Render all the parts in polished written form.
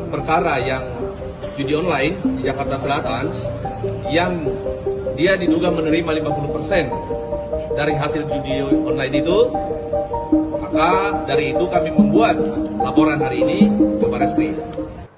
perkara yang judi online di Jakarta Selatan yang dia diduga menerima 50% dari hasil judi online itu. Maka dari itu kami membuat laporan hari ini ke Barreskrim.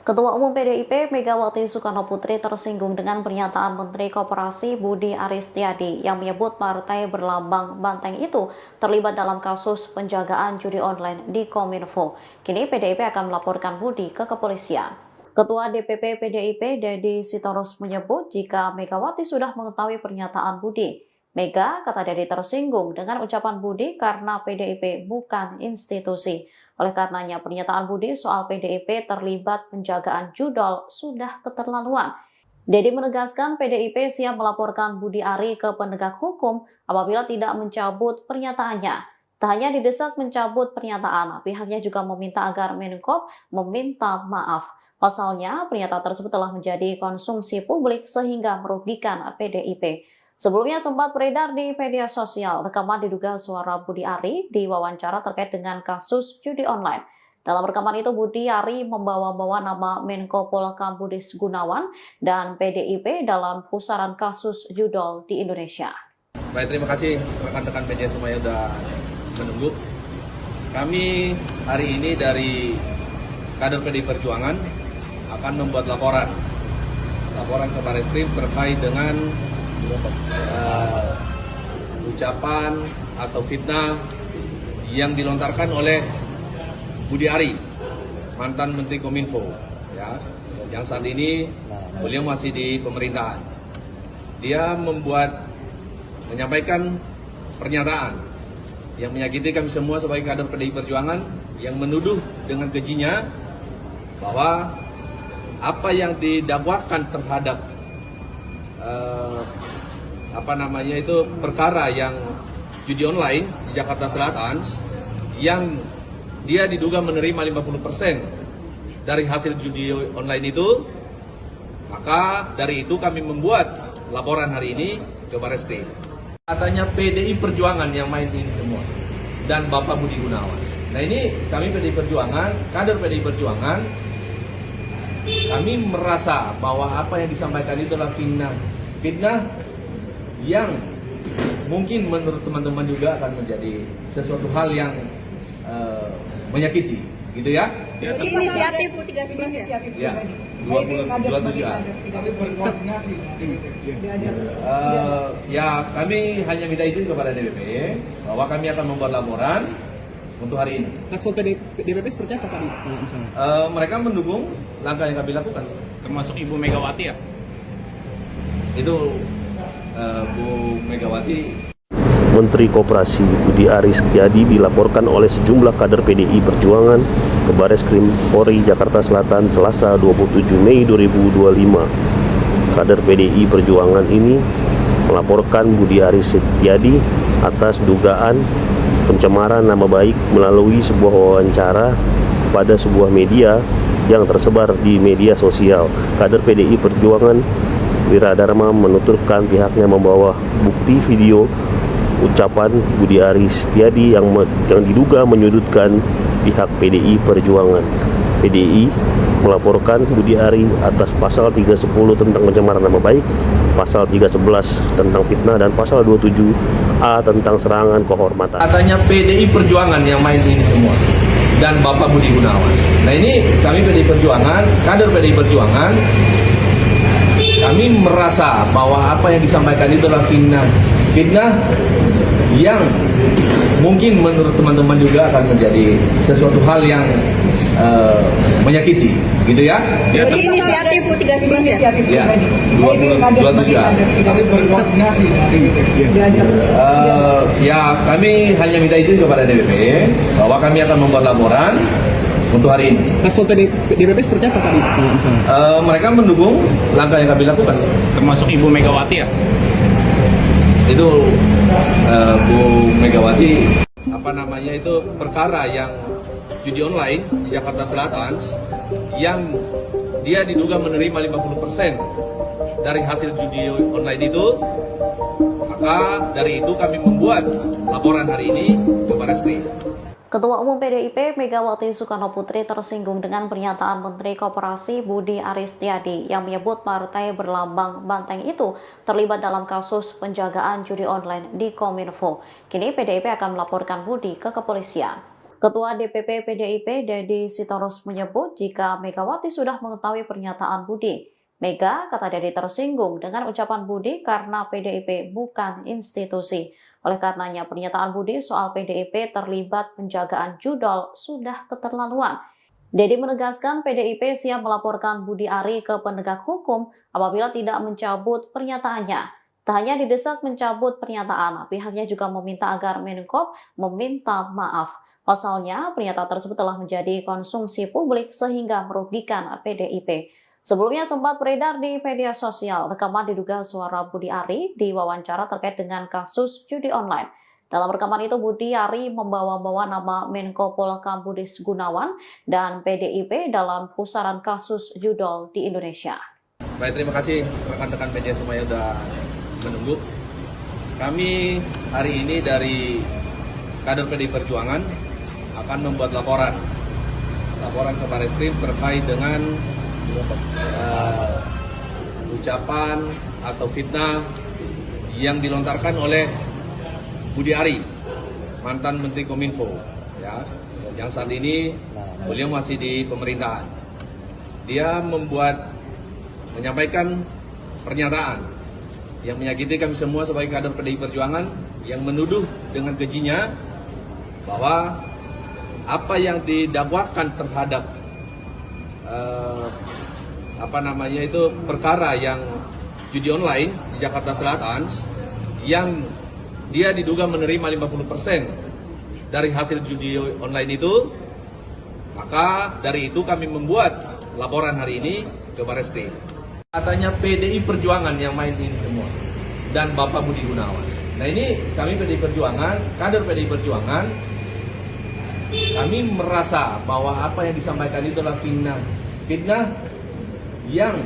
Ketua Umum PDIP Megawati Soekarnoputri tersinggung dengan pernyataan Menteri Koperasi Budi Aris Setiadi yang menyebut partai berlambang banteng itu terlibat dalam kasus penjagaan judi online di Kominfo. Kini PDIP akan melaporkan Budi ke kepolisian. Ketua DPP PDIP Dedi Sitorus menyebut jika Megawati sudah mengetahui pernyataan Budi. Mega, kata Dedi, tersinggung dengan ucapan Budi karena PDIP bukan institusi. Oleh karenanya, pernyataan Budi soal PDIP terlibat penjagaan judol sudah keterlaluan. Dedi menegaskan PDIP siap melaporkan Budi Ari ke penegak hukum apabila tidak mencabut pernyataannya. Tak hanya didesak mencabut pernyataan, pihaknya juga meminta agar Menkop meminta maaf. Pasalnya, pernyataan tersebut telah menjadi konsumsi publik sehingga merugikan PDIP. Sebelumnya sempat beredar di media sosial rekaman diduga suara Budi Ari diwawancara terkait dengan kasus judi online. Dalam rekaman itu Budi Ari membawa-bawa nama Menko Polhukam Budi Gunawan dan PDIP dalam pusaran kasus judol di Indonesia. Baik, terima kasih rekan-rekan media semuanya sudah menunggu. Kami hari ini dari kader PDI Perjuangan akan membuat laporan ke Barreskrim terkait dengan ucapan atau fitnah yang dilontarkan oleh Budi Ari, mantan Menteri Kominfo, ya, yang saat ini beliau masih di pemerintahan. Dia menyampaikan pernyataan yang menyakiti kami semua sebagai kader PDI Perjuangan, yang menuduh dengan kejinya bahwa apa yang didakwakan terhadap perkara yang judi online di Jakarta Selatan yang dia diduga menerima 50% dari hasil judi online itu. Maka dari itu kami membuat laporan hari ini ke Barreskrim. Katanya PDI Perjuangan yang main ini semua dan Bapak Budi Gunawan. Nah, ini kami PDI Perjuangan, kader PDI Perjuangan, kami merasa bahwa apa yang disampaikan itu adalah fitnah yang mungkin menurut teman-teman juga akan menjadi sesuatu hal yang menyakiti, gitu ya. Inisiatif 311 ya? 27A. Tapi berkoordinasi. Ya, kami hanya minta izin kepada DPP bahwa kami akan membuat laporan untuk hari ini. Respon DPP seperti apa tadi? Mereka mendukung langkah yang kami lakukan. Termasuk Ibu Megawati ya? Itu Bu Megawati. Menteri Koperasi Budi Aris Setiadi dilaporkan oleh sejumlah kader PDI Perjuangan ke Barreskrim Polri Jakarta Selatan Selasa 27 Mei 2025. Kader PDI Perjuangan ini melaporkan Budi Aris Setiadi atas dugaan pencemaran nama baik melalui sebuah wawancara pada sebuah media yang tersebar di media sosial. Kader PDI Perjuangan Wiradharma menuturkan pihaknya membawa bukti video ucapan Budi Aris Setiadi yang diduga menyudutkan pihak PDI Perjuangan. PDI melaporkan Budi Ari atas pasal 310 tentang pencemaran nama baik, pasal 311 tentang fitnah, dan pasal 27A tentang serangan kehormatan. Katanya PDI Perjuangan yang main ini semua dan Bapak Budi Gunawan. Nah, ini kami PDI Perjuangan, kader PDI Perjuangan, kami merasa bahwa apa yang disampaikan itu adalah fitnah yang mungkin menurut teman-teman juga akan menjadi sesuatu hal yang menyakiti, gitu ya. Jadi inisiatif 311 ya? Ya, 27A. Tapi berkoordinasi. Ya, kami hanya minta izin kepada DPP bahwa kami akan membuat laporan untuk hari ini. Respon DPP seperti apa tadi? Mereka mendukung langkah yang kami lakukan. Termasuk Ibu Megawati ya? Itu Bu Megawati. Perkara yang judi online di Jakarta Selatan yang dia diduga menerima 50% dari hasil judi online itu. Maka dari itu kami membuat laporan hari ini ke Barreskrim. Ketua Umum PDIP Megawati Soekarno Putri tersinggung dengan pernyataan Menteri Koperasi Budi Aristiadi yang menyebut partai berlambang banteng itu terlibat dalam kasus penjagaan judi online di Kominfo. Kini PDIP akan melaporkan Budi ke kepolisian. Ketua DPP PDIP Dedi Sitorus menyebut jika Megawati sudah mengetahui pernyataan Budi. Mega, kata Dedi, tersinggung dengan ucapan Budi karena PDIP bukan institusi. Oleh karenanya, pernyataan Budi soal PDIP terlibat penjagaan judol sudah keterlaluan. Dedi menegaskan PDIP siap melaporkan Budi Ari ke penegak hukum apabila tidak mencabut pernyataannya. Tak hanya didesak mencabut pernyataan, pihaknya juga meminta agar Menkop meminta maaf. Pasalnya, pernyataan tersebut telah menjadi konsumsi publik sehingga merugikan PDIP. Sebelumnya sempat beredar di media sosial rekaman diduga suara Budi Ari di wawancara terkait dengan kasus judi online. Dalam rekaman itu Budi Ari membawa-bawa nama Menko Polhukam Budi Gunawan dan PDIP dalam pusaran kasus judol di Indonesia. Baik, terima kasih rekan-rekan media semua yang sudah menunggu. Kami hari ini dari kader PDI Perjuangan akan membuat laporan ke Barreskrim terkait dengan ucapan atau fitnah yang dilontarkan oleh Budi Ari, mantan Menteri Kominfo, ya, yang saat ini beliau masih di pemerintahan. Dia menyampaikan pernyataan yang menyakiti kami semua sebagai kader PDI Perjuangan, yang menuduh dengan kejinya bahwa apa yang didakwakan terhadap perkara yang judi online di Jakarta Selatan yang dia diduga menerima 50% dari hasil judi online itu, maka dari itu kami membuat laporan hari ini ke Barreskrim. Katanya PDI Perjuangan yang main ini semua dan Bapak Budi Gunawan. Nah, ini kami PDI Perjuangan, kader PDI Perjuangan, kami merasa bahwa apa yang disampaikan itu adalah fitnah yang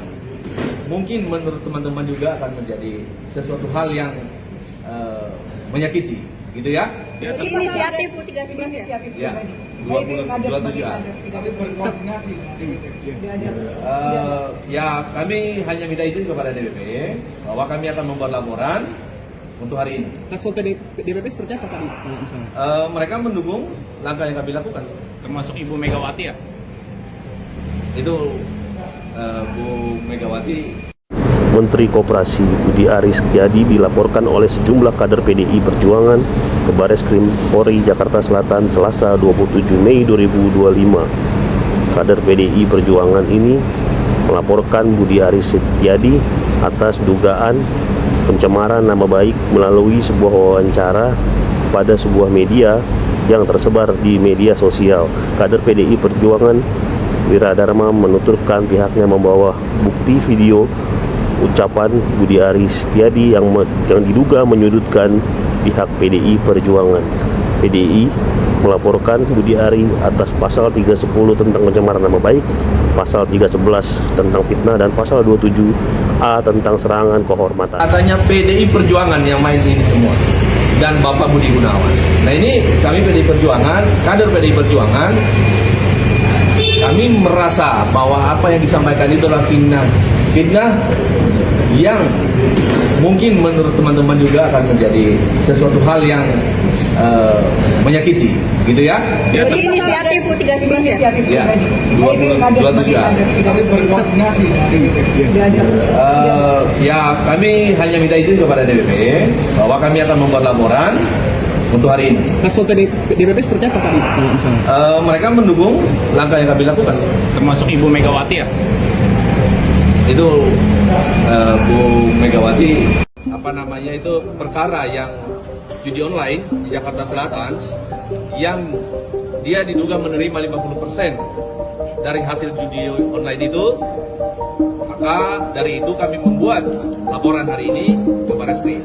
mungkin menurut teman-teman juga akan menjadi sesuatu hal yang menyakiti, gitu ya? Inisiatif 13 ya? Ya, 27A. Tapi berkoordinasi. Ya, kami hanya minta izin kepada DPP bahwa kami akan membuat laporan untuk hari ini. Kasus DPP seperti apa tadi? Mereka mendukung langkah yang kami lakukan. Termasuk Ibu Megawati ya? Itu Bu Megawati. Menteri Koperasi Budi Aristiadi dilaporkan oleh sejumlah kader PDI Perjuangan ke Barreskrim Polri Jakarta Selatan Selasa 27 Mei 2025. Kader PDI Perjuangan ini melaporkan Budi Aristiadi atas dugaan pencemaran nama baik melalui sebuah wawancara pada sebuah media yang tersebar di media sosial. Kader PDI Perjuangan Wiradharma menuturkan pihaknya membawa bukti video ucapan Budi Aristiadi yang diduga menyudutkan pihak PDI Perjuangan. PDI melaporkan Budi Ari atas pasal 310 tentang pencemaran nama baik, pasal 311 tentang fitnah, dan pasal 27A tentang serangan kehormatan. Katanya PDI Perjuangan yang main ini semua dan Bapak Budi Gunawan. Nah, ini kami PDI Perjuangan, kader PDI Perjuangan, kami merasa bahwa apa yang disampaikan itu adalah fitnah yang mungkin menurut teman-teman juga akan menjadi sesuatu hal yang menyakiti, gitu ya? Inisiatif 13 ya? Ya, 27A. Tapi berkoordinasi. Ya, kami hanya minta izin kepada DPP bahwa kami akan membuat laporan untuk hari ini. Kasus DPP seperti apa tadi? Mereka mendukung langkah yang kami lakukan. Termasuk Ibu Megawati ya? Itu Bu Megawati, perkara yang judi online di Jakarta Selatan yang dia diduga menerima 50% dari hasil judi online itu, maka dari itu kami membuat laporan hari ini ke Barreskrim.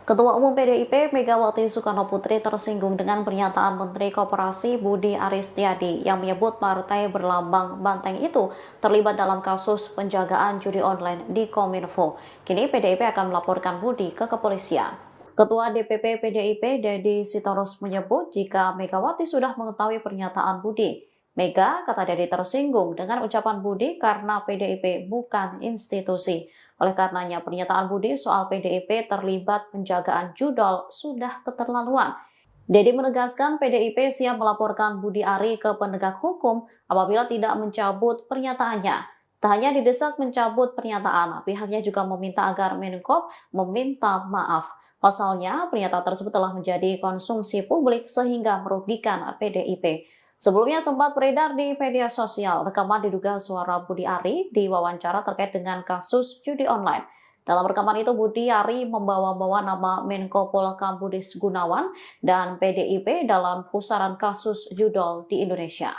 Ketua Umum PDIP Megawati Soekarno Putri tersinggung dengan pernyataan Menteri Koperasi Budi Aristiadi yang menyebut partai berlambang banteng itu terlibat dalam kasus penjagaan judi online di Kominfo. Kini PDIP akan melaporkan Budi ke kepolisian. Ketua DPP PDIP Dedi Sitorus menyebut jika Megawati sudah mengetahui pernyataan Budi. Mega, kata Dedi, tersinggung dengan ucapan Budi karena PDIP bukan institusi. Oleh karenanya pernyataan Budi soal PDIP terlibat penjagaan judol sudah keterlaluan. Dedi menegaskan PDIP siap melaporkan Budi Ari ke penegak hukum apabila tidak mencabut pernyataannya. Tak hanya didesak mencabut pernyataan, pihaknya juga meminta agar Menkop meminta maaf. Pasalnya, pernyataan tersebut telah menjadi konsumsi publik sehingga merugikan PDIP. Sebelumnya sempat beredar di media sosial rekaman diduga suara Budi Ari diwawancara terkait dengan kasus judi online. Dalam rekaman itu, Budi Ari membawa-bawa nama Menko Polhukam Budi Gunawan dan PDIP dalam pusaran kasus judol di Indonesia.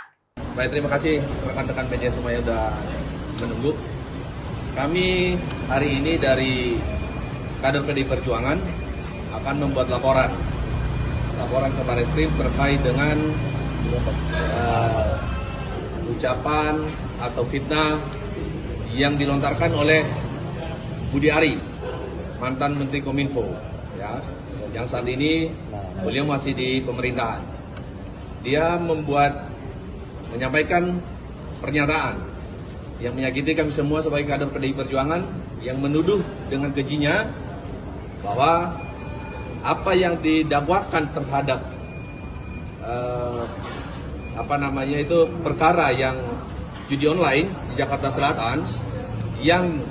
Baik, terima kasih rekan-rekan media semuanya sudah menunggu. Kami hari ini dari kader PDI Perjuangan akan membuat laporan ke Barreskrim terkait dengan ucapan atau fitnah yang dilontarkan oleh Budi Ari, mantan Menteri Kominfo, ya, yang saat ini beliau masih di pemerintahan. Dia menyampaikan pernyataan yang menyakiti kami semua sebagai kader PDI Perjuangan, yang menuduh dengan kejinya bahwa apa yang didakwakan terhadap perkara yang judi online di Jakarta Selatan, yang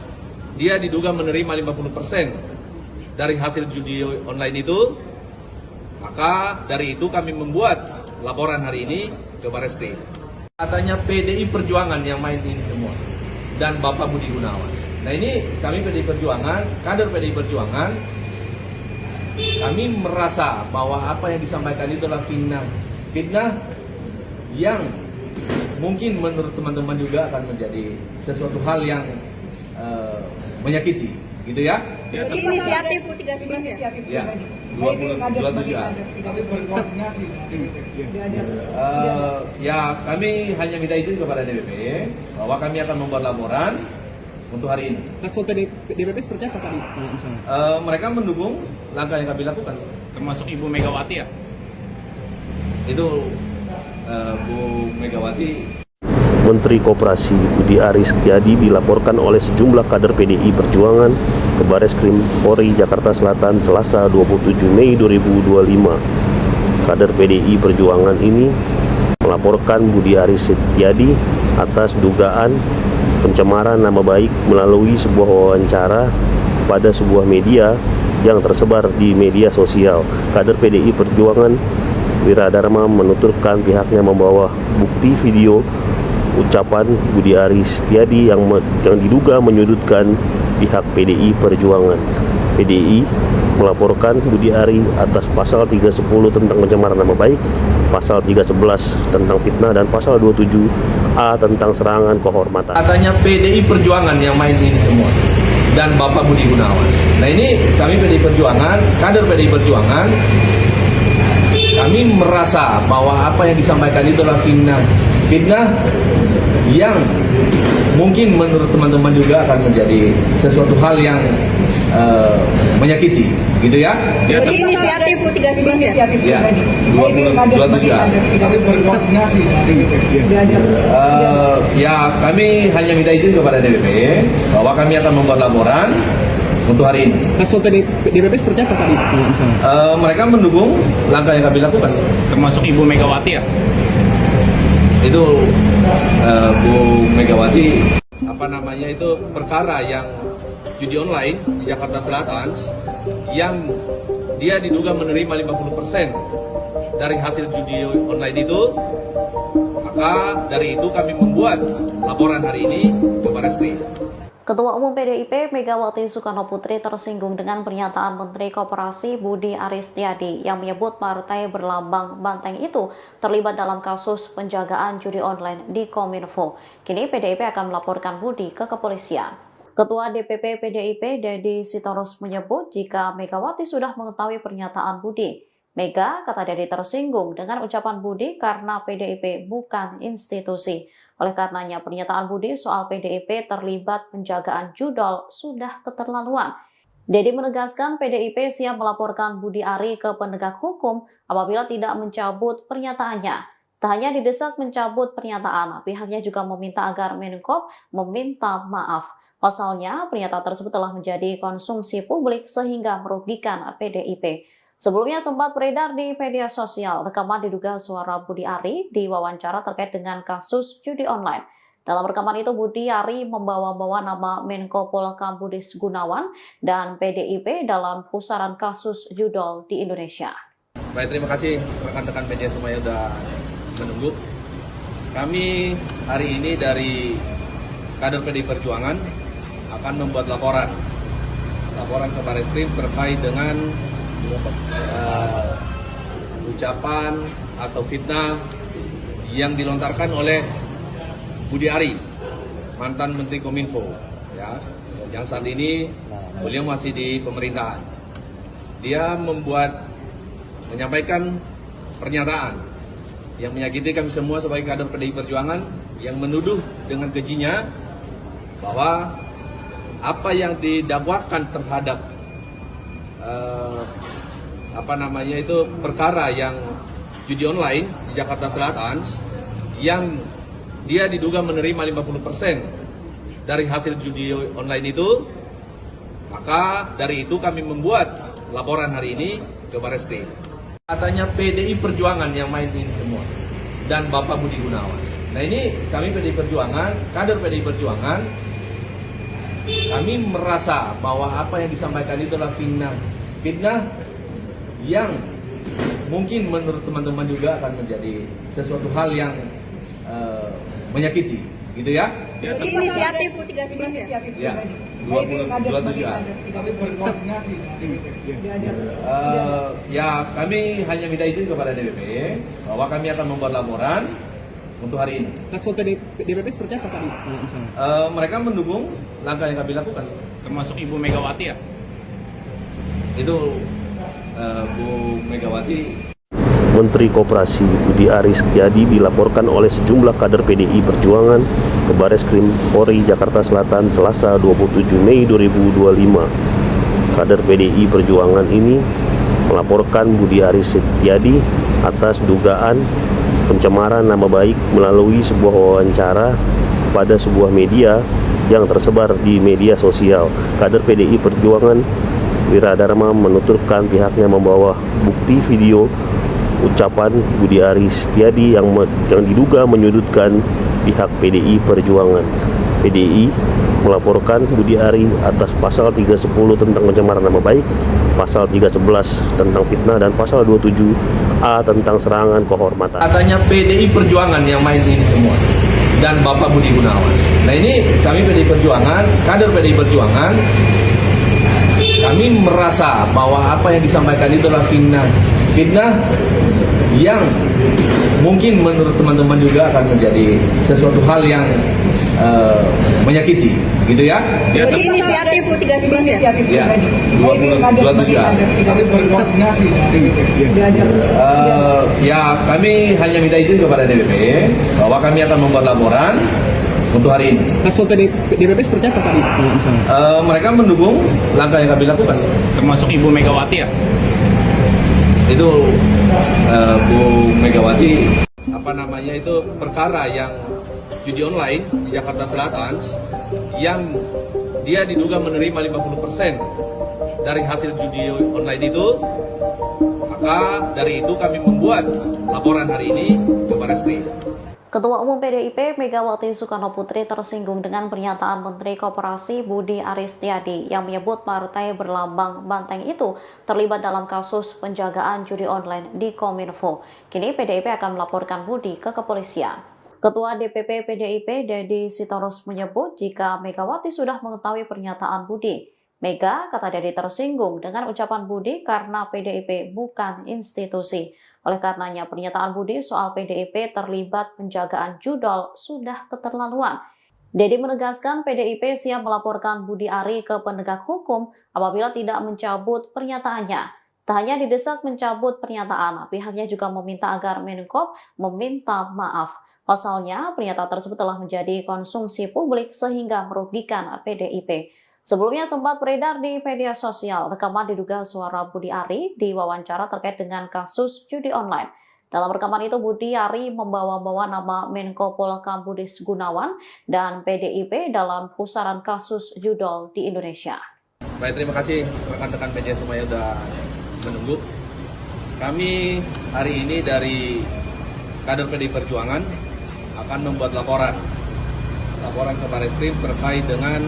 dia diduga menerima 50% dari hasil judi online itu, maka dari itu kami membuat laporan hari ini ke Barreskrim. Katanya PDI Perjuangan yang main ini semua dan Bapak Budi Gunawan. Nah, ini kami PDI Perjuangan, kader PDI Perjuangan, kami merasa bahwa apa yang disampaikan itu adalah fitnah yang mungkin menurut teman-teman juga akan menjadi sesuatu hal yang menyakiti, gitu ya? Inisiatif 13 Ya, ya? 27-an. Ya, kami hanya minta izin kepada DPP bahwa kami akan membuat laporan untuk hari ini. Respon DPP seperti apa tadi? Misalnya? Mereka mendukung langkah yang kami lakukan. Termasuk Ibu Megawati ya? Itu Bu Megawati. Menteri Koperasi Budi Ari Setiadi dilaporkan oleh sejumlah kader PDI Perjuangan ke Barreskrim Polri Jakarta Selatan Selasa 27 Mei 2025. Kader PDI Perjuangan ini melaporkan Budi Ari Setiadi atas dugaan pencemaran nama baik melalui sebuah wawancara pada sebuah media yang tersebar di media sosial. Kader PDI Perjuangan Wiradharma menuturkan pihaknya membawa bukti video ucapan Budi Ari Setiadi yang diduga menyudutkan pihak PDI Perjuangan. PDI melaporkan Budi Ari atas pasal 310 tentang pencemaran nama baik, pasal 311 tentang fitnah, dan pasal 27A tentang serangan kehormatan. Katanya PDI Perjuangan yang main ini semua dan Bapak Budi Gunawan. Nah, ini kami PDI Perjuangan, kader PDI Perjuangan, kami merasa bahwa apa yang disampaikan itu adalah fitnah yang mungkin menurut teman-teman juga akan menjadi sesuatu hal yang menyakiti, gitu ya? Inisiatif 13 ya? Ya, 27-an. Ya, kami hanya minta izin kepada DPP bahwa kami akan membuat laporan untuk hari ini. Respon DPP seperti apa tadi? Misalnya? Mereka mendukung langkah yang kami lakukan. Termasuk Ibu Megawati ya? Itu Bu Megawati, perkara yang judi online di Jakarta Selatan, yang dia diduga menerima 50% dari hasil judi online itu, maka dari itu kami membuat laporan hari ini ke Barreskrim. Ketua Umum PDIP Megawati Soekarnoputri tersinggung dengan pernyataan Menteri Koperasi Budi Ari Setiadi yang menyebut partai berlambang banteng itu terlibat dalam kasus penjagaan judi online di Kominfo. Kini PDIP akan melaporkan Budi ke kepolisian. Ketua DPP PDIP Dedi Sitorus menyebut jika Megawati sudah mengetahui pernyataan Budi. Mega, kata Dedi, tersinggung dengan ucapan Budi karena PDIP bukan institusi. Oleh karenanya pernyataan Budi soal PDIP terlibat penjagaan judol sudah keterlaluan. Dedi menegaskan PDIP siap melaporkan Budi Ari ke penegak hukum apabila tidak mencabut pernyataannya. Tak hanya didesak mencabut pernyataan, pihaknya juga meminta agar Menkop meminta maaf. Pasalnya, pernyataan tersebut telah menjadi konsumsi publik sehingga merugikan PDIP. Sebelumnya sempat beredar di media sosial rekaman diduga suara Budi Ari diwawancara terkait dengan kasus judi online. Dalam rekaman itu, Budi Ari membawa-bawa nama Menko Polhukam Budi Gunawan dan PDIP dalam pusaran kasus judol di Indonesia. Baik, terima kasih rekan-rekan media semuanya sudah menunggu. Kami hari ini dari kader PDI Perjuangan akan membuat laporan ke Barreskrim terkait dengan ucapan atau fitnah yang dilontarkan oleh Budi Ari, mantan Menteri Kominfo, ya, yang saat ini beliau masih di pemerintahan. Dia menyampaikan pernyataan yang menyakiti kami semua sebagai kader PDI Perjuangan, yang menuduh dengan kejinya bahwa apa yang didakwakan terhadap perkara yang judi online di Jakarta Selatan, yang dia diduga menerima 50% dari hasil judi online itu, maka dari itu kami membuat laporan hari ini ke Barreskrim. Katanya PDI Perjuangan yang main ini semua dan Bapak Budi Gunawan. Nah, ini kami PDI Perjuangan, kader PDI Perjuangan, kami merasa bahwa apa yang disampaikan itu adalah fitnah yang mungkin menurut teman-teman juga akan menjadi sesuatu hal yang menyakiti, gitu ya? Inisiatif 13 ya? Ya, 27 an. Tapi berkoordinasi. Ya, kami hanya minta izin kepada DPP bahwa kami akan membuat laporan untuk hari ini. Level DPP seperti apa tadi misalnya? Mereka mendukung langkah yang kami lakukan. Termasuk Ibu Megawati ya? Itu Bu Megawati. Menteri Koperasi Budi Ari Setiadi dilaporkan oleh sejumlah kader PDI Perjuangan ke Barreskrim Polri Jakarta Selatan Selasa 27 Mei 2025. Kader PDI Perjuangan ini melaporkan Budi Ari Setiadi atas dugaan pencemaran nama baik melalui sebuah wawancara pada sebuah media yang tersebar di media sosial. Kader PDI Perjuangan Wiradharma menuturkan pihaknya membawa bukti video ucapan Budi Ari Setiadi yang diduga menyudutkan pihak PDI Perjuangan. PDI melaporkan Budi Ari atas pasal 310 tentang pencemaran nama baik, pasal 311 tentang fitnah, dan pasal 27A tentang serangan kehormatan. Katanya PDI Perjuangan yang main ini semua dan Bapak Budi Gunawan. Nah, ini kami PDI Perjuangan, kader PDI Perjuangan, kami merasa bahwa apa yang disampaikan itu adalah fitnah yang mungkin menurut teman-teman juga akan menjadi sesuatu hal yang menyakiti, gitu ya? Jadi inisiatif 13 ya? Ya, 27 an. Tapi berkoordinasi. Ya, kami hanya minta izin kepada DPP bahwa kami akan membuat laporan untuk hari ini. Level DPP seperti apa tadi misalnya? Mereka mendukung langkah yang kami lakukan. Termasuk Ibu Megawati ya? Itu Bu Megawati, perkara yang judi online di Jakarta Selatan, yang dia diduga menerima 50% dari hasil judi online itu, maka dari itu kami membuat laporan hari ini ke Barreskrim. Ketua Umum PDIP Megawati Soekarno Putri tersinggung dengan pernyataan Menteri Koperasi Budi Ari Setiadi yang menyebut partai berlambang banteng itu terlibat dalam kasus penjagaan judi online di Kominfo. Kini PDIP akan melaporkan Budi ke kepolisian. Ketua DPP PDIP Dedi Sitorus menyebut jika Megawati sudah mengetahui pernyataan Budi. Mega, kata Dedi, tersinggung dengan ucapan Budi karena PDIP bukan institusi. Oleh karenanya, pernyataan Budi soal PDIP terlibat penjagaan judol sudah keterlaluan. Dedi menegaskan PDIP siap melaporkan Budi Ari ke penegak hukum apabila tidak mencabut pernyataannya. Tak hanya didesak mencabut pernyataan, pihaknya juga meminta agar Menkop meminta maaf. Pasalnya, pernyataan tersebut telah menjadi konsumsi publik sehingga merugikan PDIP. Sebelumnya sempat beredar di media sosial rekaman diduga suara Budi Ari diwawancara terkait dengan kasus judi online. Dalam rekaman itu Budi Ari membawa-bawa nama Menko Polhukam Budi Gunawan dan PDIP dalam pusaran kasus judol di Indonesia. Baik, terima kasih rekan-rekan media semuanya sudah menunggu. Kami hari ini dari kader PDI Perjuangan akan membuat laporan ke Barreskrim terkait dengan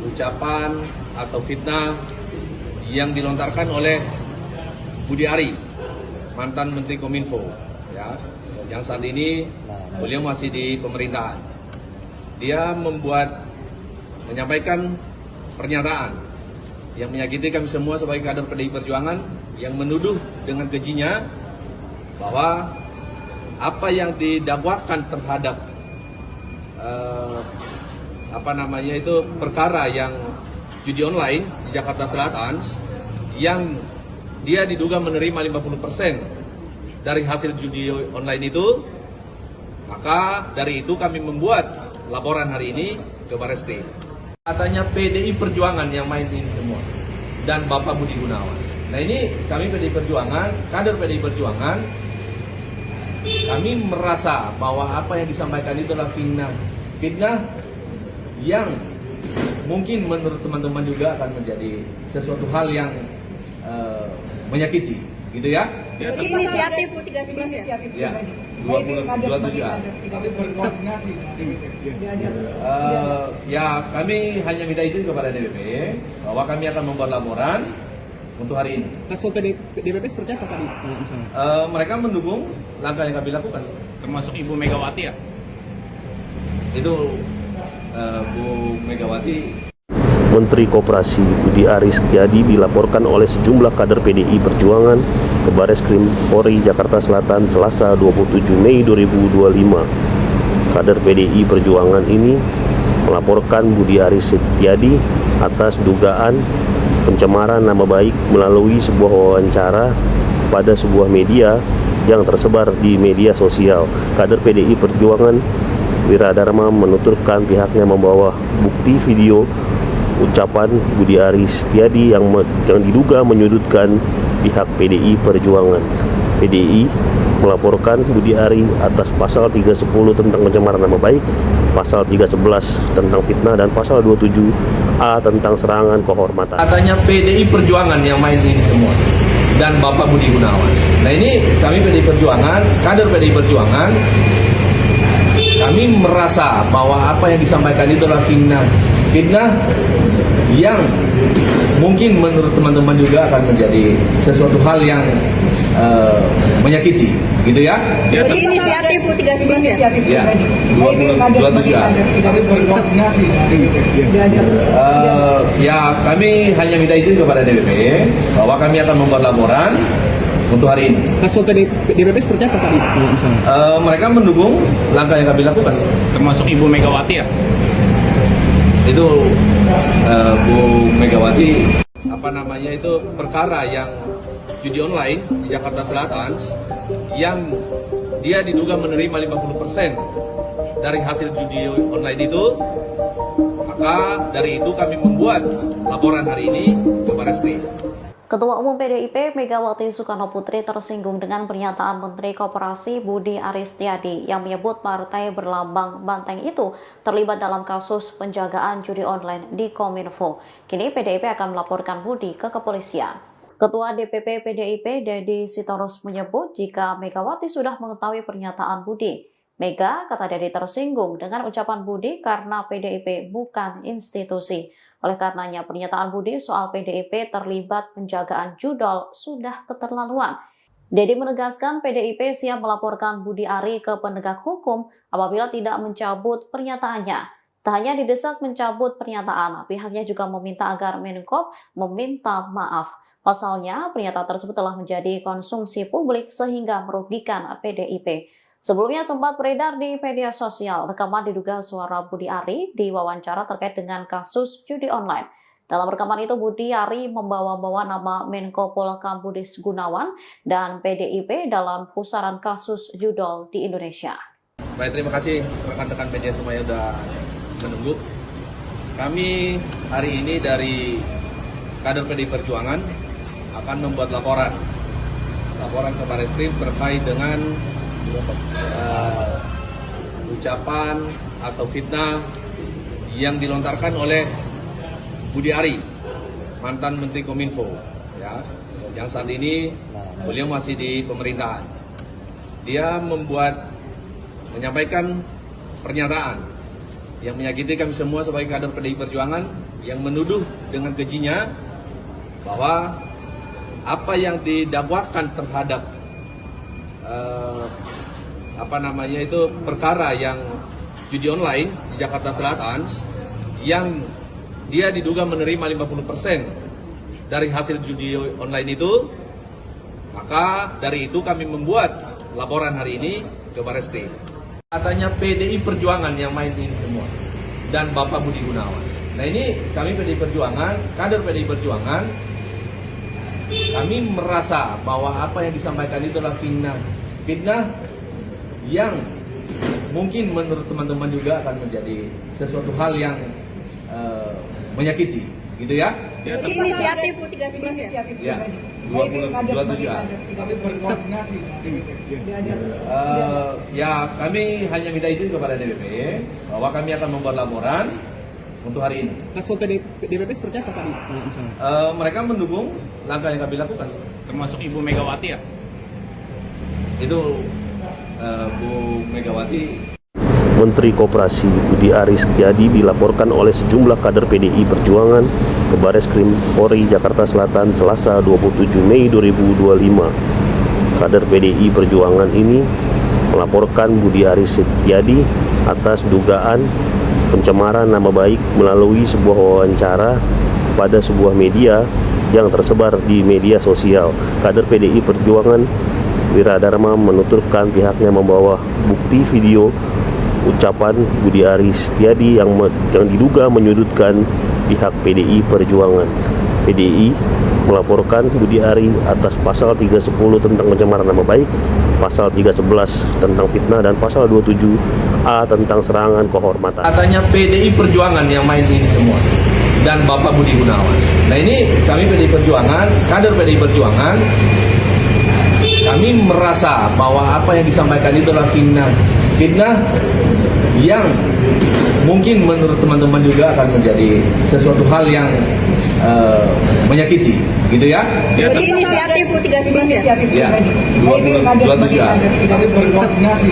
ucapan atau fitnah yang dilontarkan oleh Budi Ari, mantan Menteri Kominfo, ya, yang saat ini beliau masih di pemerintahan. Dia menyampaikan pernyataan yang menyakiti kami semua sebagai kader PDI Perjuangan, yang menuduh dengan kejinya bahwa apa yang didakwakan terhadap perkara yang judi online di Jakarta Selatan, yang dia diduga menerima 50% dari hasil judi online itu, maka dari itu kami membuat laporan hari ini ke Barreskrim. Katanya PDI Perjuangan yang main ini semua dan Bapak Budi Gunawan. Nah, ini kami PDI Perjuangan, kader PDI Perjuangan, kami merasa bahwa apa yang disampaikan itu adalah fitnah yang mungkin menurut teman-teman juga akan menjadi sesuatu hal yang menyakiti, gitu ya? Jadi inisiatif 13 ya? Ya, 27 A. Tapi berkoordinasi. Ya, kami hanya minta izin kepada DPP bahwa kami akan membuat laporan untuk hari ini. Respon DPP seperti apa tadi misalnya? Mereka mendukung langkah yang kami lakukan. Termasuk Ibu Megawati ya? Itu Bu Megawati. Menteri Koperasi Budi Ari Setiadi dilaporkan oleh sejumlah kader PDI Perjuangan ke Barreskrim Polri Jakarta Selatan Selasa 27 Mei 2025. Kader PDI Perjuangan ini melaporkan Budi Ari Setiadi atas dugaan pencemaran nama baik melalui sebuah wawancara pada sebuah media yang tersebar di media sosial. Kader PDI Perjuangan Wiradharma menuturkan pihaknya membawa bukti video ucapan Budi Ari Setiadi yang diduga menyudutkan pihak PDI Perjuangan. PDI melaporkan Budi Ari atas pasal 310 tentang pencemaran nama baik, pasal 311 tentang fitnah, dan pasal 27A tentang serangan kehormatan. Katanya PDI Perjuangan yang main ini semua dan Bapak Budi Gunawan. Nah, ini kami PDI Perjuangan, kader PDI Perjuangan, kami merasa bahwa apa yang disampaikan itu adalah fitnah yang mungkin menurut teman-teman juga akan menjadi sesuatu hal yang menyakiti, gitu ya? Jadi inisiatif 13 ya? Ya, 27 A. Tapi berkoordinasi. Ya, kami hanya minta izin kepada DPP bahwa kami akan membuat laporan untuk hari ini. Respon DPP seperti apa tadi misalnya? Mereka mendukung langkah yang kami lakukan. Termasuk Ibu Megawati ya? Itu Bu Megawati, perkara yang judi online di Jakarta Selatan, yang dia diduga menerima 50% dari hasil judi online itu, maka dari itu kami membuat laporan hari ini ke Barreskrim. Ketua Umum PDIP Megawati Soekarnoputri tersinggung dengan pernyataan Menteri Koperasi Budi Ari Setiadi yang menyebut partai berlambang banteng itu terlibat dalam kasus penjagaan judi online di Kominfo. Kini PDIP akan melaporkan Budi ke kepolisian. Ketua DPP PDIP Dedi Sitorus menyebut jika Megawati sudah mengetahui pernyataan Budi. Mega, kata Dedi, tersinggung dengan ucapan Budi karena PDIP bukan institusi. Oleh karenanya, pernyataan Budi soal PDIP terlibat penjagaan judol sudah keterlaluan. Dedi menegaskan PDIP siap melaporkan Budi Ari ke penegak hukum apabila tidak mencabut pernyataannya. Tak hanya didesak mencabut pernyataan, pihaknya juga meminta agar Menkop meminta maaf. Pasalnya, pernyataan tersebut telah menjadi konsumsi publik sehingga merugikan PDIP. Sebelumnya sempat beredar di media sosial rekaman diduga suara Budi Ari diwawancara terkait dengan kasus judi online. Dalam rekaman itu Budi Ari membawa-bawa nama Menko Polhukam Budi Gunawan dan PDIP dalam pusaran kasus judol di Indonesia. Baik, terima kasih rekan-rekan media semuanya sudah menunggu. Kami hari ini dari kader PDI Perjuangan akan membuat laporan ke Barreskrim terkait dengan ucapan atau fitnah yang dilontarkan oleh Budi Ari, mantan Menteri Kominfo, ya, yang saat ini beliau masih di pemerintahan. Dia menyampaikan pernyataan yang menyakiti kami semua sebagai kader PDI Perjuangan, yang menuduh dengan kejinya bahwa apa yang didakwakan terhadap perkara yang judi online di Jakarta Selatan, yang dia diduga menerima 50% dari hasil judi online itu, maka dari itu kami membuat laporan hari ini ke Barreskrim. Katanya PDI Perjuangan yang main ini semua, dan Bapak Budi Gunawan. Nah, ini kami PDI Perjuangan, kader PDI Perjuangan, kami merasa bahwa apa yang disampaikan itu adalah fitnah yang mungkin menurut teman-teman juga akan menjadi sesuatu hal yang menyakiti, gitu ya? Inisiatif 13 ya? Ya, 27A. Kami berkoordinasi. Ya, kami hanya minta izin kepada DPP bahwa kami akan membuat laporan untuk hari ini. Hasil DPP seperti apa tadi misalnya? Mereka mendukung langkah yang kami lakukan. Termasuk Ibu Megawati ya? Itu Bu Megawati. Menteri Koperasi Budi Ari Setiadi dilaporkan oleh sejumlah kader PDI Perjuangan ke Barreskrim Polri Jakarta Selatan Selasa 27 Mei 2025. Kader PDI Perjuangan ini melaporkan Budi Ari Setiadi atas dugaan pencemaran nama baik melalui sebuah wawancara pada sebuah media yang tersebar di media sosial. Kader PDI Perjuangan Wiradharma menuturkan pihaknya membawa bukti video ucapan Budi Ari Setiadi yang diduga menyudutkan pihak PDI Perjuangan. PDI melaporkan Budi Ari atas pasal 310 tentang pencemaran nama baik, pasal 311 tentang fitnah, dan pasal 27A tentang serangan kehormatan. Katanya PDI Perjuangan yang main ini semua, dan Bapak Budi Gunawan. Nah, ini kami PDI Perjuangan, kader PDI Perjuangan, kami merasa bahwa apa yang disampaikan itu adalah fitnah yang mungkin menurut teman-teman juga akan menjadi sesuatu hal yang menyakiti, gitu ya? Inisiatif 13 ya? Ya, 27A. Kami berkoordinasi.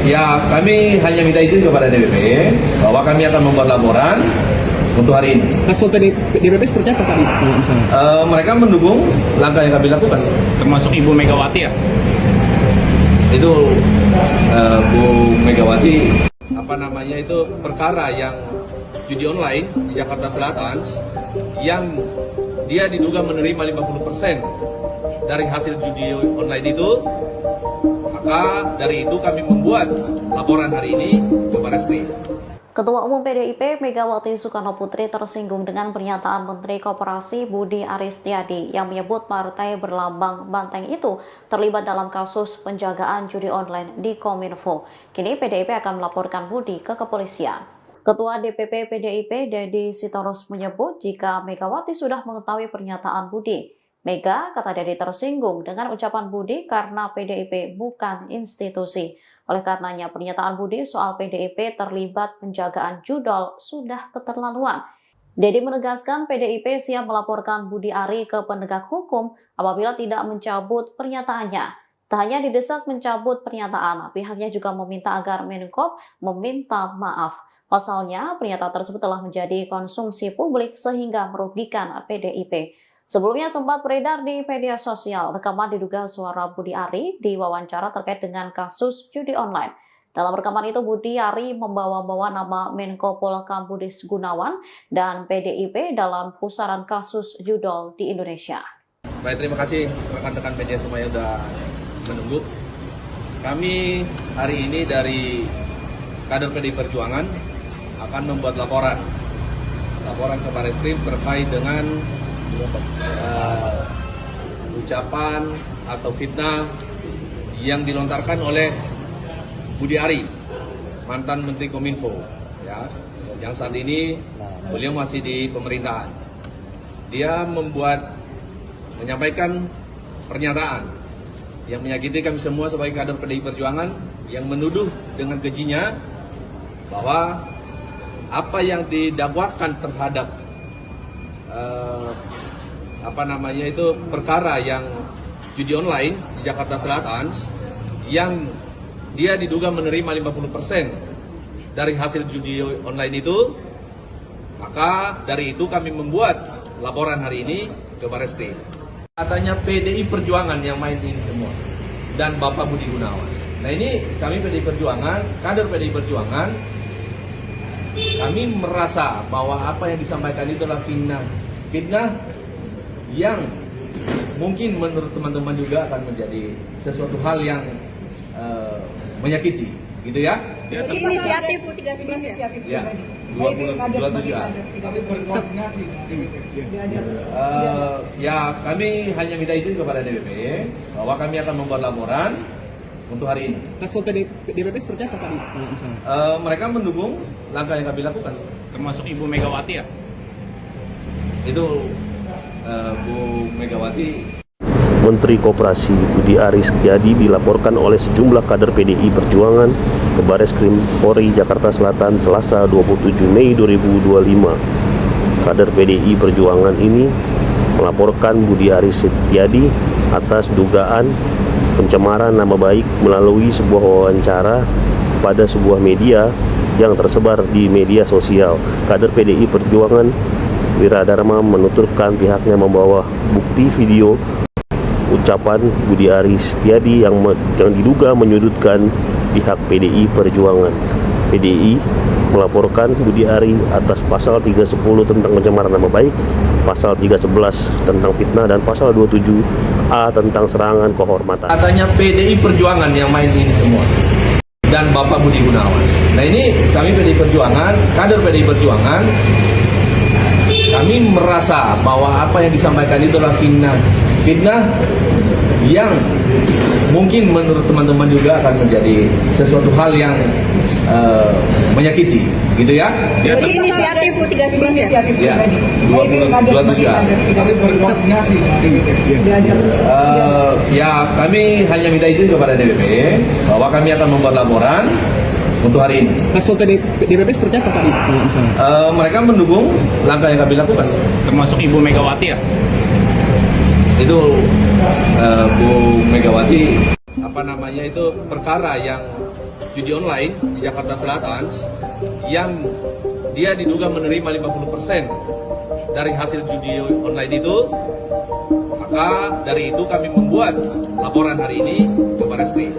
Ya, kami hanya minta izin kepada DPP bahwa kami akan membuat laporan untuk hari ini. Hasil DPP seperti apa tadi misalnya? Mereka mendukung langkah yang kami lakukan. Termasuk Ibu Megawati ya? Itu Bu Megawati, perkara yang judi online di Jakarta Selatan, yang dia diduga menerima 50% dari hasil judi online itu, maka dari itu kami membuat laporan hari ini ke Barreskrim. Ketua Umum PDIP Megawati Soekarno Putri tersinggung dengan pernyataan Menteri Koperasi Budi Ari Setiadi yang menyebut partai berlambang banteng itu terlibat dalam kasus penjagaan judi online di Kominfo. Kini PDIP akan melaporkan Budi ke kepolisian. Ketua DPP PDIP Dedi Sitorus menyebut jika Megawati sudah mengetahui pernyataan Budi. Mega, kata Dedi, tersinggung dengan ucapan Budi karena PDIP bukan institusi. Oleh karenanya, pernyataan Budi soal PDIP terlibat penjagaan judol sudah keterlaluan. Dedi menegaskan PDIP siap melaporkan Budi Ari ke penegak hukum apabila tidak mencabut pernyataannya. Tak hanya didesak mencabut pernyataan, pihaknya juga meminta agar Menkop meminta maaf. Pasalnya, pernyataan tersebut telah menjadi konsumsi publik sehingga merugikan PDIP. Sebelumnya sempat beredar di media sosial rekaman diduga suara Budi Ari di wawancara terkait dengan kasus judi online. Dalam rekaman itu Budi Ari membawa-bawa nama Menko Polhukam Budi Gunawan dan PDIP dalam pusaran kasus judol di Indonesia. Baik, terima kasih rekan-rekan media semuanya sudah menunggu. Kami hari ini dari kader PDI Perjuangan akan membuat laporan ke Barreskrim terkait dengan ucapan atau fitnah yang dilontarkan oleh Budi Ari, mantan Menteri Kominfo, ya, yang saat ini beliau masih di pemerintahan. Dia menyampaikan pernyataan yang menyakiti kami semua sebagai kader PDI Perjuangan, yang menuduh dengan kejinya bahwa apa yang didakwakan terhadap perkara yang judi online di Jakarta Selatan, yang dia diduga menerima 50% dari hasil judi online itu, maka dari itu kami membuat laporan hari ini ke Barreskrim. Katanya PDI Perjuangan yang main ini semua dan Bapak Budi Gunawan. Nah, ini kami PDI Perjuangan, kader PDI Perjuangan, kami merasa bahwa apa yang disampaikan itu adalah fitnah yang mungkin menurut teman-teman juga akan menjadi sesuatu hal yang menyakiti, gitu ya. Inisiatif 13 ya. Ya, 27 A. Tapi berkoordinasi. Ya, kami hanya minta izin kepada DPP bahwa kami akan membuat laporan untuk hari ini. Respon DPP seperti apa tadi misalnya? Mereka mendukung langkah yang kami lakukan. Termasuk Ibu Megawati ya? Itu Bu Megawati. Menteri Koperasi Budi Aris Setiadi dilaporkan oleh sejumlah kader PDI Perjuangan ke Barreskrim Polri Jakarta Selatan Selasa 27 Mei 2025. Kader PDI Perjuangan ini melaporkan Budi Aris Setiadi atas dugaan pencemaran nama baik melalui sebuah wawancara pada sebuah media yang tersebar di media sosial. Kader PDI Perjuangan Wiradharma menuturkan pihaknya membawa bukti video ucapan Budi Aris Setiadi yang diduga menyudutkan pihak PDI Perjuangan. PDI melaporkan Budi Ari atas pasal 310 tentang pencemaran nama baik, pasal 311 tentang fitnah, dan pasal 27A tentang serangan kehormatan. Katanya PDI Perjuangan yang main ini semua dan Bapak Budi Gunawan. Nah, ini kami PDI Perjuangan, kader PDI Perjuangan, kami merasa bahwa apa yang disampaikan itu adalah fitnah yang mungkin menurut teman-teman juga akan menjadi sesuatu hal yang menyakiti, gitu ya. Inisiatif 13 ya. Ya, 27 A. Tapi berkoordinasi. Ya, kami hanya minta izin kepada DPP bahwa kami akan membuat laporan untuk hari ini. Respon DPP seperti apa tadi misalnya? Mereka mendukung langkah yang kami lakukan. Termasuk Ibu Megawati ya? Itu Bu Megawati, perkara yang judi online di Jakarta Selatan, yang dia diduga menerima 50% dari hasil judi online itu, maka dari itu kami membuat laporan hari ini ke Barreskrim.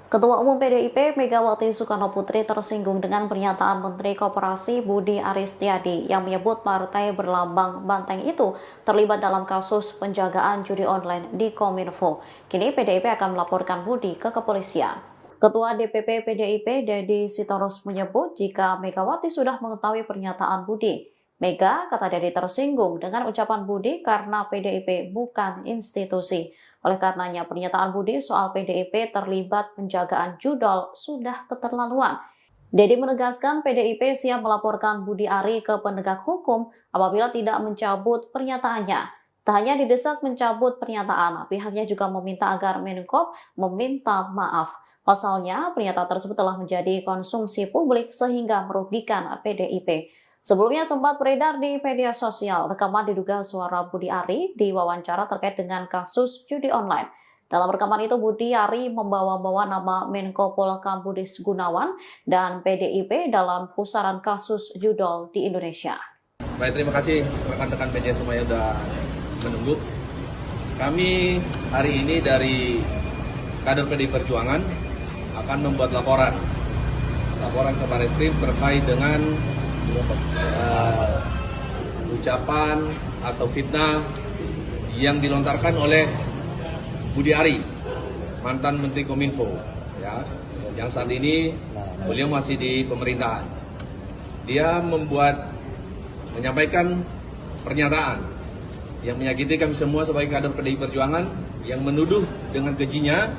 Ketua Umum PDIP Megawati Soekarno Putri tersinggung dengan pernyataan Menteri Koperasi Budi Aris Setiadi yang menyebut partai berlambang banteng itu terlibat dalam kasus penjagaan judi online di Kominfo. Kini PDIP akan melaporkan Budi ke kepolisian. Ketua DPP PDIP Dedi Sitorus menyebut jika Megawati sudah mengetahui pernyataan Budi. Mega, kata Dedi, tersinggung dengan ucapan Budi karena PDIP bukan institusi. Oleh karenanya, pernyataan Budi soal PDIP terlibat penjagaan judol sudah keterlaluan. Dedi menegaskan PDIP siap melaporkan Budi Ari ke penegak hukum apabila tidak mencabut pernyataannya. Tak hanya didesak mencabut pernyataan, pihaknya juga meminta agar Menkop meminta maaf. Pasalnya, pernyataan tersebut telah menjadi konsumsi publik sehingga merugikan PDIP. Sebelumnya sempat beredar di media sosial rekaman diduga suara Budi Ari diwawancara terkait dengan kasus judi online. Dalam rekaman itu Budi Ari membawa-bawa nama Menko Polhukam Budi Gunawan dan PDIP dalam pusaran kasus judol di Indonesia. Baik, terima kasih rekan-rekan media semuanya sudah menunggu. Kami hari ini dari kader PDI Perjuangan akan membuat laporan ke Barreskrim terkait dengan ucapan atau fitnah yang dilontarkan oleh Budi Ari, mantan Menteri Kominfo, ya, yang saat ini beliau masih di pemerintahan. Dia menyampaikan pernyataan yang menyakiti kami semua sebagai kader PDI Perjuangan, yang menuduh dengan kejinya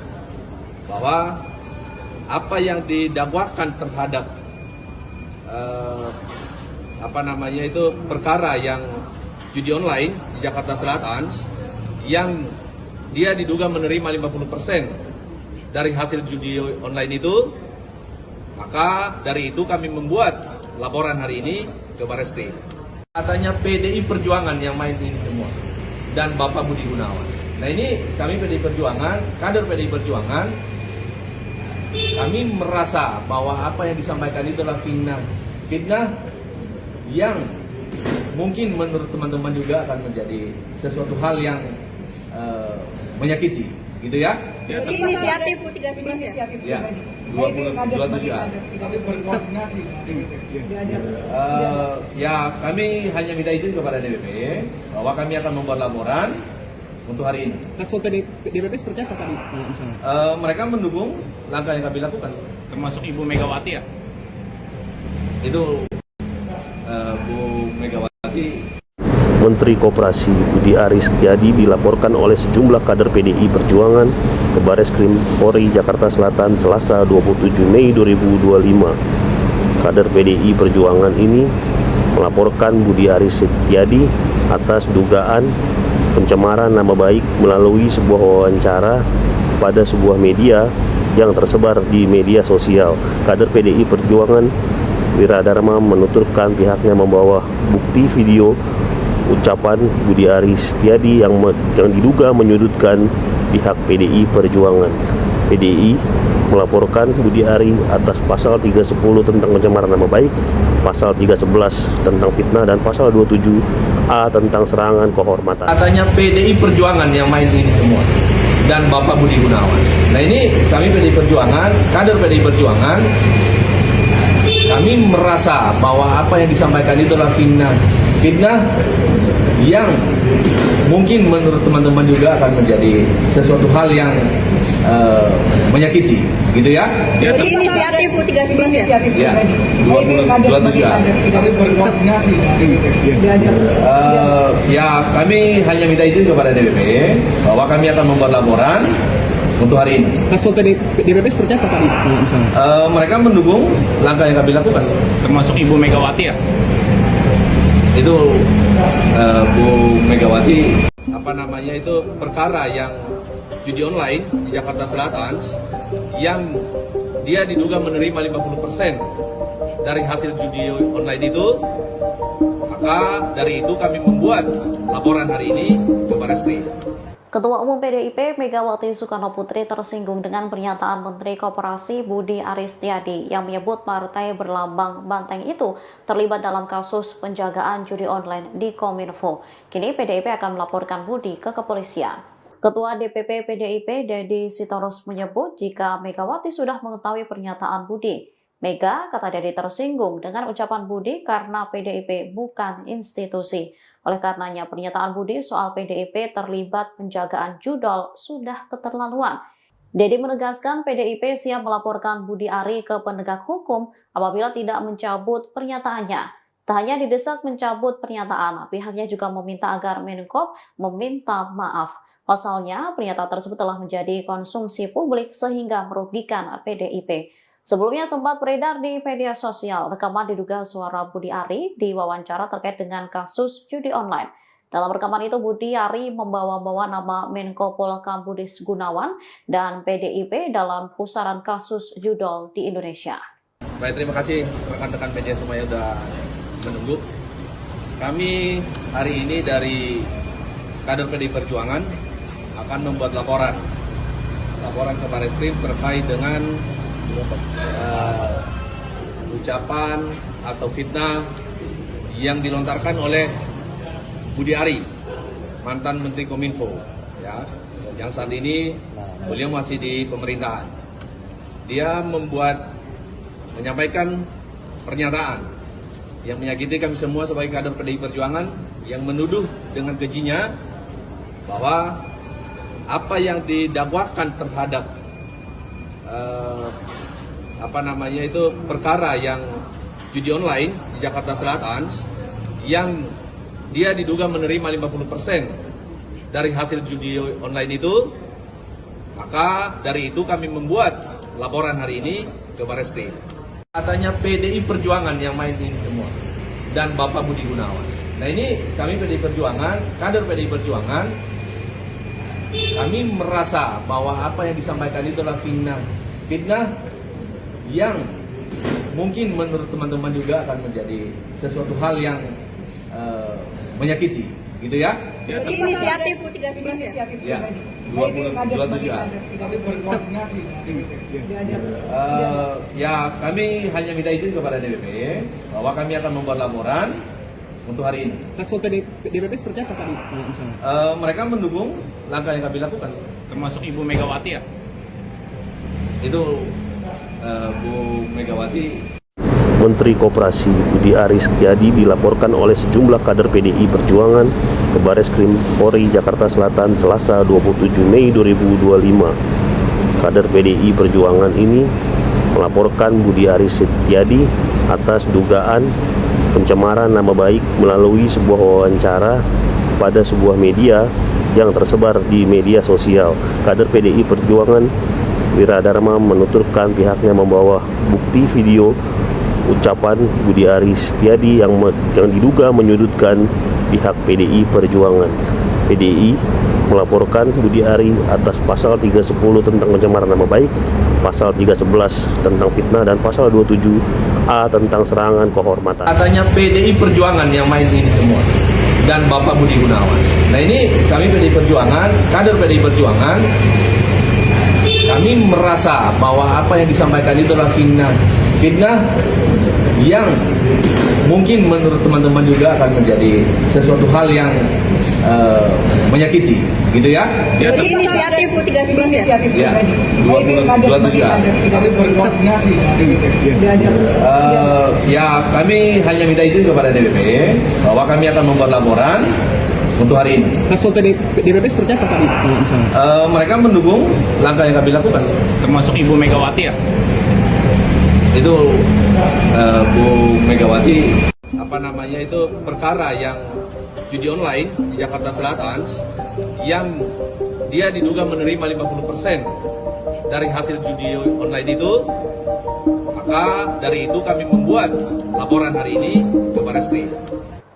bahwa apa yang didakwakan terhadap perkara yang judi online di Jakarta Selatan yang dia diduga menerima 50% dari hasil judi online itu, maka dari itu kami membuat laporan hari ini ke Barreskrim. Katanya PDI Perjuangan yang main ini semua dan Bapak Budi Gunawan. Nah ini kami PDI Perjuangan, kader PDI Perjuangan, kami merasa bahwa apa yang disampaikan itu adalah fitnah yang mungkin menurut teman-teman juga akan menjadi sesuatu hal yang menyakiti, gitu ya? Ini inisiatif 13 ya? Ya, 27A. Kami berkoordinasi. Ya, kami hanya minta izin kepada DPP bahwa kami akan membuat laporan untuk hari ini. Respon DPP seperti apa tadi misalnya? Mereka mendukung langkah yang kami lakukan. Termasuk Ibu Megawati ya? Itu Bu Megawati. Menteri Koperasi Budi Aris Setiadi dilaporkan oleh sejumlah kader PDI Perjuangan ke Barreskrim Polri Jakarta Selatan Selasa 27 Mei 2025. Kader PDI Perjuangan ini melaporkan Budi Aris Setiadi atas dugaan pencemaran nama baik melalui sebuah wawancara pada sebuah media yang tersebar di media sosial. Kader PDI Perjuangan Wiradharma menuturkan pihaknya membawa bukti video ucapan Budi Aris Setiadi yang diduga menyudutkan pihak PDI Perjuangan. PDI melaporkan Budi Ari atas pasal 310 tentang pencemaran nama baik, pasal 311 tentang fitnah, dan pasal 27A tentang serangan kehormatan. Katanya PDI Perjuangan yang main ini semua dan Bapak Budi Gunawan. Nah ini kami PDI Perjuangan, kader PDI Perjuangan, kami merasa bahwa apa yang disampaikan itu adalah fitnah yang mungkin menurut teman-teman juga akan menjadi sesuatu hal yang menyakiti, gitu ya? Ini inisiatif 13 ya? Ya, 27A. Kami berkoordinasi. Ya, kami hanya minta izin kepada DPP bahwa kami akan membuat laporan untuk hari ini. Respon DPP seperti apa tadi misalnya? Mereka mendukung langkah yang kami lakukan. Termasuk Ibu Megawati ya? Itu Bu Megawati, perkara yang judi online di Jakarta Selatan yang dia diduga menerima 50% dari hasil judi online itu, maka dari itu kami membuat laporan hari ini ke Barreskrim. Ketua Umum PDIP Megawati Soekarno Putri tersinggung dengan pernyataan Menteri Koperasi Budi Aris Setiadi yang menyebut partai berlambang banteng itu terlibat dalam kasus penjagaan judi online di Kominfo. Kini PDIP akan melaporkan Budi ke kepolisian. Ketua DPP PDIP Dedi Sitorus menyebut jika Megawati sudah mengetahui pernyataan Budi. Mega, kata Dedi, tersinggung dengan ucapan Budi karena PDIP bukan institusi. Oleh karenanya, pernyataan Budi soal PDIP terlibat penjagaan judol sudah keterlaluan. Dedi menegaskan PDIP siap melaporkan Budi Ari ke penegak hukum apabila tidak mencabut pernyataannya. Tak hanya didesak mencabut pernyataan, pihaknya juga meminta agar Menkop meminta maaf. Pasalnya, pernyataan tersebut telah menjadi konsumsi publik sehingga merugikan PDIP. Sebelumnya sempat beredar di media sosial rekaman diduga suara Budi Ari diwawancara terkait dengan kasus judi online. Dalam rekaman itu Budi Ari membawa-bawa nama Menko Polhukam Budi Gunawan dan PDIP dalam pusaran kasus judol di Indonesia. Baik, terima kasih rekan-rekan media semuanya sudah menunggu. Kami hari ini dari kader PDI Perjuangan akan membuat laporan ke Barreskrim terkait dengan ucapan atau fitnah yang dilontarkan oleh Budi Ari, mantan Menteri Kominfo, ya, yang saat ini beliau masih di pemerintahan. Dia menyampaikan pernyataan yang menyakiti kami semua sebagai kader PDI Perjuangan, yang menuduh dengan kejinya bahwa apa yang didakwakan terhadap perkara yang judi online di Jakarta Selatan yang dia diduga menerima 50% dari hasil judi online itu, maka dari itu kami membuat laporan hari ini ke Barreskrim. Katanya PDI Perjuangan yang main ini semua dan Bapak Budi Gunawan. Nah ini kami PDI Perjuangan, kader PDI Perjuangan, kami merasa bahwa apa yang disampaikan itu adalah fitnah yang mungkin menurut teman-teman juga akan menjadi sesuatu hal yang menyakiti, gitu ya? Inisiatif 13 ya. Ya, 27A. Kami berkoordinasi. Ya, kami hanya minta izin kepada DPP bahwa kami akan membuat laporan untuk hari ini. Respon DPP seperti apa tadi? Misalnya? Mereka mendukung langkah yang kami lakukan. Termasuk Ibu Megawati ya? Itu Bu Megawati. Menteri Koperasi Budi Aris Setiadi dilaporkan oleh sejumlah kader PDI Perjuangan ke Bareskrim Polri Jakarta Selatan Selasa 27 Mei 2025. Kader PDI Perjuangan ini melaporkan Budi Aris Setiadi atas dugaan pencemaran nama baik melalui sebuah wawancara pada sebuah media yang tersebar di media sosial. Kader PDI Perjuangan Wiradharma menuturkan pihaknya membawa bukti video ucapan Budi Aris Setiadi yang diduga menyudutkan pihak PDI Perjuangan. PDI melaporkan Budi Ari atas pasal 310 tentang pencemaran nama baik, pasal 311 tentang fitnah, dan pasal 27A tentang serangan kehormatan. Katanya PDI Perjuangan yang main ini semua dan Bapak Budi Gunawan. Nah ini kami PDI Perjuangan, kader PDI Perjuangan, kami merasa bahwa apa yang disampaikan itu adalah fitnah yang mungkin menurut teman-teman juga akan menjadi sesuatu hal yang menyakiti, gitu ya? Inisiatif 13 ya. Ya, 27A. Kami berkoordinasi. Ya, kami hanya minta izin kepada DPP bahwa kami akan membuat laporan untuk hari ini. Respon DPP seperti apa tadi? Misalnya? Mereka mendukung langkah yang kami lakukan. Termasuk Ibu Megawati ya? Itu Bu Megawati, itu perkara yang judi online di Jakarta Selatan yang dia diduga menerima 50% dari hasil judi online itu. Maka dari itu kami membuat laporan hari ini ke Bareskrim.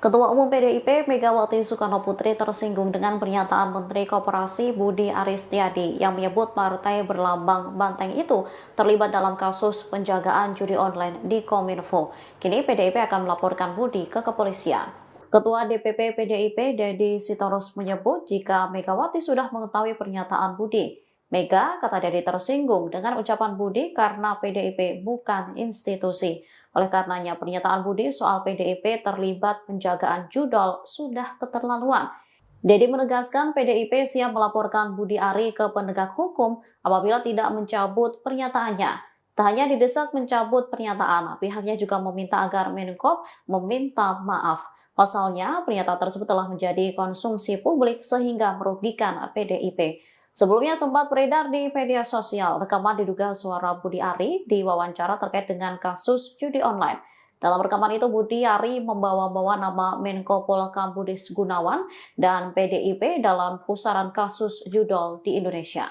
Ketua Umum PDIP Megawati Soekarno Putri tersinggung dengan pernyataan Menteri Koperasi Budi Aris Setiadi yang menyebut partai berlambang banteng itu terlibat dalam kasus penjagaan judi online di Kominfo. Kini PDIP akan melaporkan Budi ke kepolisian. Ketua DPP PDIP Dedi Sitorus menyebut jika Megawati sudah mengetahui pernyataan Budi. Mega, kata Dedi, tersinggung dengan ucapan Budi karena PDIP bukan institusi. Oleh karenanya, pernyataan Budi soal PDIP terlibat penjagaan judol sudah keterlaluan. Dedi menegaskan PDIP siap melaporkan Budi Ari ke penegak hukum apabila tidak mencabut pernyataannya. Tak hanya didesak mencabut pernyataan, pihaknya juga meminta agar Menkop meminta maaf. Pasalnya, pernyataan tersebut telah menjadi konsumsi publik sehingga merugikan PDIP. Sebelumnya sempat beredar di media sosial rekaman diduga suara Budi Ari di wawancara terkait dengan kasus judi online. Dalam rekaman itu Budi Ari membawa-bawa nama Menko Polhukam Budi Gunawan dan PDIP dalam pusaran kasus judol di Indonesia.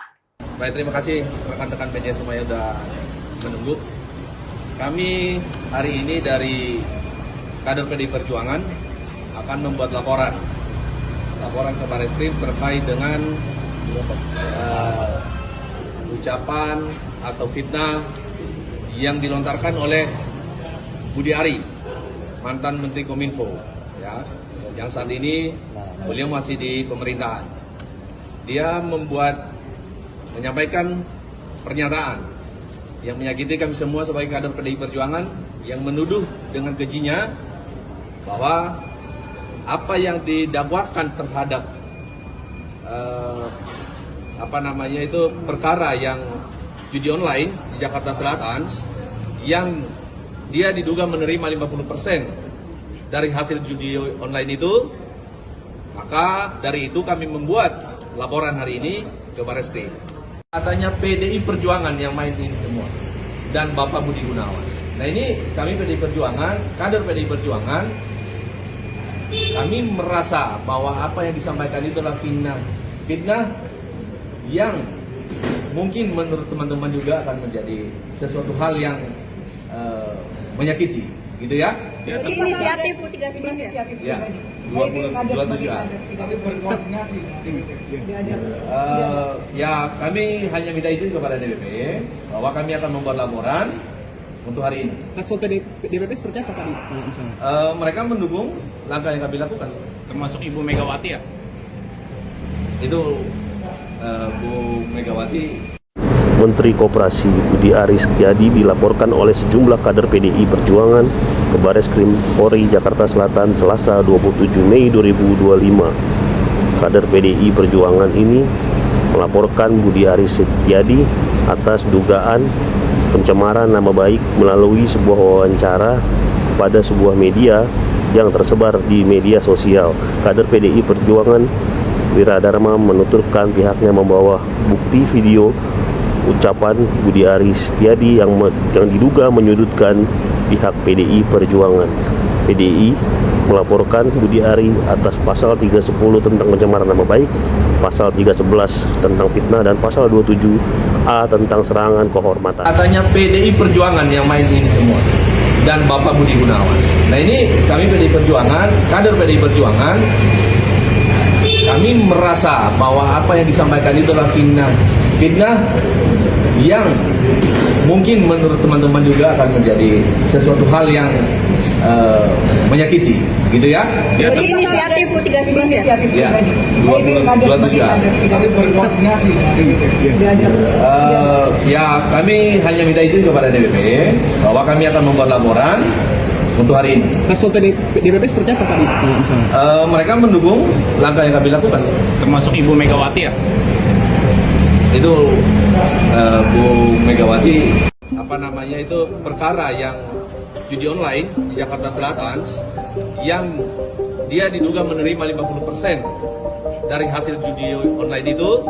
Baik, terima kasih rekan-rekan media semuanya sudah menunggu. Kami hari ini dari kader PDI Perjuangan akan membuat laporan ke Bareskrim terkait dengan ucapan atau fitnah yang dilontarkan oleh Budi Ari, mantan Menteri Kominfo, ya, yang saat ini beliau masih di pemerintahan. Dia menyampaikan pernyataan yang menyakiti kami semua sebagai kader PDI Perjuangan, yang menuduh dengan kejinya bahwa apa yang didakwakan terhadap perkara yang judi online di Jakarta Selatan yang dia diduga menerima 50% dari hasil judi online itu. Maka dari itu kami membuat laporan hari ini ke Bareskrim. Katanya PDI Perjuangan yang main ini semua dan Bapak Budi Gunawan. Nah ini kami PDI Perjuangan, kader PDI Perjuangan, kami merasa bahwa apa yang disampaikan itu adalah fitnah yang mungkin menurut teman-teman juga akan menjadi sesuatu hal yang menyakiti, gitu ya? Jadi inisiatif 13 ya? Ya, 27A. Tapi berkoordinasi. Ya, kami hanya minta izin kepada DPP bahwa kami akan membuat laporan untuk hari ini. Hasil DPP seperti apa tadi misalnya? Mereka mendukung langkah yang kami lakukan. Termasuk Ibu Megawati ya? Itu Bu Megawati. Menteri Koperasi Budi Aris Setiadi dilaporkan oleh sejumlah kader PDI Perjuangan ke Bareskrim Polri Jakarta Selatan Selasa 27 Mei 2025. Kader PDI Perjuangan ini melaporkan Budi Aris Setiadi atas dugaan pencemaran nama baik melalui sebuah wawancara pada sebuah media yang tersebar di media sosial. Kader PDI Perjuangan Wiradharma menuturkan pihaknya membawa bukti video ucapan Budi Aris Setiadi yang diduga menyudutkan pihak PDI Perjuangan. PDI melaporkan Budi Ari atas pasal 310 tentang pencemaran nama baik, pasal 311 tentang fitnah, dan pasal 27A tentang serangan kehormatan. Katanya PDI Perjuangan yang main ini semua dan Bapak Budi Gunawan. Nah ini kami PDI Perjuangan, kader PDI Perjuangan, kami merasa bahwa apa yang disampaikan itu adalah fitnah yang mungkin menurut teman-teman juga akan menjadi sesuatu hal yang menyakiti, gitu ya? Jadi inisiatif 13 ya? Ya, 27A. Tapi berkoordinasi. Ya, kami hanya minta izin kepada DPP bahwa kami akan membuat laporan untuk hari ini. Hasil DPP seperti apa tadi misalnya? Mereka mendukung langkah yang kami lakukan. Termasuk Ibu Megawati ya? Itu Bu Megawati, apa namanya itu, perkara yang judi online di Jakarta Selatan yang dia diduga menerima 50% dari hasil judi online itu,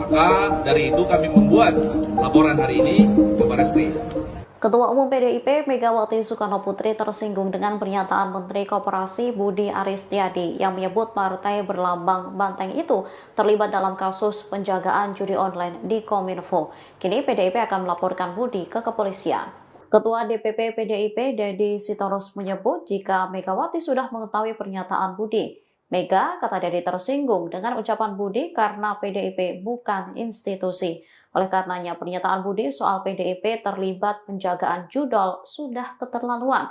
maka dari itu kami membuat laporan hari ini ke Bareskrim. Ketua Umum PDIP Megawati Soekarno Putri tersinggung dengan pernyataan Menteri Koperasi Budi Aris Setiadi yang menyebut partai berlambang banteng itu terlibat dalam kasus penjagaan judi online di Kominfo. Kini PDIP akan melaporkan Budi ke kepolisian. Ketua DPP PDIP Dedi Sitorus menyebut jika Megawati sudah mengetahui pernyataan Budi. Mega, kata Dedi, tersinggung dengan ucapan Budi karena PDIP bukan institusi. Oleh karenanya, pernyataan Budi soal PDIP terlibat penjagaan judol sudah keterlaluan.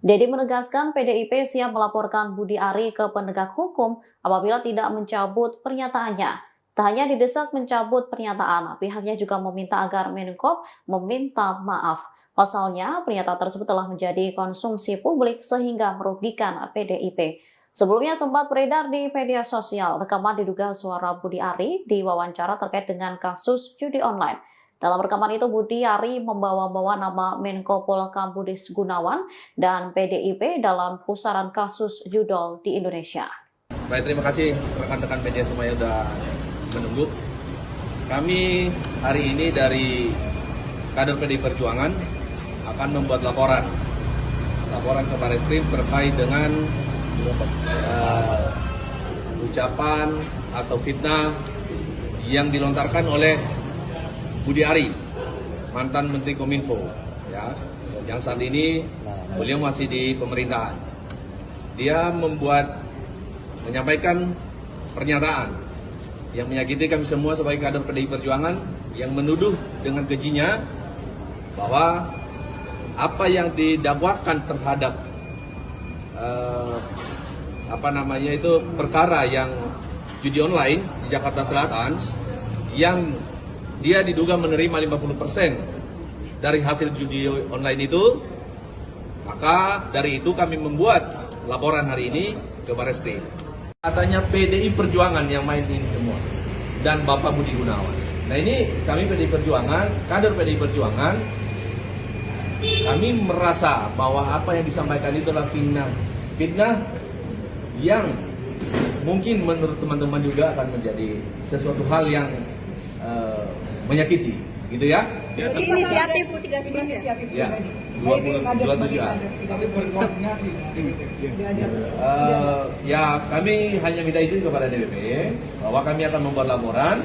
Dedi menegaskan PDIP siap melaporkan Budi Ari ke penegak hukum apabila tidak mencabut pernyataannya. Tak hanya didesak mencabut pernyataan, pihaknya juga meminta agar Menkop meminta maaf. Pasalnya, pernyataan tersebut telah menjadi konsumsi publik sehingga merugikan PDIP. Sebelumnya sempat beredar di media sosial rekaman diduga suara Budi Ari di wawancara terkait dengan kasus judi online. Dalam rekaman itu Budi Ari membawa-bawa nama Menko Polhukam Budi Gunawan dan PDIP dalam pusaran kasus judol di Indonesia. Baik, terima kasih rekan-rekan media semuanya sudah menunggu. Kami hari ini dari kader PDI Perjuangan akan membuat laporan ke Bareskrim terkait dengan ucapan atau fitnah yang dilontarkan oleh Budi Ari, mantan Menteri Kominfo, ya, yang saat ini beliau masih di pemerintahan. Dia menyampaikan pernyataan yang menyakiti kami semua sebagai kader PDI Perjuangan, yang menuduh dengan kejinya bahwa apa yang didakwakan terhadap perkara yang judi online di Jakarta Selatan yang dia diduga menerima 50% dari hasil judi online itu, maka dari itu kami membuat laporan hari ini ke Bareskrim. Katanya PDI Perjuangan yang main ini semua dan Bapak Budi Gunawan. Nah ini kami PDI Perjuangan, kader PDI Perjuangan, kami merasa bahwa apa yang disampaikan itu adalah fitnah yang mungkin menurut teman-teman juga akan menjadi sesuatu hal yang menyakiti, gitu ya? Jadi inisiatif 13 ya? Ya, 27A. Tapi berkoordinasi. Ya, kami hanya minta izin kepada DPP bahwa kami akan membuat laporan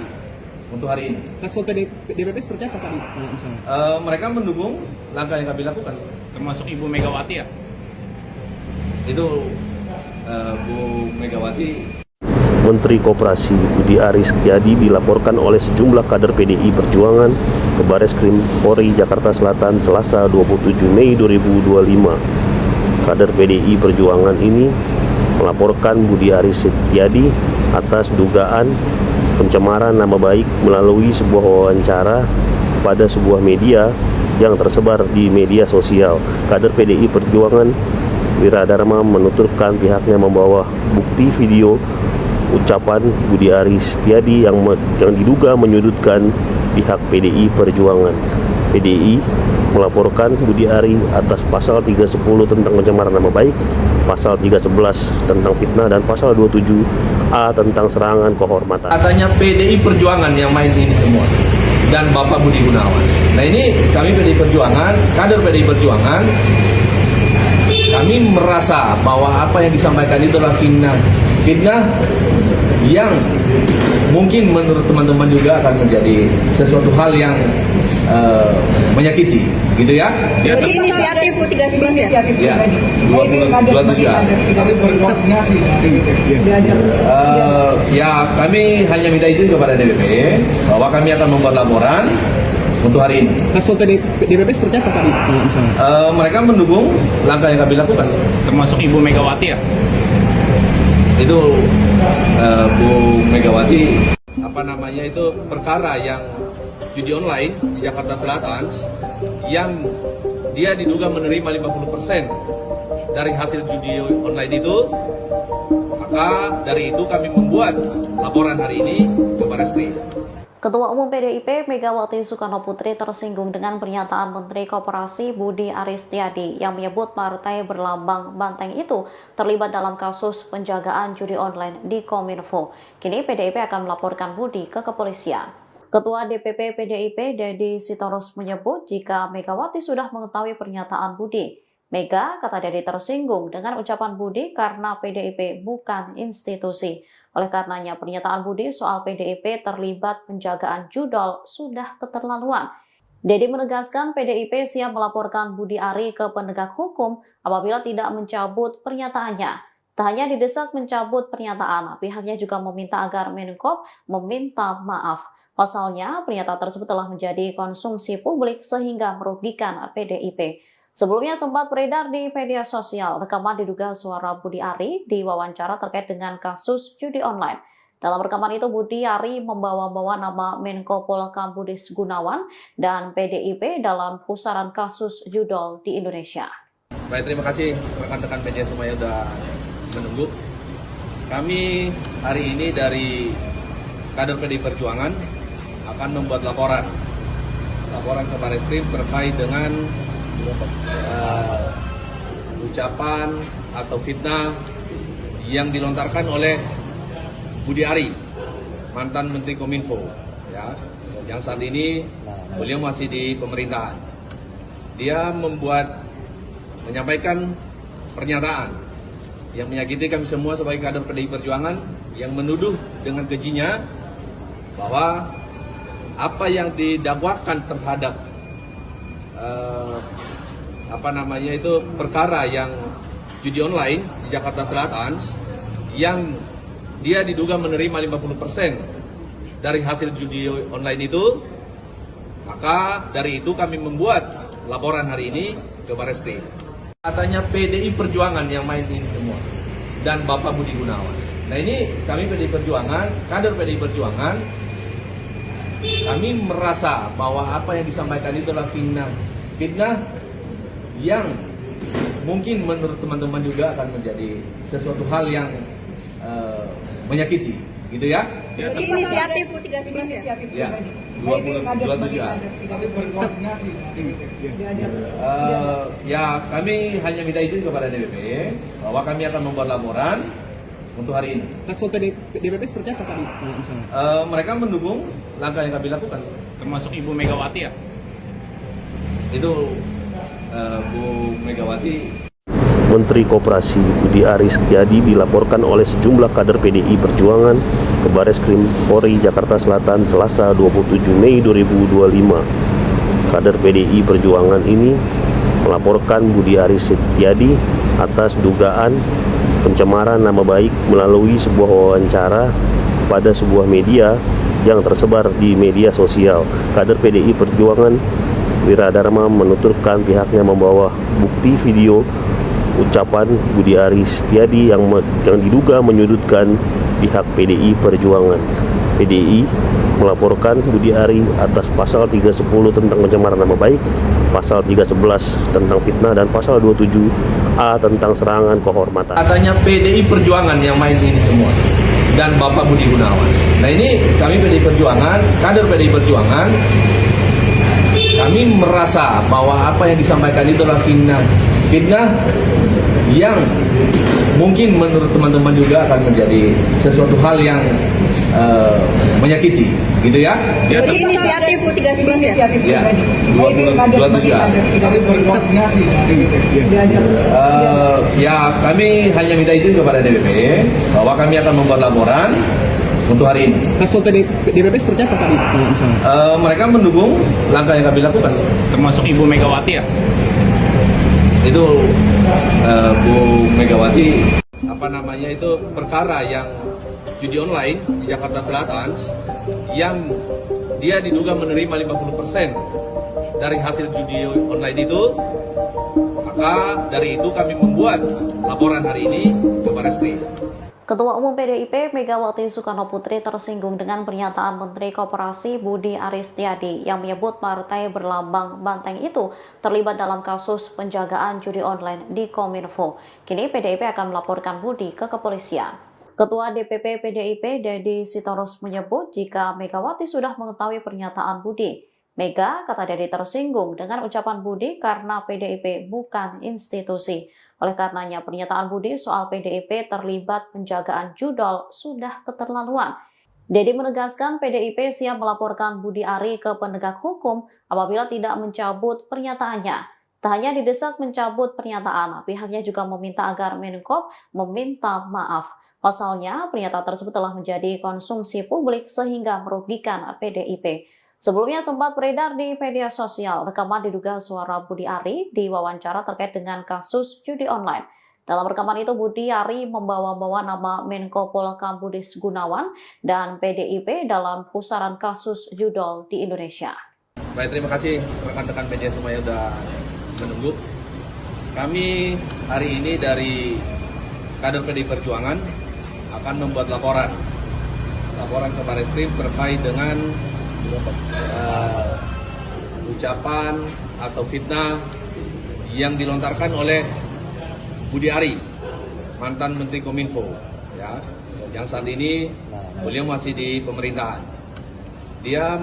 untuk hari ini. Level DPP seperti apa tadi misalnya? Mereka mendukung langkah yang kami lakukan. Termasuk Ibu Megawati ya? Itu Bu Megawati. Menteri Koperasi Budi Aris Setiadi dilaporkan oleh sejumlah kader PDI Perjuangan ke Bareskrim Polri Jakarta Selatan Selasa 27 Mei 2025. Kader PDI Perjuangan ini melaporkan Budi Aris Setiadi atas dugaan pencemaran nama baik melalui sebuah wawancara pada sebuah media yang tersebar di media sosial. Kader PDI Perjuangan Wiradharma menuturkan pihaknya membawa bukti video ucapan Budi Aris Setiadi yang diduga menyudutkan pihak PDI Perjuangan. PDI melaporkan Budi Ari atas pasal 310 tentang pencemaran nama baik, pasal 311 tentang fitnah, dan pasal 27A tentang serangan kehormatan. Katanya PDI Perjuangan yang main ini semua dan Bapak Budi Gunawan. Nah ini kami PDI Perjuangan, kader PDI Perjuangan, kami merasa bahwa apa yang disampaikan itu adalah fitnah yang mungkin menurut teman-teman juga akan menjadi sesuatu hal yang menyakiti, gitu ya? Jadi inisiatif 13 ya? Ya, 27A. Kami berkoordinasi. Ya, kami hanya minta izin kepada DPP bahwa kami akan membuat laporan untuk hari ini. Level DPP seperti apa tadi misalnya? Mereka mendukung langkah yang kami lakukan. Termasuk Ibu Megawati ya? Itu Bu Megawati, apa namanya itu, perkara yang judi online di Jakarta Selatan yang dia diduga menerima 50% dari hasil judi online itu, maka dari itu kami membuat laporan hari ini ke Bareskrim. Ketua Umum PDIP Megawati Soekarno Putri tersinggung dengan pernyataan Menteri Koperasi Budi Aris Setiadi yang menyebut partai berlambang banteng itu terlibat dalam kasus penjagaan judi online di Kominfo. Kini PDIP akan melaporkan Budi ke kepolisian. Ketua DPP PDIP Dedi Sitorus menyebut jika Megawati sudah mengetahui pernyataan Budi. Mega, kata Dedi, tersinggung dengan ucapan Budi karena PDIP bukan institusi. Oleh karenanya, pernyataan Budi soal PDIP terlibat penjagaan judol sudah keterlaluan. Dedi menegaskan PDIP siap melaporkan Budi Ari ke penegak hukum apabila tidak mencabut pernyataannya. Tak hanya didesak mencabut pernyataan, pihaknya juga meminta agar Menkop meminta maaf. Pasalnya, pernyataan tersebut telah menjadi konsumsi publik sehingga merugikan PDIP. Sebelumnya sempat beredar di media sosial rekaman diduga suara Budi Ari diwawancara terkait dengan kasus judi online. Dalam rekaman itu Budi Ari membawa-bawa nama Menko Polhukam Budi Gunawan dan PDIP dalam pusaran kasus judol di Indonesia. Baik, terima kasih rekan-rekan media semuanya sudah menunggu. Kami hari ini dari kader PDI Perjuangan akan membuat laporan ke Bareskrim terkait dengan ucapan atau fitnah yang dilontarkan oleh Budi Ari, mantan Menteri Kominfo, ya, yang saat ini beliau masih di pemerintahan. Dia menyampaikan pernyataan yang menyakiti kami semua sebagai kader PDI Perjuangan, yang menuduh dengan kejinya bahwa apa yang didakwakan terhadap perkara yang judi online di Jakarta Selatan yang dia diduga menerima 50% dari hasil judi online itu, maka dari itu kami membuat laporan hari ini ke Bareskrim. Katanya PDI Perjuangan yang main ini semua dan Bapak Budi Gunawan. Nah ini kami PDI Perjuangan, kader PDI Perjuangan, kami merasa bahwa apa yang disampaikan itu adalah fitnah yang mungkin menurut teman-teman juga akan menjadi sesuatu hal yang menyakiti, gitu ya? Jadi inisiatif 13 ya? Ya, 27A. Kami berkoordinasi. Ya, kami hanya minta izin kepada DPP bahwa kami akan membuat laporan untuk hari ini. Level DPP seperti apa tadi misalnya? Mereka mendukung langkah yang kami lakukan. Termasuk Ibu Megawati ya? Itu Bu Megawati. Menteri Koperasi Budi Aris Setiadi dilaporkan oleh sejumlah kader PDI Perjuangan ke Bareskrim Polri Jakarta Selatan Selasa 27 Mei 2025. Kader PDI Perjuangan ini melaporkan Budi Aris Setiadi atas dugaan pencemaran nama baik melalui sebuah wawancara pada sebuah media yang tersebar di media sosial. Kader PDI Perjuangan Wiradharma menuturkan pihaknya membawa bukti video ucapan Budi Aris Setiadi yang diduga menyudutkan pihak PDI Perjuangan. PDI melaporkan Budi Ari atas pasal 310 tentang pencemaran nama baik, pasal 311 tentang fitnah, dan pasal 27A tentang serangan kehormatan. Katanya PDI Perjuangan yang main ini semua dan Bapak Budi Gunawan. Nah ini kami PDI Perjuangan, kader PDI Perjuangan, kami merasa bahwa apa yang disampaikan itu adalah fitnah yang mungkin menurut teman-teman juga akan menjadi sesuatu hal yang menyakiti, gitu ya. Jadi inisiatif 13 ya? Ya, 27 Kami berkoordinasi. ya kami hanya minta izin kepada DPP bahwa kami akan membuat laporan untuk hari ini. Hasil DPP seperti apa tadi misalnya? Mereka mendukung langkah yang kami lakukan. Termasuk Ibu Megawati ya? Itu Bu Megawati perkara yang judi online di Jakarta Selatan yang dia diduga menerima 50% dari hasil judi online itu, maka dari itu kami membuat laporan hari ini ke Bareskrim. Ketua Umum PDIP Megawati Soekarno Putri tersinggung dengan pernyataan Menteri Koperasi Budi Aris Setiadi yang menyebut partai berlambang banteng itu terlibat dalam kasus penjagaan judi online di Kominfo. Kini PDIP akan melaporkan Budi ke kepolisian. Ketua DPP PDIP Dedi Sitorus menyebut jika Megawati sudah mengetahui pernyataan Budi. Mega, kata Dedi, tersinggung dengan ucapan Budi karena PDIP bukan institusi. Oleh karenanya, pernyataan Budi soal PDIP terlibat penjagaan judol sudah keterlaluan. Dedi menegaskan PDIP siap melaporkan Budi Ari ke penegak hukum apabila tidak mencabut pernyataannya. Tak hanya didesak mencabut pernyataan, pihaknya juga meminta agar Menko meminta maaf. Pasalnya, pernyataan tersebut telah menjadi konsumsi publik sehingga merugikan PDIP. Sebelumnya sempat beredar di media sosial rekaman diduga suara Budi Ari di wawancara terkait dengan kasus judi online. Dalam rekaman itu Budi Ari membawa-bawa nama Menko Polhukam Budi Gunawan dan PDIP dalam pusaran kasus judol di Indonesia. Baik, terima kasih rekan-rekan media semua yang sudah menunggu. Kami hari ini dari kader PDI Perjuangan akan membuat laporan ke Bareskrim terkait dengan ucapan atau fitnah yang dilontarkan oleh Budi Ari, mantan Menteri Kominfo, ya, yang saat ini beliau masih di pemerintahan. Dia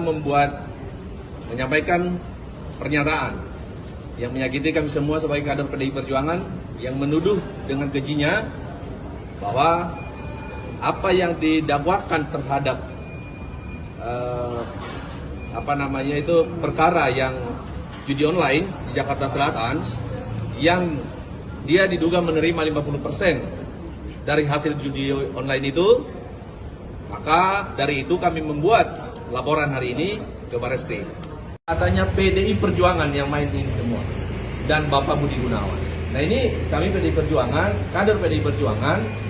menyampaikan pernyataan yang menyakiti kami semua sebagai kader PDI Perjuangan, yang menuduh dengan kejinya bahwa apa yang didakwakan terhadap perkara yang judi online di Jakarta Selatan yang dia diduga menerima 50% dari hasil judi online itu, maka dari itu kami membuat laporan hari ini ke Bareskrim. Katanya PDI Perjuangan yang main ini semua dan Bapak Budi Gunawan. Nah ini kami PDI Perjuangan, kader PDI Perjuangan,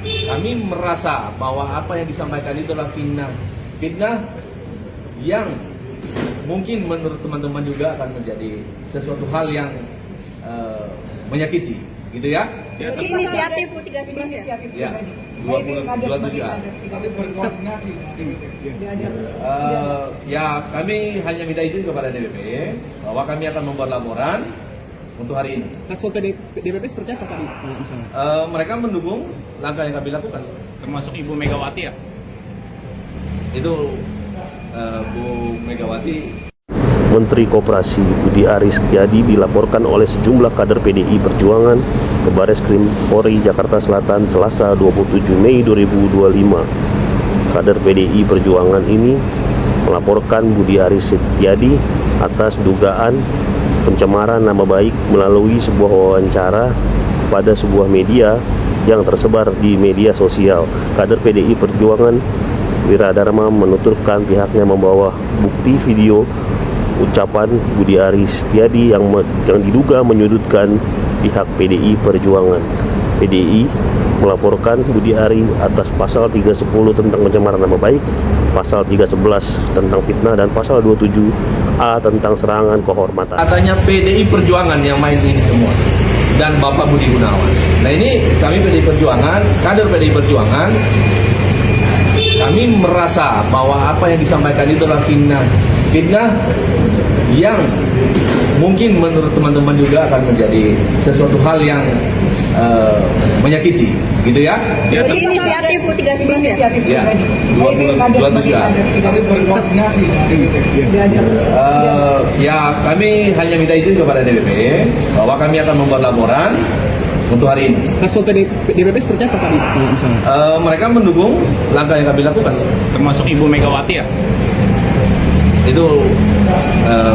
kami merasa bahwa apa yang disampaikan itu adalah fitnah yang mungkin menurut teman-teman juga akan menjadi sesuatu hal yang menyakiti, gitu ya. Jadi inisiatif 13 ya? Ya, 27A. Kami berkoordinasi. Ya, kami hanya minta izin kepada DPP bahwa kami akan membuat laporan untuk hari ini. Hasil DPP seperti apa tadi misalnya? Mereka mendukung langkah yang kami lakukan. Termasuk Ibu Megawati ya? Itu Bu Megawati. Menteri Koperasi Budi Aris Setiadi dilaporkan oleh sejumlah kader PDI Perjuangan ke Bareskrim Polri Jakarta Selatan Selasa 27 Mei 2025. Kader PDI Perjuangan ini melaporkan Budi Aris Setiadi atas dugaan pencemaran nama baik melalui sebuah wawancara pada sebuah media yang tersebar di media sosial. Kader PDI Perjuangan Wiradharma menuturkan pihaknya membawa bukti video ucapan Budi Aris Setiadi yang diduga menyudutkan pihak PDI Perjuangan. PDI melaporkan Budi Ari atas pasal 310 tentang pencemaran nama baik, pasal 311 tentang fitnah, dan pasal 27A tentang serangan kehormatan. Katanya PDI Perjuangan yang main ini semua dan Bapak Budi Gunawan. Nah ini kami PDI Perjuangan, kader PDI Perjuangan, kami merasa bahwa apa yang disampaikan itu adalah fitnah yang mungkin menurut teman-teman juga akan menjadi sesuatu hal yang menyakiti, gitu ya. Jadi inisiatif 13 ya? Ya, 27 Kami berkoordinasi. Ya, kami hanya minta izin kepada DPP bahwa kami akan membuat laporan untuk hari ini. Hasil DPP seperti apa tadi misalnya? Mereka mendukung langkah yang kami lakukan. Termasuk Ibu Megawati ya? Itu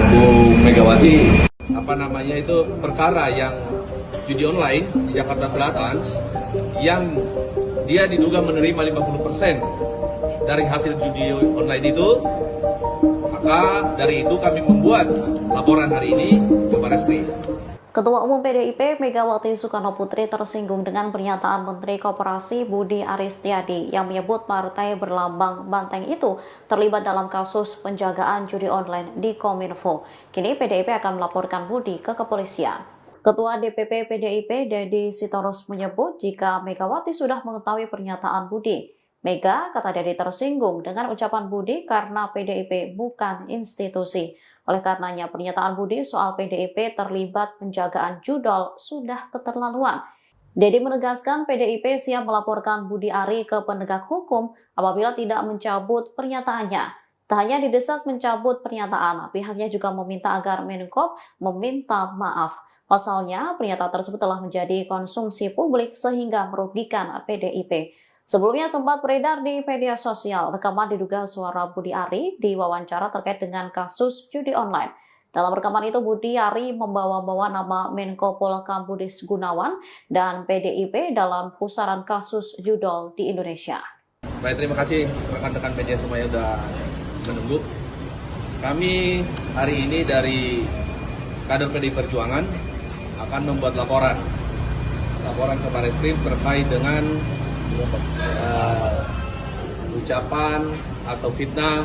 Bu Megawati, itu perkara yang judi online di Jakarta Selatan yang dia diduga menerima 50% dari hasil judi online itu, maka dari itu kami membuat laporan hari ini ke Barreskrim. Ketua Umum PDIP Megawati Soekarno Putri tersinggung dengan pernyataan Menteri Koperasi Budi Aris Setiadi yang menyebut partai berlambang banteng itu terlibat dalam kasus penjagaan judi online di Kominfo. Kini PDIP akan melaporkan Budi ke kepolisian. Ketua DPP PDIP Dedi Sitorus menyebut jika Megawati sudah mengetahui pernyataan Budi. Mega, kata Dedi, tersinggung dengan ucapan Budi karena PDIP bukan institusi. Oleh karenanya, pernyataan Budi soal PDIP terlibat penjagaan judol sudah keterlaluan. Dedi menegaskan PDIP siap melaporkan Budi Ari ke penegak hukum apabila tidak mencabut pernyataannya. Tak hanya didesak mencabut pernyataan, pihaknya juga meminta agar Menkop meminta maaf. Pasalnya, pernyataan tersebut telah menjadi konsumsi publik sehingga merugikan PDIP. Sebelumnya sempat beredar di media sosial rekaman diduga suara Budi Ari diwawancara terkait dengan kasus judi online. Dalam rekaman itu Budi Ari membawa-bawa nama Menko Polhukam Budi Gunawan dan PDIP dalam pusaran kasus judol di Indonesia. Baik, terima kasih rekan-rekan media semuanya sudah menunggu. Kami hari ini dari kader PDI Perjuangan akan membuat laporan ke Barreskrim terkait dengan ucapan atau fitnah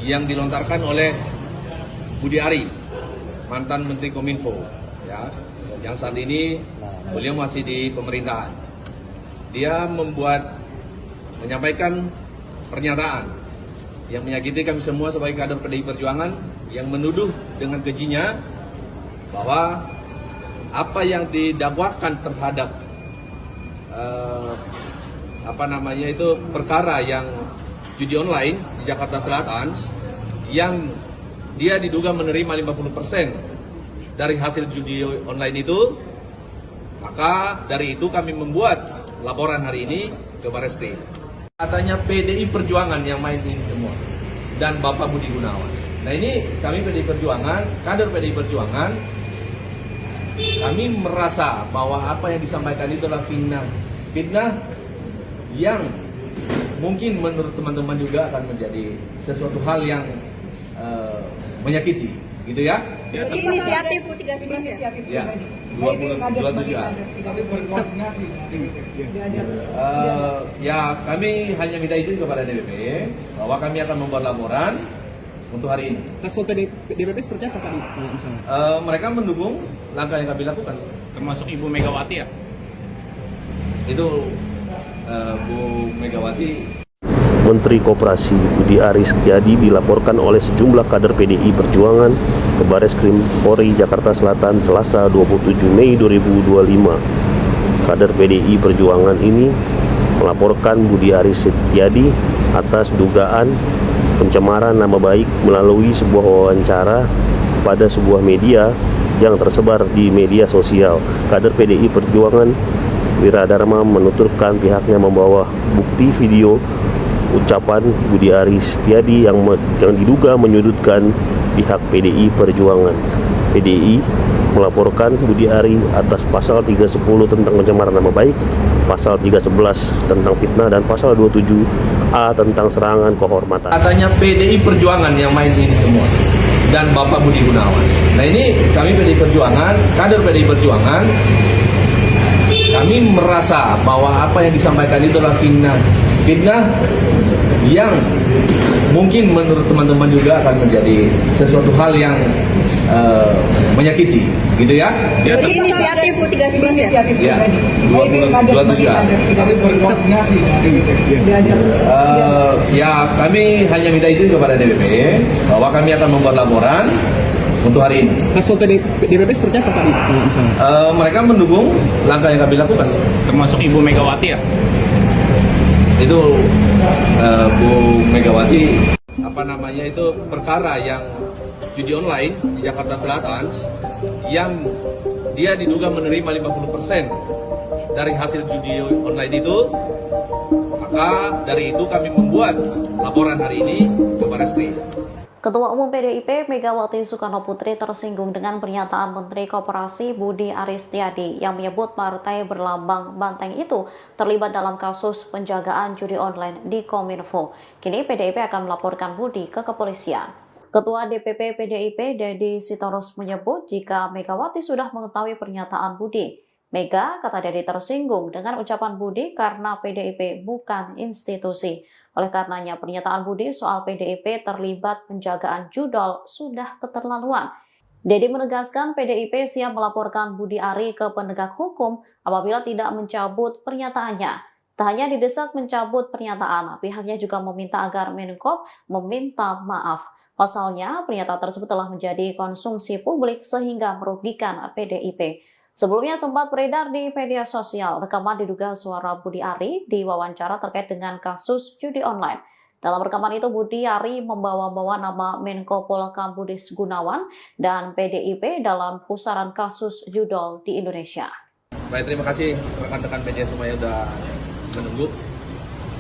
yang dilontarkan oleh Budi Ari, mantan Menteri Kominfo, ya, yang saat ini beliau masih di pemerintahan. Dia menyampaikan pernyataan yang menyakiti kami semua sebagai kader PDI Perjuangan, yang menuduh dengan kejinya bahwa apa yang didakwakan terhadap perkara yang judi online di Jakarta Selatan yang dia diduga menerima 50% dari hasil judi online itu, maka dari itu kami membuat laporan hari ini ke Barreskrim. Katanya PDI Perjuangan yang main ini semua dan Bapak Budi Gunawan. Nah ini kami PDI Perjuangan, kader PDI Perjuangan, kami merasa bahwa apa yang disampaikan itu adalah fitnah yang mungkin menurut teman-teman juga akan menjadi sesuatu hal yang menyakiti, gitu ya. Jadi inisiatif 13 ya? Ya, 27A. Kami berkoordinasi. Ya, kami hanya minta izin kepada DPP bahwa kami akan membuat laporan untuk hari ini. Hasil DPP seperti apa tadi misalnya? Mereka mendukung langkah yang kami lakukan. Termasuk Ibu Megawati ya? Itu Bu Megawati. Menteri Koperasi Budi Aris Setiadi dilaporkan oleh sejumlah kader PDI Perjuangan ke Barreskrim Polri Jakarta Selatan Selasa 27 Mei 2025. Kader PDI Perjuangan ini melaporkan Budi Aris Setiadi atas dugaan pencemaran nama baik melalui sebuah wawancara pada sebuah media yang tersebar di media sosial. Kader PDI Perjuangan Wiradharma menuturkan pihaknya membawa bukti video ucapan Budi Aris Setiadi yang diduga menyudutkan pihak PDI Perjuangan. PDI melaporkan Budi Ari atas pasal 310 tentang pencemaran nama baik, pasal 311 tentang fitnah, dan pasal 27A tentang serangan kehormatan. Katanya PDI Perjuangan yang main ini semua dan Bapak Budi Gunawan. Nah ini kami PDI Perjuangan, kader PDI Perjuangan, kami merasa bahwa apa yang disampaikan itu adalah fitnah yang mungkin menurut teman-teman juga akan menjadi sesuatu hal yang menyakiti, gitu ya. Jadi inisiatif 13 ya? Ya, 27 Kami berkoordinasi. ya kami hanya minta izin kepada DPP bahwa kami akan membuat laporan untuk hari ini. Hasil DPP seperti apa Pak? Misalnya. Mereka mendukung langkah yang kami lakukan. Termasuk Ibu Megawati ya? Itu Bu Megawati, apa namanya itu, perkara yang judi online di Jakarta Selatan yang dia diduga menerima 50% dari hasil judi online itu, maka dari itu kami membuat laporan hari ini ke Barreskrim. Ketua Umum PDIP Megawati Soekarno Putri tersinggung dengan pernyataan Menteri Koperasi Budi Aristiadi yang menyebut partai berlambang banteng itu terlibat dalam kasus penjagaan judi online di Kominfo. Kini PDIP akan melaporkan Budi ke kepolisian. Ketua DPP PDIP Dedi Sitorus menyebut jika Megawati sudah mengetahui pernyataan Budi. Mega, kata Dedi, tersinggung dengan ucapan Budi karena PDIP bukan institusi. Oleh karenanya, pernyataan Budi soal PDIP terlibat penjagaan judol sudah keterlaluan. Dedi menegaskan PDIP siap melaporkan Budi Ari ke penegak hukum apabila tidak mencabut pernyataannya. Tak hanya didesak mencabut pernyataan, pihaknya juga meminta agar Menkop meminta maaf. Pasalnya, pernyataan tersebut telah menjadi konsumsi publik sehingga merugikan PDIP. Sebelumnya sempat beredar di media sosial rekaman diduga suara Budi Ari di wawancara terkait dengan kasus judi online. Dalam rekaman itu Budi Ari membawa-bawa nama Menko Polhukam Budi Gunawan dan PDIP dalam pusaran kasus judol di Indonesia. Baik, terima kasih rekan-rekan media semuanya sudah menunggu.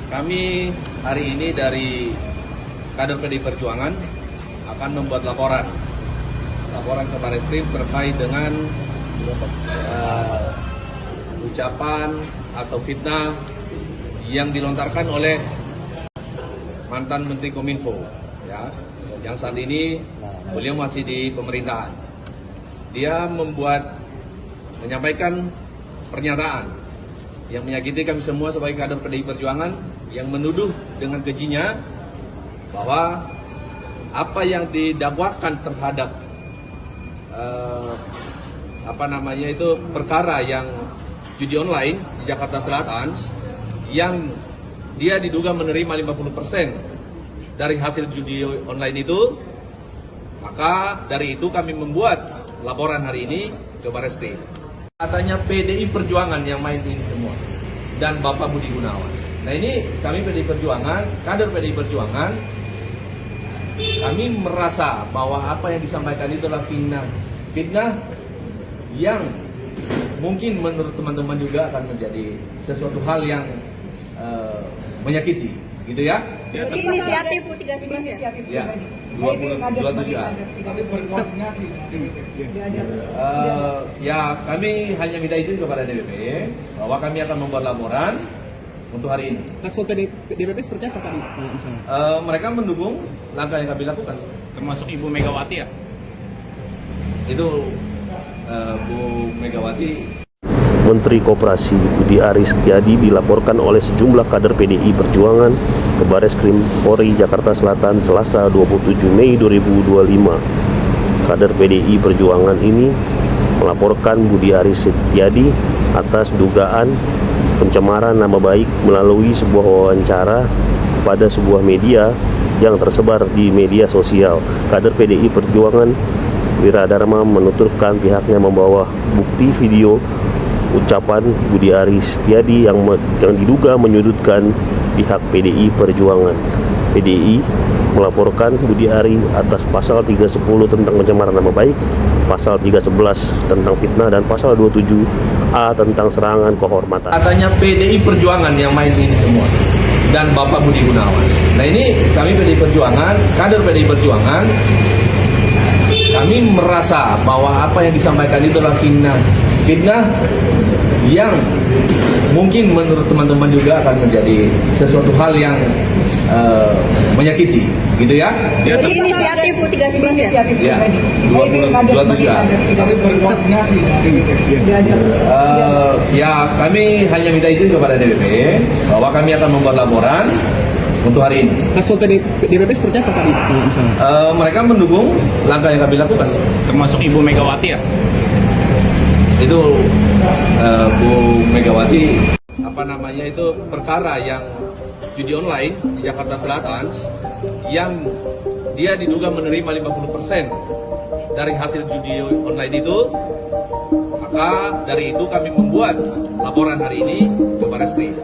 Kami hari ini dari kader PDI Perjuangan akan membuat laporan ke Barreskrim terkait dengan ucapan atau fitnah yang dilontarkan oleh mantan Menteri Kominfo, ya, yang saat ini beliau masih di pemerintahan. Dia menyampaikan pernyataan yang menyakiti kami semua sebagai kader PDI Perjuangan, yang menuduh dengan kejinya bahwa apa yang didakwakan terhadap perkara yang judi online di Jakarta Selatan yang dia diduga menerima 50% dari hasil judi online itu, maka dari itu kami membuat laporan hari ini ke Barreskrim. Katanya PDI Perjuangan yang main ini semua dan Bapak Budi Gunawan. Nah ini kami PDI Perjuangan, kader PDI Perjuangan, kami merasa bahwa apa yang disampaikan itu adalah fitnah yang mungkin menurut teman-teman juga akan menjadi sesuatu hal yang menyakiti, gitu ya. Jadi inisiatif 13 ya? Ya, 27 Kami berkoordinasi. ya kami hanya minta izin kepada DPP bahwa kami akan membuat laporan untuk hari ini. Hasil DPP seperti apa Pak? Misalnya. Mereka mendukung langkah yang kami lakukan. Termasuk Ibu Megawati ya? Itu Bu Megawati. Menteri Koperasi Budi Aristiadi dilaporkan oleh sejumlah kader PDI Perjuangan ke Barreskrim Polri Jakarta Selatan Selasa 27 Mei 2025. Kader PDI Perjuangan ini melaporkan Budi Aristiadi atas dugaan pencemaran nama baik melalui sebuah wawancara pada sebuah media yang tersebar di media sosial. Kader PDI Perjuangan Wiradharma menuturkan pihaknya membawa bukti video ucapan Budi Aristiadi yang diduga menyudutkan pihak PDI Perjuangan. PDI melaporkan Budi Ari atas pasal 310 tentang pencemaran nama baik, pasal 311 tentang fitnah, dan pasal 27A tentang serangan kehormatan. Katanya PDI Perjuangan yang main ini semua dan Bapak Budi Gunawan. Nah ini kami PDI Perjuangan, kader PDI Perjuangan, kami merasa bahwa apa yang disampaikan itu adalah fitnah yang mungkin menurut teman-teman juga akan menjadi sesuatu hal yang menyakiti, gitu ya. Jadi inisiatif 13 ya? Ya, 27 A. Kami berkoordinasi. Ya, kami hanya minta izin kepada DPP bahwa kami akan membuat laporan untuk hari ini. Hasil DPP seperti apa tadi misalnya? Mereka mendukung langkah yang kami lakukan. Termasuk Ibu Megawati ya? Itu Bu Megawati, itu perkara yang judi online di Jakarta Selatan yang dia diduga menerima 50% dari hasil judi online itu. Maka dari itu kami membuat laporan hari ini ke Barreskrim.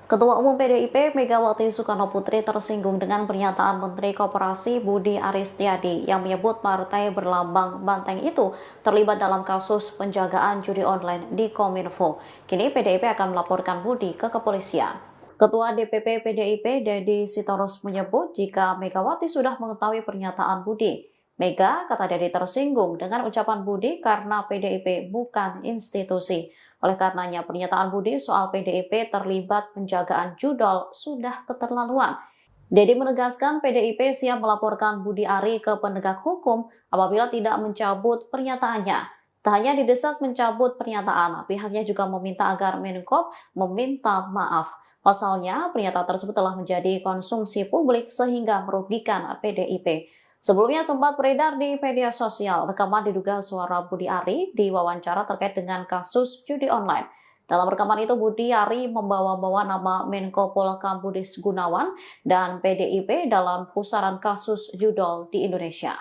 Ketua Umum PDIP Megawati Soekarno Putri tersinggung dengan pernyataan Menteri Koperasi Budi Aristiadi yang menyebut partai berlambang banteng itu terlibat dalam kasus penjagaan judi online di Kominfo. Kini PDIP akan melaporkan Budi ke kepolisian. Ketua DPP PDIP Dedi Sitorus menyebut jika Megawati sudah mengetahui pernyataan Budi. Mega, kata Dedi, tersinggung dengan ucapan Budi karena PDIP bukan institusi. Oleh karenanya, pernyataan Budi soal PDIP terlibat penjagaan judol sudah keterlaluan. Dedi menegaskan PDIP siap melaporkan Budi Ari ke penegak hukum apabila tidak mencabut pernyataannya. Tak hanya didesak mencabut pernyataan, pihaknya juga meminta agar Menkop meminta maaf. Pasalnya, pernyataan tersebut telah menjadi konsumsi publik sehingga merugikan PDIP. Sebelumnya sempat beredar di media sosial rekaman diduga suara Budi Ari diwawancara terkait dengan kasus judi online. Dalam rekaman itu Budi Ari membawa-bawa nama Menko Polhukam Budi Gunawan dan PDIP dalam pusaran kasus judol di Indonesia.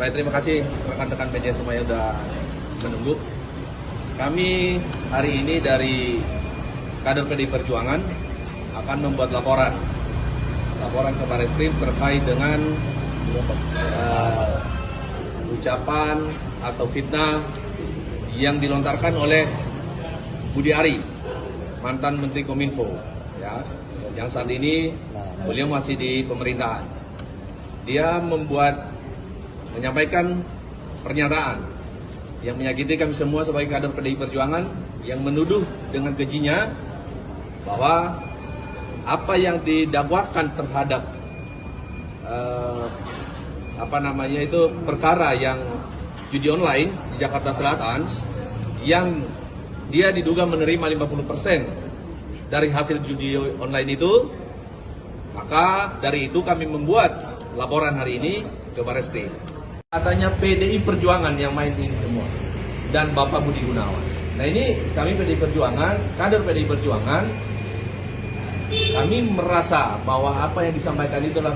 Baik, terima kasih rekan-rekan media semuanya sudah menunggu. Kami hari ini dari kader PDI Perjuangan akan membuat laporan ke Barreskrim terkait dengan ucapan atau fitnah yang dilontarkan oleh Budi Ari, mantan Menteri Kominfo, ya, yang saat ini beliau masih di pemerintahan. Dia menyampaikan pernyataan yang menyakiti kami semua sebagai kader PDI Perjuangan, yang menuduh dengan kejinya bahwa apa yang didakwakan terhadap perkara yang judi online di Jakarta Selatan yang dia diduga menerima 50% dari hasil judi online itu. Maka dari itu kami membuat laporan hari ini ke Barreskrim. Katanya PDI Perjuangan yang main ini semua dan Bapak Budi Gunawan. Nah, ini kami PDI Perjuangan, kader PDI Perjuangan, kami merasa bahwa apa yang disampaikan itu adalah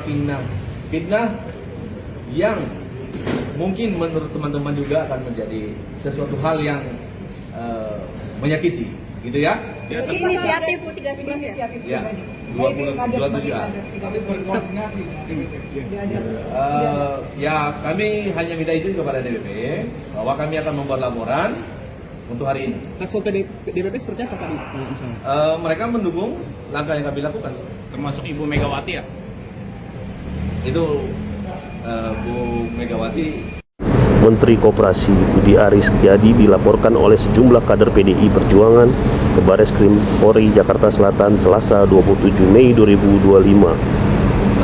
fitnah yang mungkin menurut teman-teman juga akan menjadi sesuatu hal yang menyakiti, gitu ya. Jadi inisiatif 13 ya? Ya, 27 A. Kami berkoordinasi. Ya, kami hanya minta izin kepada DPP bahwa kami akan membuat laporan untuk hari ini. Hasil DPP seperti apa tadi misalnya? Mereka mendukung langkah yang kami lakukan. Termasuk Ibu Megawati ya? Itu Bu Megawati. Menteri Koperasi Budi Aristiadi dilaporkan oleh sejumlah kader PDI Perjuangan ke Barreskrim Polri Jakarta Selatan Selasa 27 Mei 2025.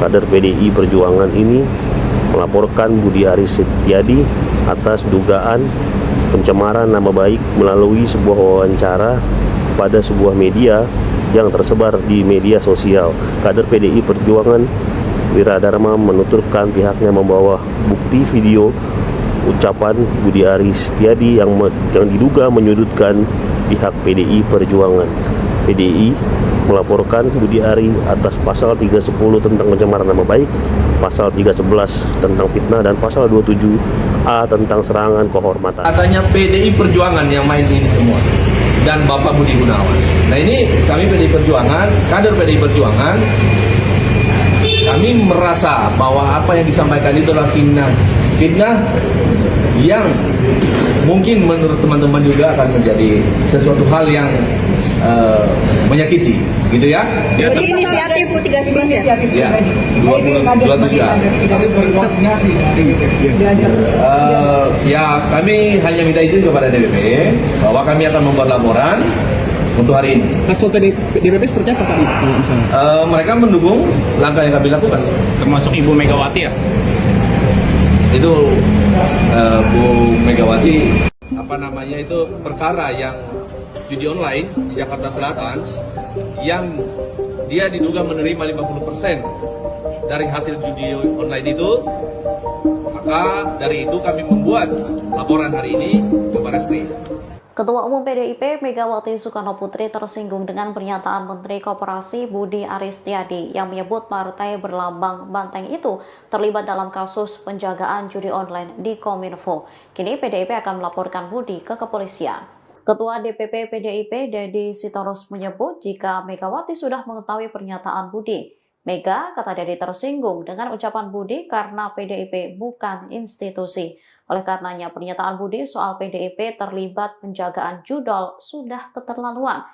Kader PDI Perjuangan ini melaporkan Budi Aristiadi atas dugaan pencemaran nama baik melalui sebuah wawancara pada sebuah media yang tersebar di media sosial. Kader PDI Perjuangan Wiradharma menuturkan pihaknya membawa bukti video ucapan Budi Aristiadi yang diduga menyudutkan pihak PDI Perjuangan. PDI melaporkan Budi Ari atas pasal 310 tentang pencemaran nama baik, pasal 311 tentang fitnah, dan pasal 27A tentang serangan kehormatan. Katanya PDI Perjuangan yang main ini semua dan Bapak Budi Gunawan. Nah, ini kami PDI Perjuangan, kader PDI Perjuangan, kami merasa bahwa apa yang disampaikan itu adalah fitnah yang mungkin menurut teman-teman juga akan menjadi sesuatu hal yang menyakiti, gitu ya. Jadi inisiatif 13 ya? Ya, 27 Tapi berkoordinasi. Ya, kami hanya minta izin kepada DPP bahwa kami akan membuat laporan untuk hari ini. Hasil DPP seperti apa tadi misalnya? Mereka mendukung langkah yang kami lakukan. Termasuk Ibu Megawati ya? Itu Bu Megawati, apa namanya itu, perkara yang judi online di Jakarta Selatan yang dia diduga menerima 50% dari hasil judi online itu, maka dari itu kami membuat laporan hari ini ke Barreskrim. Ketua Umum PDIP Megawati Soekarno Putri tersinggung dengan pernyataan Menteri Koperasi Budi Aristiadi yang menyebut partai berlambang banteng itu terlibat dalam kasus penjagaan judi online di Kominfo. Kini PDIP akan melaporkan Budi ke kepolisian. Ketua DPP PDIP Dedi Sitorus menyebut jika Megawati sudah mengetahui pernyataan Budi. Mega, kata Dedi, tersinggung dengan ucapan Budi karena PDIP bukan institusi. Oleh karenanya, pernyataan Budi soal PDIP terlibat penjagaan judol sudah keterlaluan.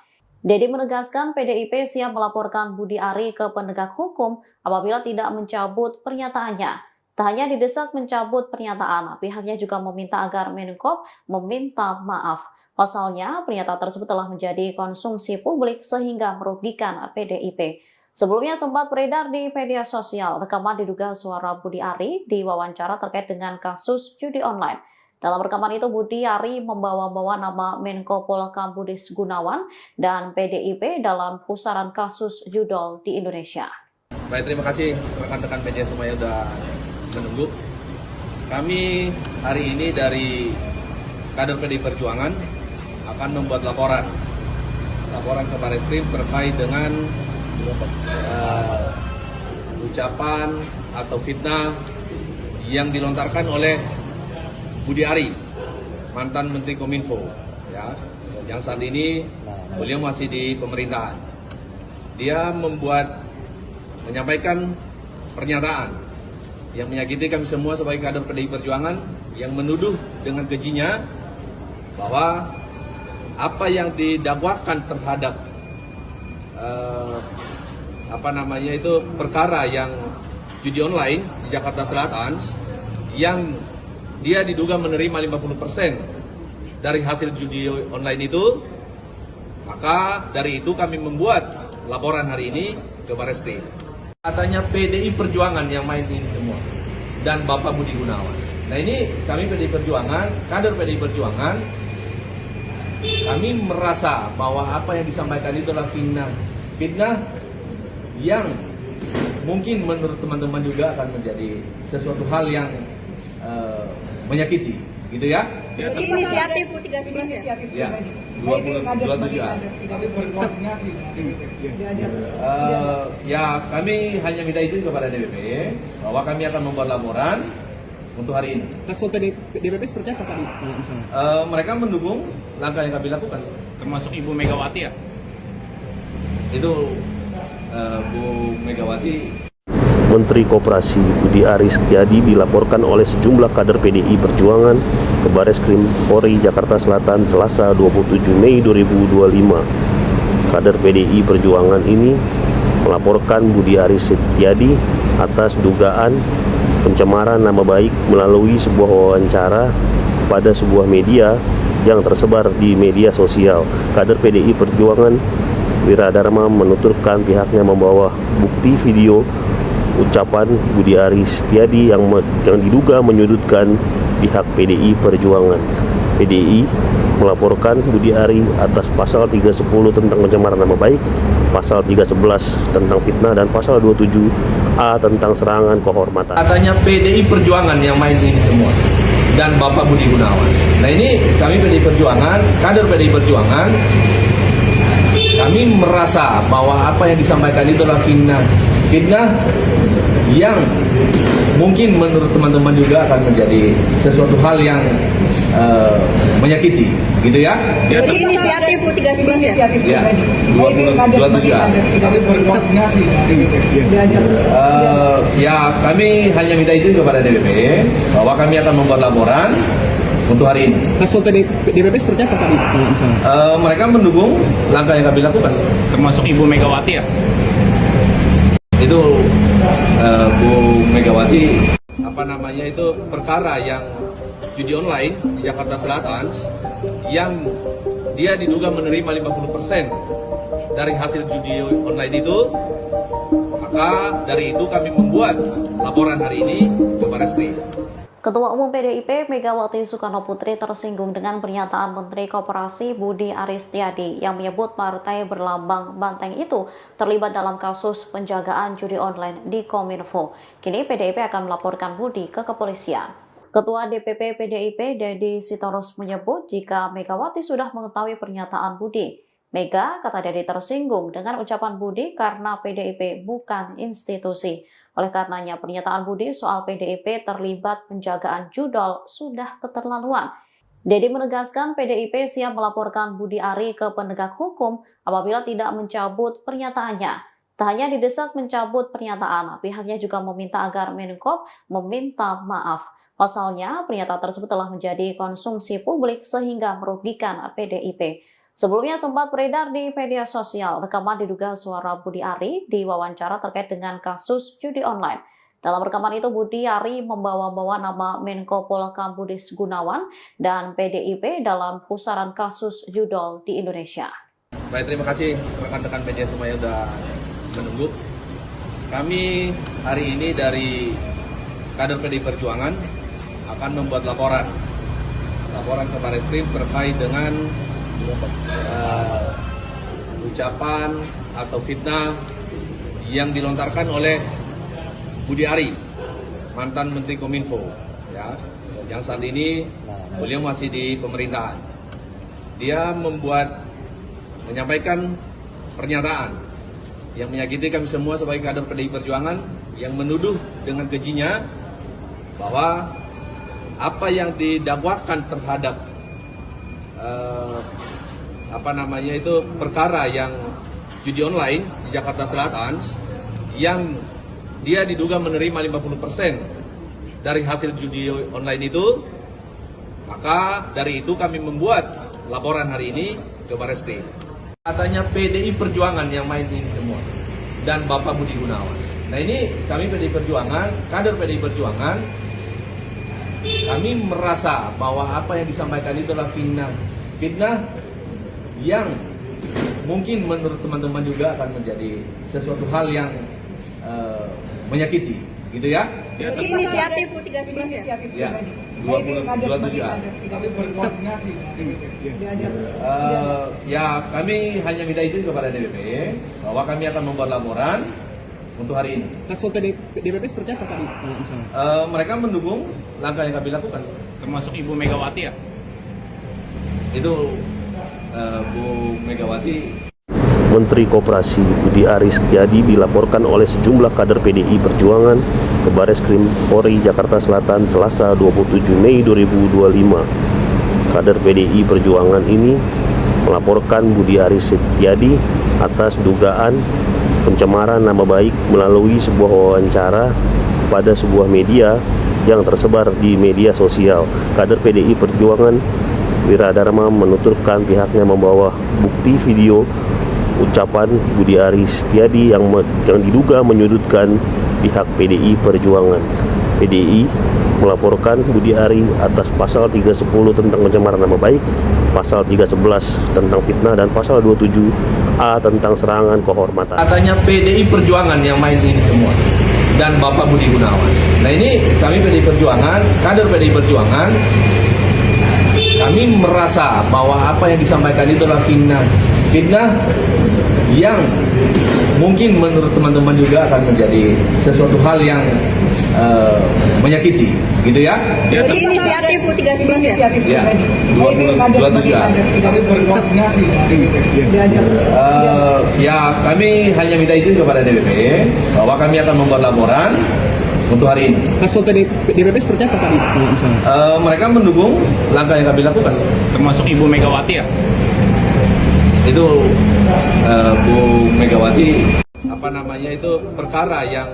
Dedi menegaskan PDIP siap melaporkan Budi Ari ke penegak hukum apabila tidak mencabut pernyataannya. Tak hanya didesak mencabut pernyataan, pihaknya juga meminta agar Menkop meminta maaf. Pasalnya, pernyataan tersebut telah menjadi konsumsi publik sehingga merugikan PDIP. Sebelumnya sempat beredar di media sosial rekaman diduga suara Budi Ari diwawancara terkait dengan kasus judi online. Dalam rekaman itu Budi Ari membawa-bawa nama Menko Polhukam Budi Gunawan dan PDIP dalam pusaran kasus judol di Indonesia. Baik, terima kasih rekan-rekan media semuanya sudah menunggu. Kami hari ini dari kader PDI Perjuangan akan membuat laporan ke Barreskrim terkait dengan ucapan atau fitnah yang dilontarkan oleh Budi Ari, mantan Menteri Kominfo, ya, yang saat ini beliau masih di pemerintahan. Dia menyampaikan pernyataan yang menyakiti kami semua sebagai kader PDI Perjuangan, yang menuduh dengan kejinya bahwa apa yang didakwakan terhadap perkara yang judi online di Jakarta Selatan yang dia diduga menerima 50% dari hasil judi online itu, maka dari itu kami membuat laporan hari ini ke Barreskrim. Katanya PDI Perjuangan yang main ini semua dan Bapak Budi Gunawan. Nah, ini kami PDI Perjuangan, kader PDI Perjuangan, kami merasa bahwa apa yang disampaikan itu adalah fitnah yang mungkin menurut teman-teman juga akan menjadi sesuatu hal yang menyakiti, gitu ya. Jadi inisiatif 13 ya? Ya, 27 Tapi berkoordinasi. Ya, kami hanya minta izin kepada DPP bahwa kami akan membuat laporan untuk hari ini. Hasil DPP seperti apa tadi misalnya? Mereka mendukung langkah yang kami lakukan. Termasuk Ibu Megawati ya? Itu Bu Megawati. Menteri Koperasi Budi Aristiadi dilaporkan oleh sejumlah kader PDI Perjuangan ke Barreskrim Polri Jakarta Selatan Selasa 27 Mei 2025. Kader PDI Perjuangan ini melaporkan Budi Aristiadi atas dugaan pencemaran nama baik melalui sebuah wawancara pada sebuah media yang tersebar di media sosial. Kader PDI Perjuangan Wiradharma menuturkan pihaknya membawa bukti video ucapan Budi Aristiadi yang diduga menyudutkan pihak PDI Perjuangan. PDI melaporkan Budi Ari atas pasal 310 tentang pencemaran nama baik, pasal 311 tentang fitnah, dan pasal 27A tentang serangan kehormatan. Katanya PDI Perjuangan yang main ini semua dan Bapak Budi Gunawan. Nah, ini kami PDI Perjuangan, kader PDI Perjuangan, kami merasa bahwa apa yang disampaikan itu adalah fitnah yang mungkin menurut teman-teman juga akan menjadi sesuatu hal yang menyakiti, gitu ya. Jadi inisiatif 13 ya? Ya, 27. Tapi berkoordinasi. Ya, kami hanya minta izin kepada DPP bahwa kami akan membuat laporan untuk hari ini. Hasil DPP seperti apa tadi kalau misalnya? Mereka mendukung langkah yang kami lakukan. Termasuk Ibu Megawati ya? Itu Bu Megawati perkara yang judi online di Jakarta Selatan yang dia diduga menerima 50% dari hasil judi online itu, maka dari itu kami membuat laporan hari ini ke Barreskrim. Ketua Umum PDIP Megawati Soekarno Putri tersinggung dengan pernyataan Menteri Koperasi Budi Aristiadi yang menyebut partai berlambang banteng itu terlibat dalam kasus penjagaan judi online di Kominfo. Kini PDIP akan melaporkan Budi ke kepolisian. Ketua DPP PDIP Dedi Sitorus menyebut jika Megawati sudah mengetahui pernyataan Budi. Mega, kata Dedi, tersinggung dengan ucapan Budi karena PDIP bukan institusi. Oleh karenanya, pernyataan Budi soal PDIP terlibat penjagaan judol sudah keterlaluan. Dedi menegaskan PDIP siap melaporkan Budi Ari ke penegak hukum apabila tidak mencabut pernyataannya. Tak hanya didesak mencabut pernyataan, pihaknya juga meminta agar Menkop meminta maaf. Pasalnya, pernyataan tersebut telah menjadi konsumsi publik sehingga merugikan PDIP. Sebelumnya sempat beredar di media sosial rekaman diduga suara Budi Ari diwawancara terkait dengan kasus judi online. Dalam rekaman itu Budi Ari membawa-bawa nama Menko Polhukam Budi Gunawan dan PDIP dalam pusaran kasus judol di Indonesia. Baik, terima kasih rekan-rekan media semua yang sudah menunggu. Kami hari ini dari kader PDI Perjuangan akan membuat laporan ke Barreskrim terkait dengan ucapan atau fitnah yang dilontarkan oleh Budi Ari, mantan Menteri Kominfo, ya, yang saat ini beliau masih di pemerintahan. Dia menyampaikan pernyataan yang menyakiti kami semua sebagai kader PDI Perjuangan, yang menuduh dengan kejinya bahwa apa yang didakwakan terhadap perkara yang judi online di Jakarta Selatan yang dia diduga menerima 50% dari hasil judi online itu, maka dari itu kami membuat laporan hari ini ke Barreskrim. Katanya PDI Perjuangan yang main ini semua dan Bapak Budi Gunawan. Nah, ini kami PDI Perjuangan, kader PDI Perjuangan, kami merasa bahwa apa yang disampaikan itu adalah fitnah yang mungkin menurut teman-teman juga akan menjadi sesuatu hal yang menyakiti, gitu ya? Ini inisiatif 13 ya? Ya, 27A. Kami berkoordinasi. Ya, kami hanya minta izin kepada DPP bahwa kami akan membuat laporan untuk hari ini. Hasil DPP seperti apa tadi kalau misalnya? Mereka mendukung langkah yang kami lakukan. Termasuk Ibu Megawati ya? Itu Bu Megawati. Menteri Koperasi Budi Aristiadi dilaporkan oleh sejumlah kader PDI Perjuangan ke Barreskrim Polri Jakarta Selatan Selasa 27 Mei 2025. Kader PDI Perjuangan ini melaporkan Budi Aristiadi atas dugaan pencemaran nama baik melalui sebuah wawancara pada sebuah media yang tersebar di media sosial. Kader PDI Perjuangan Wiradharma menuturkan pihaknya membawa bukti video ucapan Budi Aristiadi yang diduga menyudutkan pihak PDI Perjuangan. PDI melaporkan Budi Ari atas pasal 310 tentang pencemaran nama baik, pasal 311 tentang fitnah, dan pasal 27A tentang serangan kehormatan. Katanya PDI Perjuangan yang main ini semua dan Bapak Budi Gunawan. Nah, ini kami PDI Perjuangan, kader PDI Perjuangan, kami merasa bahwa apa yang disampaikan itu adalah fitnah yang mungkin menurut teman-teman juga akan menjadi sesuatu hal yang menyakiti, gitu ya? Ini inisiatif 13 ya? Ya, 27A. Kami berkoordinasi. Ya, kami hanya minta izin kepada DPP bahwa kami akan membuat laporan untuk hari ini. Hasil DPP seperti apa tadi kalau misalnya? Mereka mendukung langkah yang kami lakukan. Termasuk Ibu Megawati ya? Itu Bu Megawati, perkara yang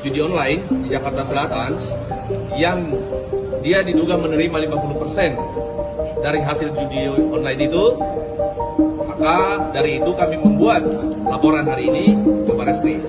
judi online di Jakarta Selatan yang dia diduga menerima 50% dari hasil judi online itu, maka dari itu kami membuat laporan hari ini ke Barreskrim.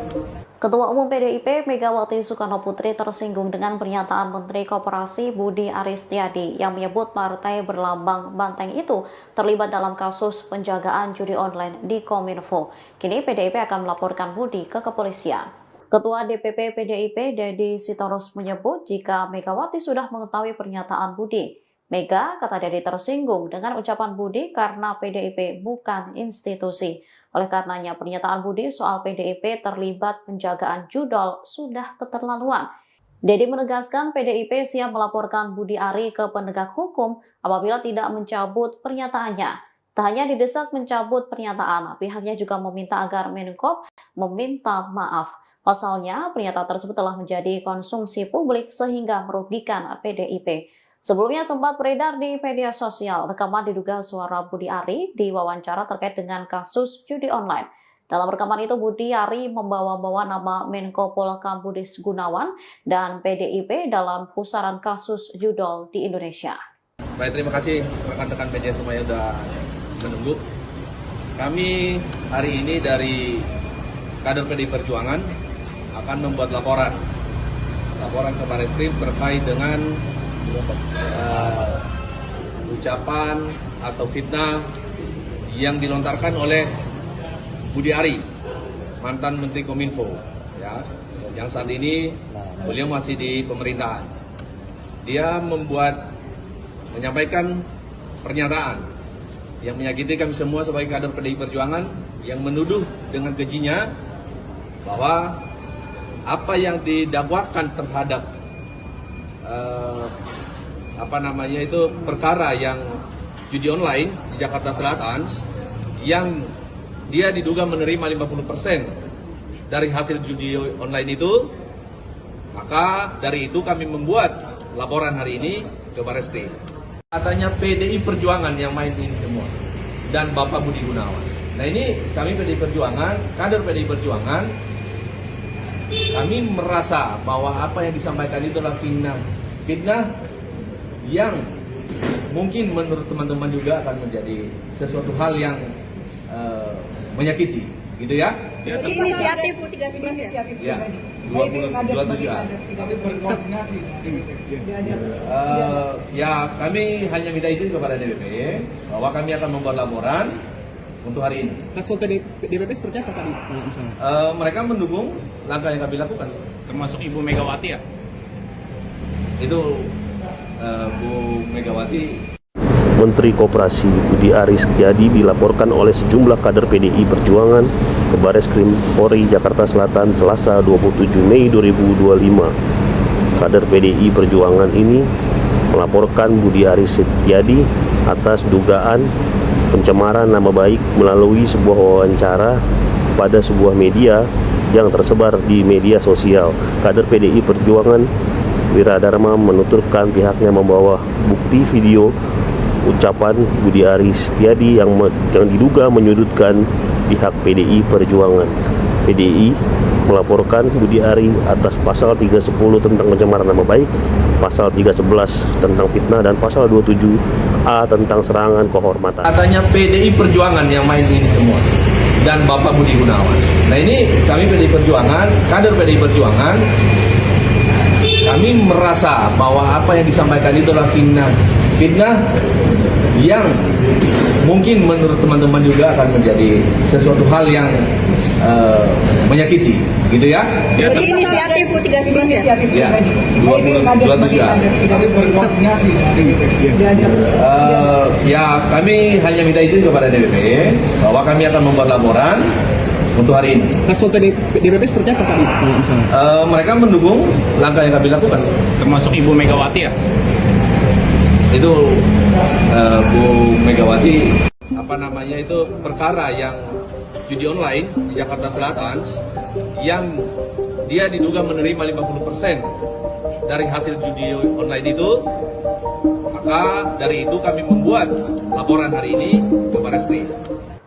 Ketua Umum PDIP Megawati Soekarnoputri tersinggung dengan pernyataan Menteri Koperasi Budi Aristiadi yang menyebut partai berlambang banteng itu terlibat dalam kasus penjagaan judi online di Kominfo. Kini PDIP akan melaporkan Budi ke kepolisian. Ketua DPP PDIP Dedi Sitorus menyebut jika Megawati sudah mengetahui pernyataan Budi. Mega, kata Dedi, tersinggung dengan ucapan Budi karena PDIP bukan institusi. Oleh karenanya, pernyataan Budi soal PDIP terlibat penjagaan judol sudah keterlaluan. Dedi menegaskan PDIP siap melaporkan Budi Ari ke penegak hukum apabila tidak mencabut pernyataannya. Tak hanya didesak mencabut pernyataan, pihaknya juga meminta agar Menkop meminta maaf. Pasalnya, pernyataan tersebut telah menjadi konsumsi publik sehingga merugikan PDIP. Sebelumnya sempat beredar di media sosial rekaman diduga suara Budi Ari di wawancara terkait dengan kasus judi online. Dalam rekaman itu Budi Ari membawa-bawa nama Menko Polhukam Budi Gunawan dan PDIP dalam pusaran kasus judol di Indonesia. Baik, terima kasih rekan-rekan media semuanya sudah menunggu. Kami hari ini dari kader PDI Perjuangan akan membuat laporan ke Barreskrim terkait dengan ucapan atau fitnah yang dilontarkan oleh Budi Ari, mantan Menteri Kominfo, ya, yang saat ini beliau masih di pemerintahan. Dia menyampaikan pernyataan yang menyakiti kami semua sebagai kader PDI Perjuangan, yang menuduh dengan kejinya bahwa apa yang didakwakan terhadap perkara yang judi online di Jakarta Selatan yang dia diduga menerima 50% dari hasil judi online itu, maka dari itu kami membuat laporan hari ini ke Barreskrim. Katanya PDI Perjuangan yang main ini semua dan Bapak Budi Gunawan. Nah, ini kami PDI Perjuangan, kader PDI Perjuangan, kami merasa bahwa apa yang disampaikan itu adalah fitnah yang mungkin menurut teman-teman juga akan menjadi sesuatu hal yang menyakiti, gitu ya. Inisiatif 13 ya? Ya, 27 A. Tapi berkoordinasi. Ya, kami hanya minta izin kepada DPP bahwa kami akan membuat laporan untuk hari ini. Respon DPP seperti apa tadi misalnya? Mereka mendukung langkah yang kami lakukan. Termasuk Ibu Megawati ya? Itu Bu Megawati. Menteri Koperasi Budi Aristiadi dilaporkan oleh sejumlah kader PDI Perjuangan ke Barreskrim Polri Jakarta Selatan Selasa 27 Mei 2025. Kader PDI Perjuangan ini melaporkan Budi Aristiadi atas dugaan pencemaran nama baik melalui sebuah wawancara pada sebuah media yang tersebar di media sosial. Kader PDI Perjuangan Wiradharma menuturkan pihaknya membawa bukti video ucapan Budi Aristiadi yang diduga menyudutkan pihak PDI Perjuangan. PDI melaporkan Budi Ari atas pasal 310 tentang pencemaran nama baik, pasal 311 tentang fitnah, dan pasal 27A tentang serangan kehormatan. Katanya PDI Perjuangan yang main ini semua dan Bapak Budi Gunawan. Nah, ini kami PDI Perjuangan, kader PDI Perjuangan, kami merasa bahwa apa yang disampaikan itu adalah fitnah yang mungkin menurut teman-teman juga akan menjadi sesuatu hal yang menyakiti, gitu ya. Inisiatif 13 ya? Ya, 27 A. Tapi berkoordinasi. Ya, kami hanya minta izin kepada DPP bahwa kami akan membuat laporan untuk hari ini. Respon DPP seperti apa tadi misalnya? Mereka mendukung langkah yang kami lakukan. Termasuk Ibu Megawati ya? Itu Bu Megawati, perkara yang judi online di Jakarta Selatan yang dia diduga menerima 50% dari hasil judi online itu, maka dari itu kami membuat laporan hari ini ke Barreskrim.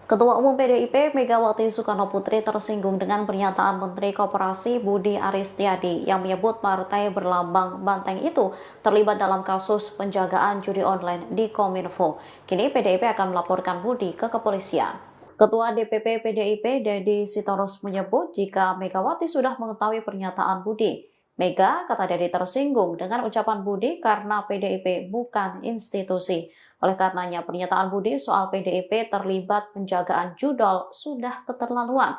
Ketua Umum PDIP Megawati Soekarno Putri tersinggung dengan pernyataan Menteri Koperasi Budi Aristiadi yang menyebut partai berlambang banteng itu terlibat dalam kasus penjagaan judi online di Kominfo. Kini PDIP akan melaporkan Budi ke kepolisian. Ketua DPP PDIP Dedi Sitorus menyebut jika Megawati sudah mengetahui pernyataan Budi. Mega, kata Dedi, tersinggung dengan ucapan Budi karena PDIP bukan institusi. Oleh karenanya, pernyataan Budi soal PDIP terlibat penjagaan judol sudah keterlaluan.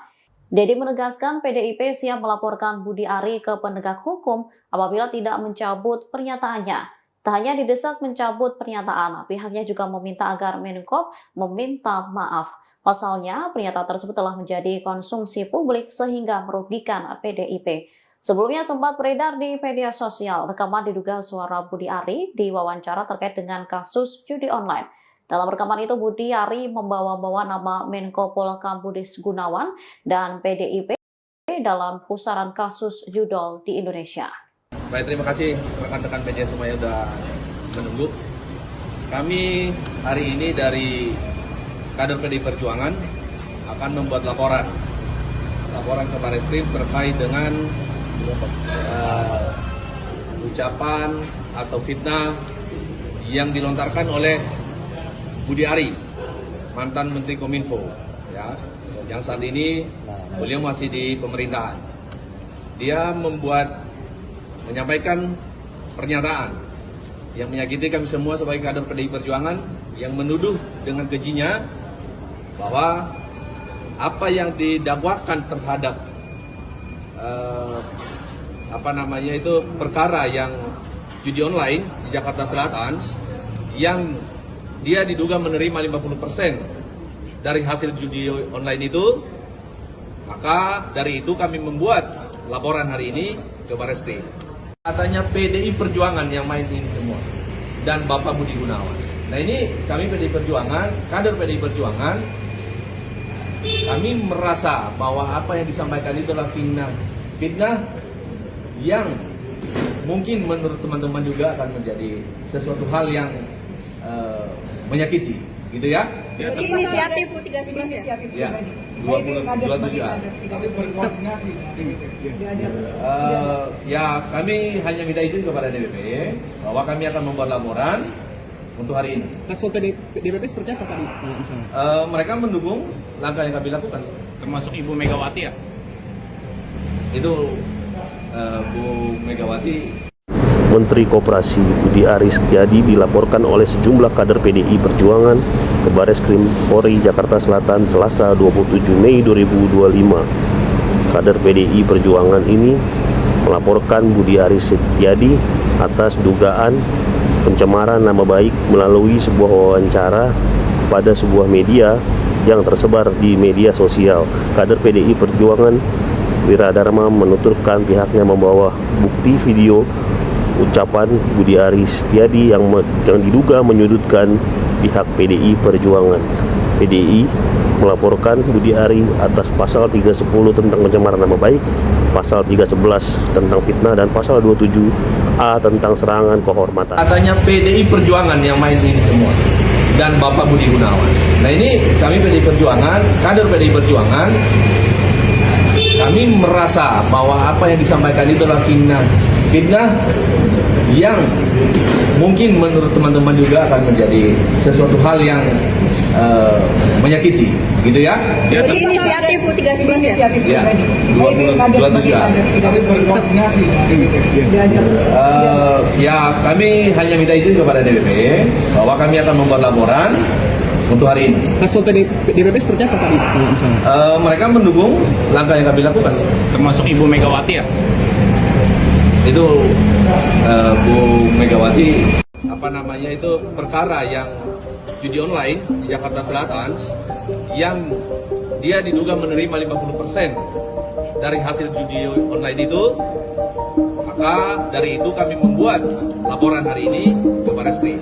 Dedi menegaskan PDIP siap melaporkan Budi Ari ke penegak hukum apabila tidak mencabut pernyataannya. Tak hanya didesak mencabut pernyataan, pihaknya juga meminta agar Menkop meminta maaf. Pasalnya, pernyataan tersebut telah menjadi konsumsi publik sehingga merugikan PDIP. Sebelumnya sempat beredar di media sosial rekaman diduga suara Budi Ari diwawancara terkait dengan kasus judi online. Dalam rekaman itu Budi Ari membawa-bawa nama Menko Polhukam Budi Gunawan dan PDIP dalam pusaran kasus judol di Indonesia. Baik, terima kasih rekan-rekan media semuanya sudah menunggu. Kami hari ini dari kader PDI Perjuangan akan membuat laporan ke Barreskrim terkait dengan ucapan atau fitnah yang dilontarkan oleh Budi Ari, mantan Menteri Kominfo, ya, yang saat ini beliau masih di pemerintahan. Dia menyampaikan pernyataan yang menyakiti kami semua sebagai kader PDI Perjuangan, yang menuduh dengan kejinya bahwa apa yang didakwakan terhadap perkara yang judi online di Jakarta Selatan yang dia diduga menerima 50% dari hasil judi online itu, maka dari itu kami membuat laporan hari ini ke Barreskrim. Katanya PDI Perjuangan yang main ini semua dan Bapak Budi Gunawan. Nah, ini kami PDI Perjuangan, kader PDI Perjuangan, kami merasa bahwa apa yang disampaikan itu adalah fitnah yang mungkin menurut teman-teman juga akan menjadi sesuatu hal yang menyakiti, gitu ya. Jadi inisiatif 13 ya? Ya, 27 Tapi berkoordinasi. Ya, kami hanya minta izin kepada DPP bahwa kami akan membuat laporan untuk hari ini. Respon DPP seperti apa tadi misalnya? Mereka mendukung langkah yang kami lakukan. Termasuk Ibu Megawati ya? Itu Bu Megawati. Menteri Koperasi Budi Aristiadi dilaporkan oleh sejumlah kader PDI Perjuangan ke Barreskrim Polri Jakarta Selatan Selasa 27 Mei 2025. Kader PDI Perjuangan ini melaporkan Budi Aristiadi atas dugaan pencemaran nama baik melalui sebuah wawancara pada sebuah media yang tersebar di media sosial. Kader PDI Perjuangan Wiradharma menuturkan pihaknya membawa bukti video ucapan Budi Aristiadi yang diduga menyudutkan pihak PDI Perjuangan. PDI melaporkan Budi Ari atas pasal 310 tentang pencemaran nama baik, pasal 311 tentang fitnah, dan pasal 27A tentang serangan kehormatan. Katanya PDI Perjuangan yang main ini semua dan Bapak Budi Gunawan. Nah, ini kami PDI Perjuangan, kader PDI Perjuangan, kami merasa bahwa apa yang disampaikan itu adalah fitnah yang mungkin menurut teman-teman juga akan menjadi sesuatu hal yang menyakiti, gitu ya. Jadi inisiatif 13 ya? Ya, 27. Tapi berkoordinasi. Ya, kami hanya minta izin kepada DPP bahwa kami akan membuat laporan untuk hari ini. Respon DPP seperti apa tadi misalnya? Mereka mendukung langkah yang kami lakukan. Termasuk Ibu Megawati ya? Itu Bu Megawati, perkara yang judi online di Jakarta Selatan yang dia diduga menerima 50% dari hasil judi online itu, maka dari itu kami membuat laporan hari ini ke Barreskrim.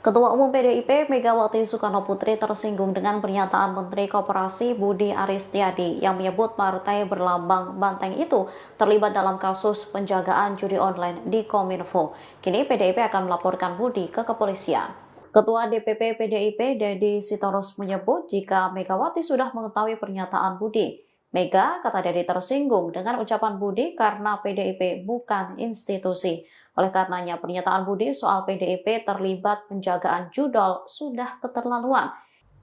Ketua Umum PDIP Megawati Soekarno Putri tersinggung dengan pernyataan Menteri Koperasi Budi Aristiadi yang menyebut partai berlambang banteng itu terlibat dalam kasus penjagaan judi online di Kominfo. Kini PDIP akan melaporkan Budi ke kepolisian. Ketua DPP PDIP Dedi Sitorus menyebut jika Megawati sudah mengetahui pernyataan Budi. Mega, kata Dedi, tersinggung dengan ucapan Budi karena PDIP bukan institusi. Oleh karenanya pernyataan Budi soal PDIP terlibat penjagaan judol sudah keterlaluan.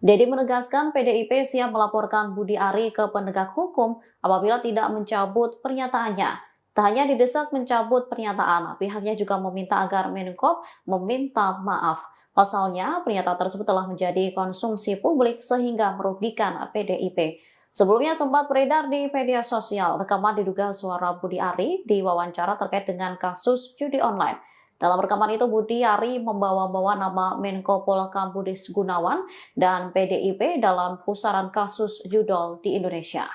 Dedi menegaskan PDIP siap melaporkan Budi Ari ke penegak hukum apabila tidak mencabut pernyataannya. Tak hanya didesak mencabut pernyataan, pihaknya juga meminta agar Menkop meminta maaf. Pasalnya, pernyataan tersebut telah menjadi konsumsi publik sehingga merugikan PDIP. Sebelumnya sempat beredar di media sosial rekaman diduga suara Budi Ari di wawancara terkait dengan kasus judi online. Dalam rekaman itu, Budi Ari membawa-bawa nama Menko Polhukam Budi Gunawan dan PDIP dalam pusaran kasus judol di Indonesia.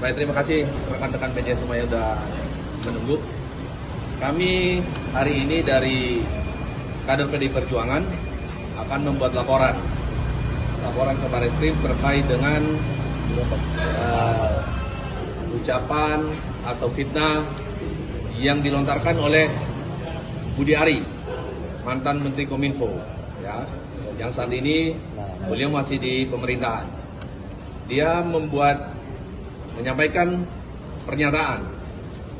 Baik, terima kasih rekan-rekan media semuanya sudah menunggu. Kami hari ini dari kader PDI Perjuangan akan membuat laporan ke Barreskrim terkait dengan ucapan atau fitnah yang dilontarkan oleh Budi Ari, mantan Menteri Kominfo, ya, yang saat ini beliau masih di pemerintahan. Dia menyampaikan pernyataan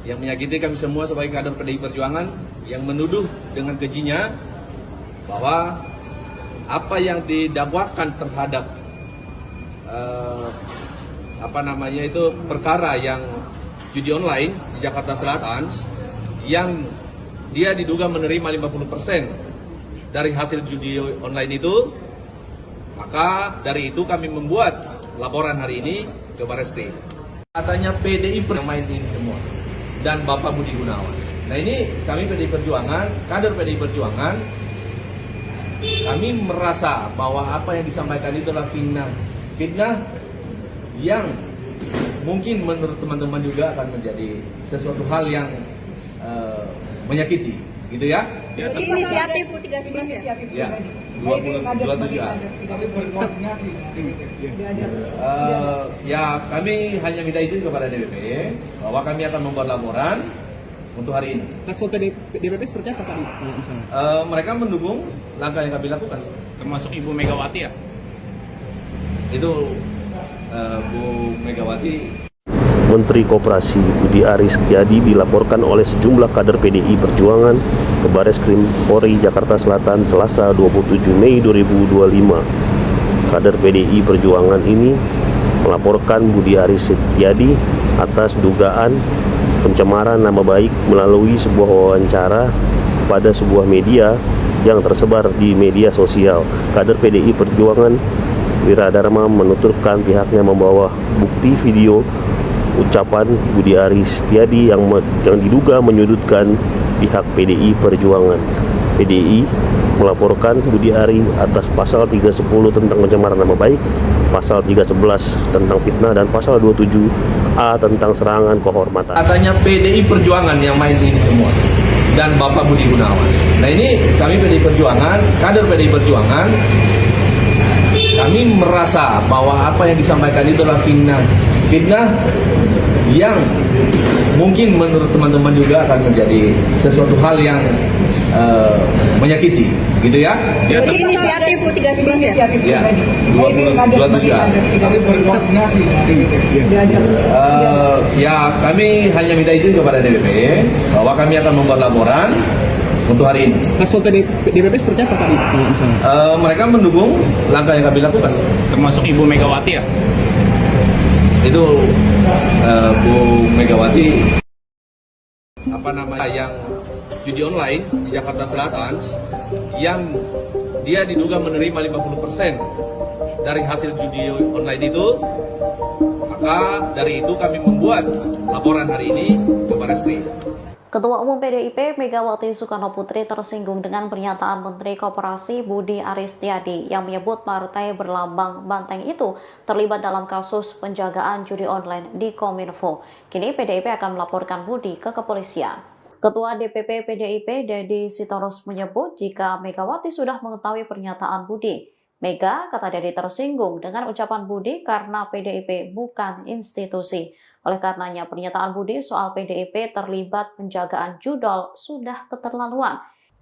yang menyakiti kami semua sebagai kader PDI Perjuangan, yang menuduh dengan kejinya bahwa apa yang didakwakan terhadap perkara yang judi online di Jakarta Selatan, yang dia diduga menerima 50% dari hasil judi online itu, maka dari itu kami membuat laporan hari ini ke Barreskrim. Katanya PDI main ini semua dan Bapak Budi Gunawan. Nah, ini kami PDI Perjuangan, kader PDI Perjuangan, kami merasa bahwa apa yang disampaikan itu adalah fitnah yang mungkin menurut teman-teman juga akan menjadi sesuatu hal yang menyakiti, gitu ya. Inisiatif 13 Ya, 27A. Kami berkoordinasi. Ya, kami hanya minta izin kepada DPP bahwa kami akan membuat laporan untuk hari ini. Hasil DPP seperti apa tadi misalnya? Mereka mendukung langkah yang kami lakukan. Termasuk Ibu Megawati ya? Itu Bu Megawati. Menteri Koperasi Budi Ari Setiadi dilaporkan oleh sejumlah kader PDI Perjuangan ke Barreskrim Polri Jakarta Selatan Selasa 27 Mei 2025. Kader PDI Perjuangan ini melaporkan Budi Ari Setiadi atas dugaan pencemaran nama baik melalui sebuah wawancara pada sebuah media yang tersebar di media sosial. Kader PDI Perjuangan Wiradharma menuturkan pihaknya membawa bukti video ucapan Budi Ari Setiadi yang diduga menyudutkan pihak PDI Perjuangan. PDI melaporkan Budi Ari atas pasal 310 tentang pencemaran nama baik, pasal 311 tentang fitnah, dan pasal 27A tentang serangan kehormatan. Katanya PDI Perjuangan yang main ini semua dan Bapak Budi Gunawan. Nah, ini kami PDI Perjuangan, kader PDI Perjuangan, kami merasa bahwa apa yang disampaikan itu adalah fitnah yang mungkin menurut teman-teman juga akan menjadi sesuatu hal yang menyakiti, gitu ya. Inisiatif 13 Ya, 27A. Kami berkoordinasi. Ya, kami hanya minta izin kepada DPP bahwa kami akan membuat laporan untuk hari ini. Hasil DPP seperti apa tadi misalnya? Mereka mendukung langkah yang kami lakukan. Termasuk Ibu Megawati ya? Itu Bu Megawati yang judi online di Jakarta Selatan, yang dia diduga menerima 50% dari hasil judi online itu, maka dari itu kami membuat laporan hari ini ke Barreskrim. Ketua Umum PDIP Megawati Soekarno Putri tersinggung dengan pernyataan Menteri Koperasi Budi Ari Setiadi yang menyebut partai berlambang banteng itu terlibat dalam kasus penjagaan judi online di Kominfo. Kini PDIP akan melaporkan Budi ke kepolisian. Ketua DPP PDIP Dedi Sitorus menyebut jika Megawati sudah mengetahui pernyataan Budi. Mega, kata Dedi, tersinggung dengan ucapan Budi karena PDIP bukan institusi. Oleh karenanya pernyataan Budi soal PDIP terlibat penjagaan judol sudah keterlaluan.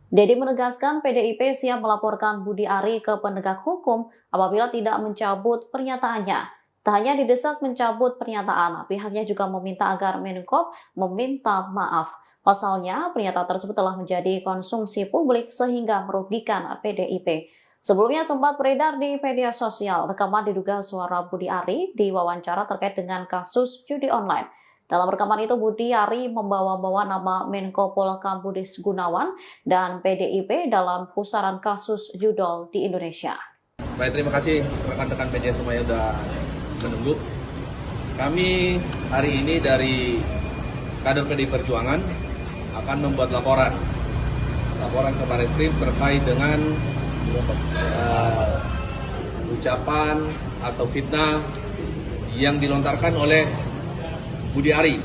Dedi menegaskan PDIP siap melaporkan Budi Ari ke penegak hukum apabila tidak mencabut pernyataannya. Tak hanya didesak mencabut pernyataan, pihaknya juga meminta agar Menkop meminta maaf. Pasalnya, pernyataan tersebut telah menjadi konsumsi publik sehingga merugikan PDIP. Sebelumnya sempat beredar di media sosial rekaman diduga suara Budi Ari diwawancara terkait dengan kasus judi online. Dalam rekaman itu, Budi Ari membawa-bawa nama Menko Polhukam Budi Gunawan dan PDIP dalam pusaran kasus judol di Indonesia. Baik, terima kasih rekan-rekan media semuanya sudah menunggu. Kami hari ini dari kader PDI Perjuangan akan membuat laporan ke Barreskrim terkait dengan ucapan atau fitnah yang dilontarkan oleh Budi Ari,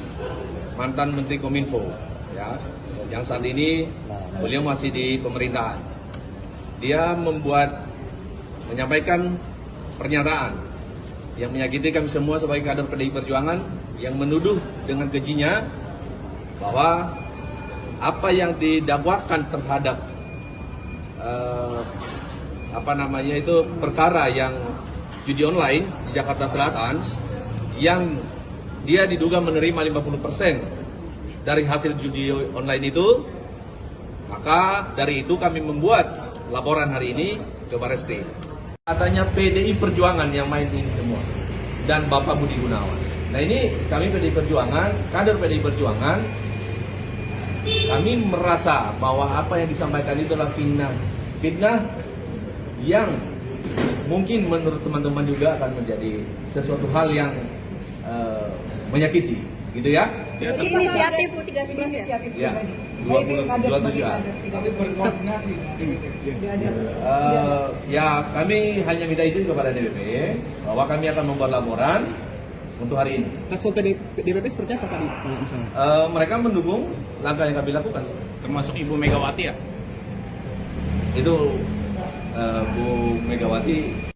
mantan Menteri Kominfo, ya, yang saat ini beliau masih di pemerintahan. Dia menyampaikan pernyataan yang menyakiti kami semua sebagai kader PDI Perjuangan, yang menuduh dengan kejinya bahwa apa yang didakwakan terhadap perkara yang judi online di Jakarta Selatan, yang dia diduga menerima 50% dari hasil judi online itu, maka dari itu kami membuat laporan hari ini ke Barreskrim. Katanya PDI Perjuangan yang main ini semua dan Bapak Budi Gunawan. Nah, ini kami PDI Perjuangan, kader PDI Perjuangan, kami merasa bahwa apa yang disampaikan itu adalah fitnah yang mungkin menurut teman-teman juga akan menjadi sesuatu hal yang menyakiti, gitu ya? Ini inisiatif 13 Ya, 27A. Kami berkoordinasi. Ya, kami hanya minta izin kepada DPP bahwa kami akan membuat laporan untuk hari ini. Hasil DPP seperti apa tadi misalnya? Mereka mendukung langkah yang kami lakukan. Termasuk Ibu Megawati ya? Itu Bu Megawati.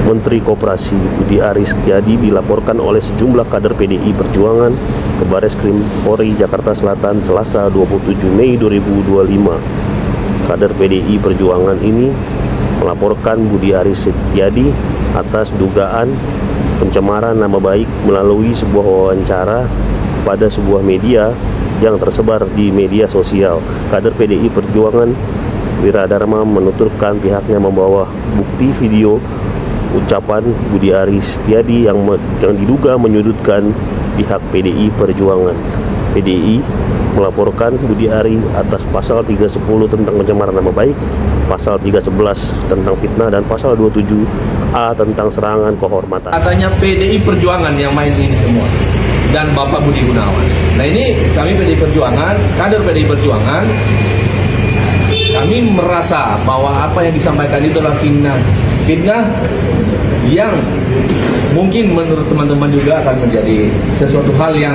Menteri Koperasi Budi Ari Setiadi dilaporkan oleh sejumlah kader PDI Perjuangan ke Barreskrim Polri Jakarta Selatan Selasa 27 Mei 2025. Kader PDI Perjuangan ini melaporkan Budi Ari Setiadi atas dugaan pencemaran nama baik melalui sebuah wawancara pada sebuah media yang tersebar di media sosial. Kader PDI Perjuangan Wiradharma menuturkan pihaknya membawa bukti video ucapan Budi Ari Setiadi yang diduga menyudutkan pihak PDI Perjuangan. PDI melaporkan Budi Ari atas pasal 310 tentang pencemaran nama baik, pasal 311 tentang fitnah, dan pasal 27A tentang serangan kehormatan. Katanya PDI Perjuangan yang main ini semua dan Bapak Budi Gunawan. Nah, ini kami PDI Perjuangan, kader PDI Perjuangan, kami merasa bahwa apa yang disampaikan itu adalah fitnah yang mungkin menurut teman-teman juga akan menjadi sesuatu hal yang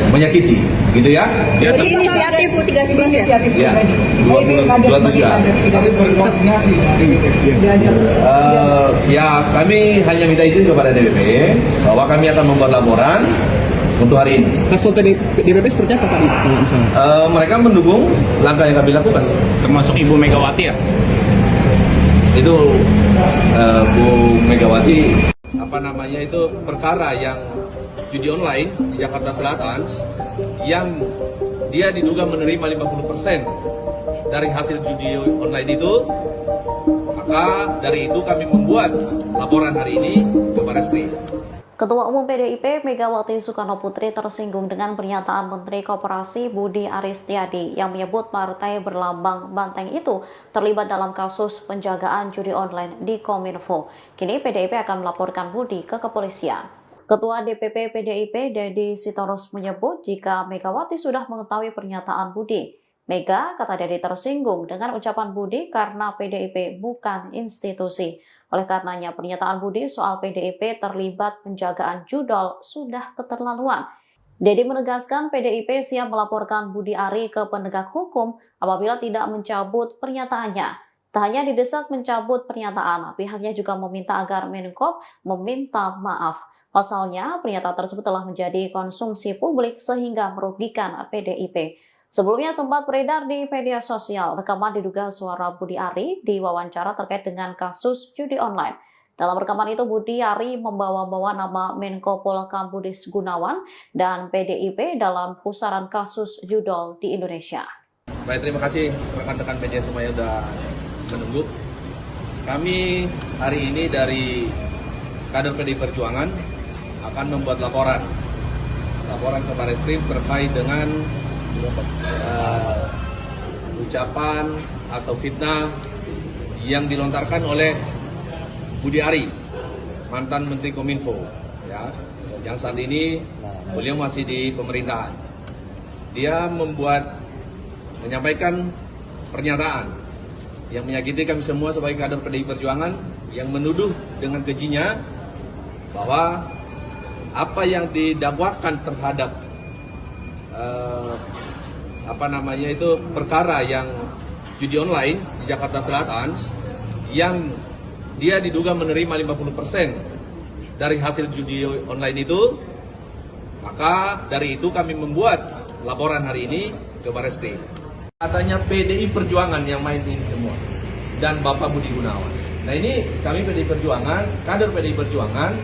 menyakiti, gitu ya? Ini inisiatif 13 Ya, 27A. Kami berkoordinasi. Ya, kami hanya minta izin kepada DPP bahwa kami akan membuat laporan untuk hari ini. Hasil DPP seperti apa tadi misalnya? Mereka mendukung langkah yang kami lakukan. Termasuk Ibu Megawati ya? Itu Bu Megawati, perkara yang judi online di Jakarta Selatan, yang dia diduga menerima 50% dari hasil judi online itu, maka dari itu kami membuat laporan hari ini ke Barreskrim. Ketua Umum PDIP Megawati Soekarno Putri tersinggung dengan pernyataan Menteri Koperasi Budi Ari Setiadi yang menyebut partai berlambang banteng itu terlibat dalam kasus penjagaan judi online di Kominfo. Kini PDIP akan melaporkan Budi ke kepolisian. Ketua DPP PDIP Dedi Sitorus menyebut jika Megawati sudah mengetahui pernyataan Budi. Mega, kata Dedi, tersinggung dengan ucapan Budi karena PDIP bukan institusi. Oleh karenanya, pernyataan Budi soal PDIP terlibat penjagaan judol sudah keterlaluan. Dedi menegaskan PDIP siap melaporkan Budi Ari ke penegak hukum apabila tidak mencabut pernyataannya. Tak hanya didesak mencabut pernyataan, pihaknya juga meminta agar Menkop meminta maaf. Pasalnya, pernyataan tersebut telah menjadi konsumsi publik sehingga merugikan PDIP. Sebelumnya sempat beredar di media sosial rekaman diduga suara Budi Ari diwawancara terkait dengan kasus judi online. Dalam rekaman itu Budi Ari membawa-bawa nama Menko Polhukam Budi Gunawan dan PDIP dalam pusaran kasus judol di Indonesia. Baik, terima kasih rekan-rekan media semuanya sudah menunggu. Kami hari ini dari kader PDI Perjuangan akan membuat laporan ke Barreskrim terkait dengan ucapan atau fitnah yang dilontarkan oleh Budi Ari, mantan Menteri Kominfo, ya, yang saat ini beliau masih di pemerintahan. Dia menyampaikan pernyataan yang menyakiti kami semua sebagai kader PDI Perjuangan, yang menuduh dengan kejinya bahwa apa yang didakwakan terhadap perkara yang judi online di Jakarta Selatan, yang dia diduga menerima 50% dari hasil judi online itu, maka dari itu kami membuat laporan hari ini ke Barreskrim. Katanya PDI Perjuangan yang main ini semua dan Bapak Budi Gunawan. Nah, ini kami PDI Perjuangan, kader PDI Perjuangan,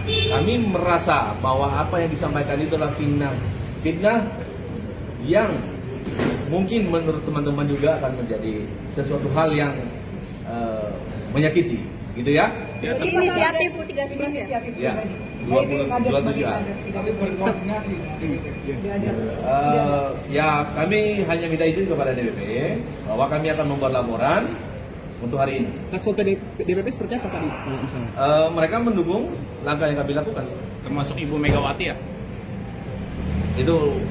kami merasa bahwa apa yang disampaikan itu adalah fitnah yang mungkin menurut teman-teman juga akan menjadi sesuatu hal yang menyakiti, gitu ya. Inisiatif 13 ya? Ya, 27 A. Tapi berkoordinasi. Ya, kami hanya minta izin kepada DPP bahwa kami akan membuat laporan untuk hari ini. Respon DPP seperti apa tadi misalnya? Mereka mendukung langkah yang kami lakukan. Termasuk Ibu Megawati ya? Itu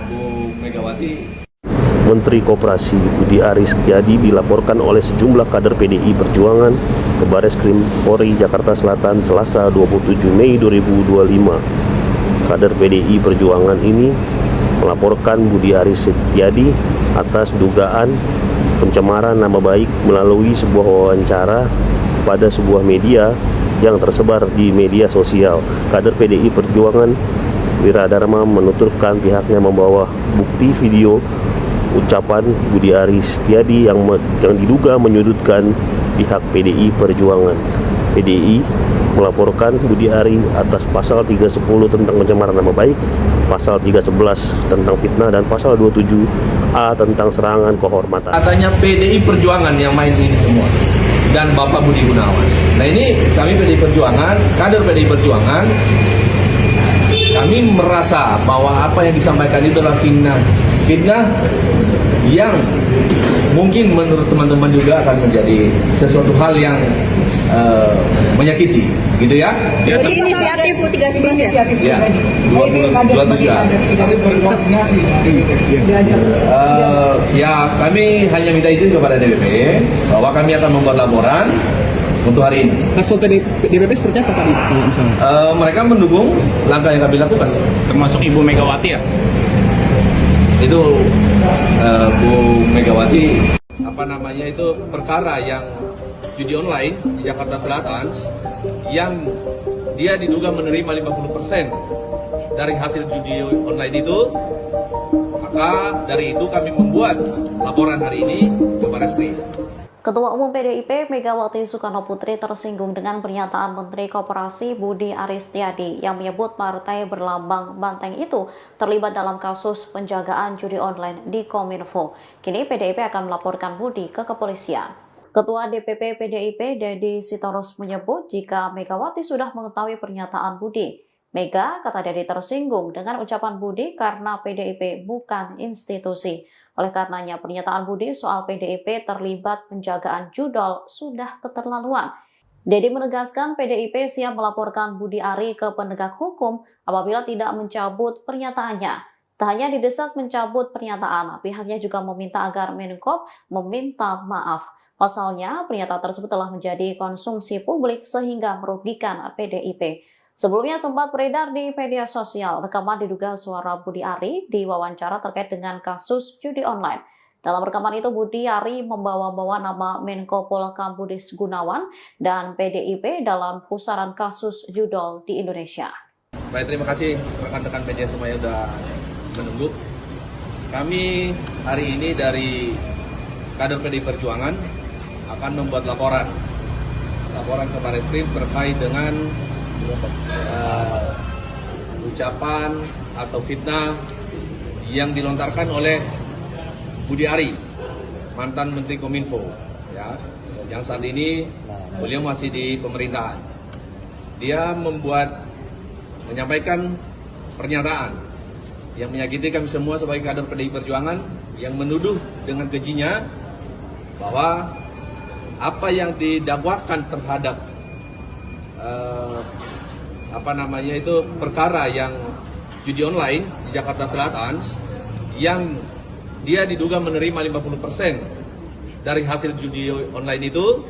Bu Megawati. Menteri Koperasi Budi Ari Setiadi dilaporkan oleh sejumlah kader PDI Perjuangan ke Barreskrim Polri Jakarta Selatan Selasa 27 Mei 2025. Kader PDI Perjuangan ini melaporkan Budi Ari Setiadi atas dugaan pencemaran nama baik melalui sebuah wawancara pada sebuah media yang tersebar di media sosial. Kader PDI Perjuangan Wiradharma menuturkan pihaknya membawa bukti video ucapan Budi Ari Setiadi yang diduga menyudutkan pihak PDI Perjuangan. PDI melaporkan Budi Ari atas pasal 310 tentang pencemaran nama baik, pasal 311 tentang fitnah, dan pasal 27A tentang serangan kehormatan. Katanya PDI Perjuangan yang main ini semua dan Bapak Budi Gunawan. Nah, ini kami PDI Perjuangan, kader PDI Perjuangan, kami merasa bahwa apa yang disampaikan itu adalah fitnah yang mungkin menurut teman-teman juga akan menjadi sesuatu hal yang menyakiti, gitu ya. Inisiatif 13 ya? Ya, 27 A. Tapi berkoordinasi. Ya, kami hanya minta izin kepada DPP bahwa kami akan membuat laporan untuk hari ini. Respon DPP seperti apa tadi misalnya? Mereka mendukung langkah yang kami lakukan. Termasuk Ibu Megawati ya? Itu Bu Megawati, perkara yang judi online di Jakarta Selatan, yang dia diduga menerima 50% dari hasil judi online itu, maka dari itu kami membuat laporan hari ini ke Barreskrim. Ketua Umum PDIP Megawati Soekarno Putri tersinggung dengan pernyataan Menteri Koperasi Budi Ari Setiadi yang menyebut partai berlambang banteng itu terlibat dalam kasus penjagaan judi online di Kominfo. Kini PDIP akan melaporkan Budi ke kepolisian. Ketua DPP PDIP Dedi Sitorus menyebut jika Megawati sudah mengetahui pernyataan Budi. Mega, kata Dedi, tersinggung dengan ucapan Budi karena PDIP bukan institusi. Oleh karenanya, pernyataan Budi soal PDIP terlibat penjagaan judol sudah keterlaluan. Dedi menegaskan PDIP siap melaporkan Budi Ari ke penegak hukum apabila tidak mencabut pernyataannya. Tak hanya didesak mencabut pernyataan, pihaknya juga meminta agar Menkop meminta maaf. Pasalnya, pernyataan tersebut telah menjadi konsumsi publik sehingga merugikan PDIP. Sebelumnya sempat beredar di media sosial rekaman diduga suara Budi Ari diwawancara terkait dengan kasus judi online. Dalam rekaman itu Budi Ari membawa-bawa nama Menko Polhukam Budi Gunawan dan PDIP dalam pusaran kasus judol di Indonesia. Baik, terima kasih rekan-rekan media semuanya sudah menunggu. Kami hari ini dari kader PDI Perjuangan akan membuat laporan ke Barreskrim terkait dengan ucapan atau fitnah yang dilontarkan oleh Budi Ari, mantan Menteri Kominfo, ya, yang saat ini beliau masih di pemerintahan. Dia menyampaikan pernyataan yang menyakiti kami semua sebagai kader PDI Perjuangan, yang menuduh dengan kejinya bahwa apa yang didakwakan terhadap perkara yang judi online di Jakarta Selatan, yang dia diduga menerima 50% dari hasil judi online itu,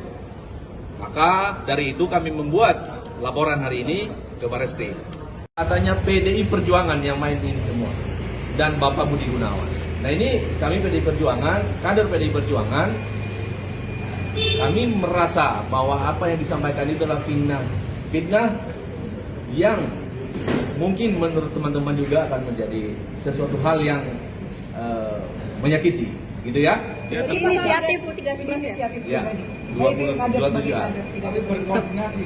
maka dari itu kami membuat laporan hari ini ke Barreskrim. Katanya PDI Perjuangan yang main ini semua dan Bapak Budi Gunawan. Nah, ini kami PDI Perjuangan, kader PDI Perjuangan, kami merasa bahwa apa yang disampaikan itu adalah fitnah yang mungkin menurut teman-teman juga akan menjadi sesuatu hal yang menyakiti, gitu ya? Inisiatif 13 ya? Ya, 27A. Tapi berkoordinasi.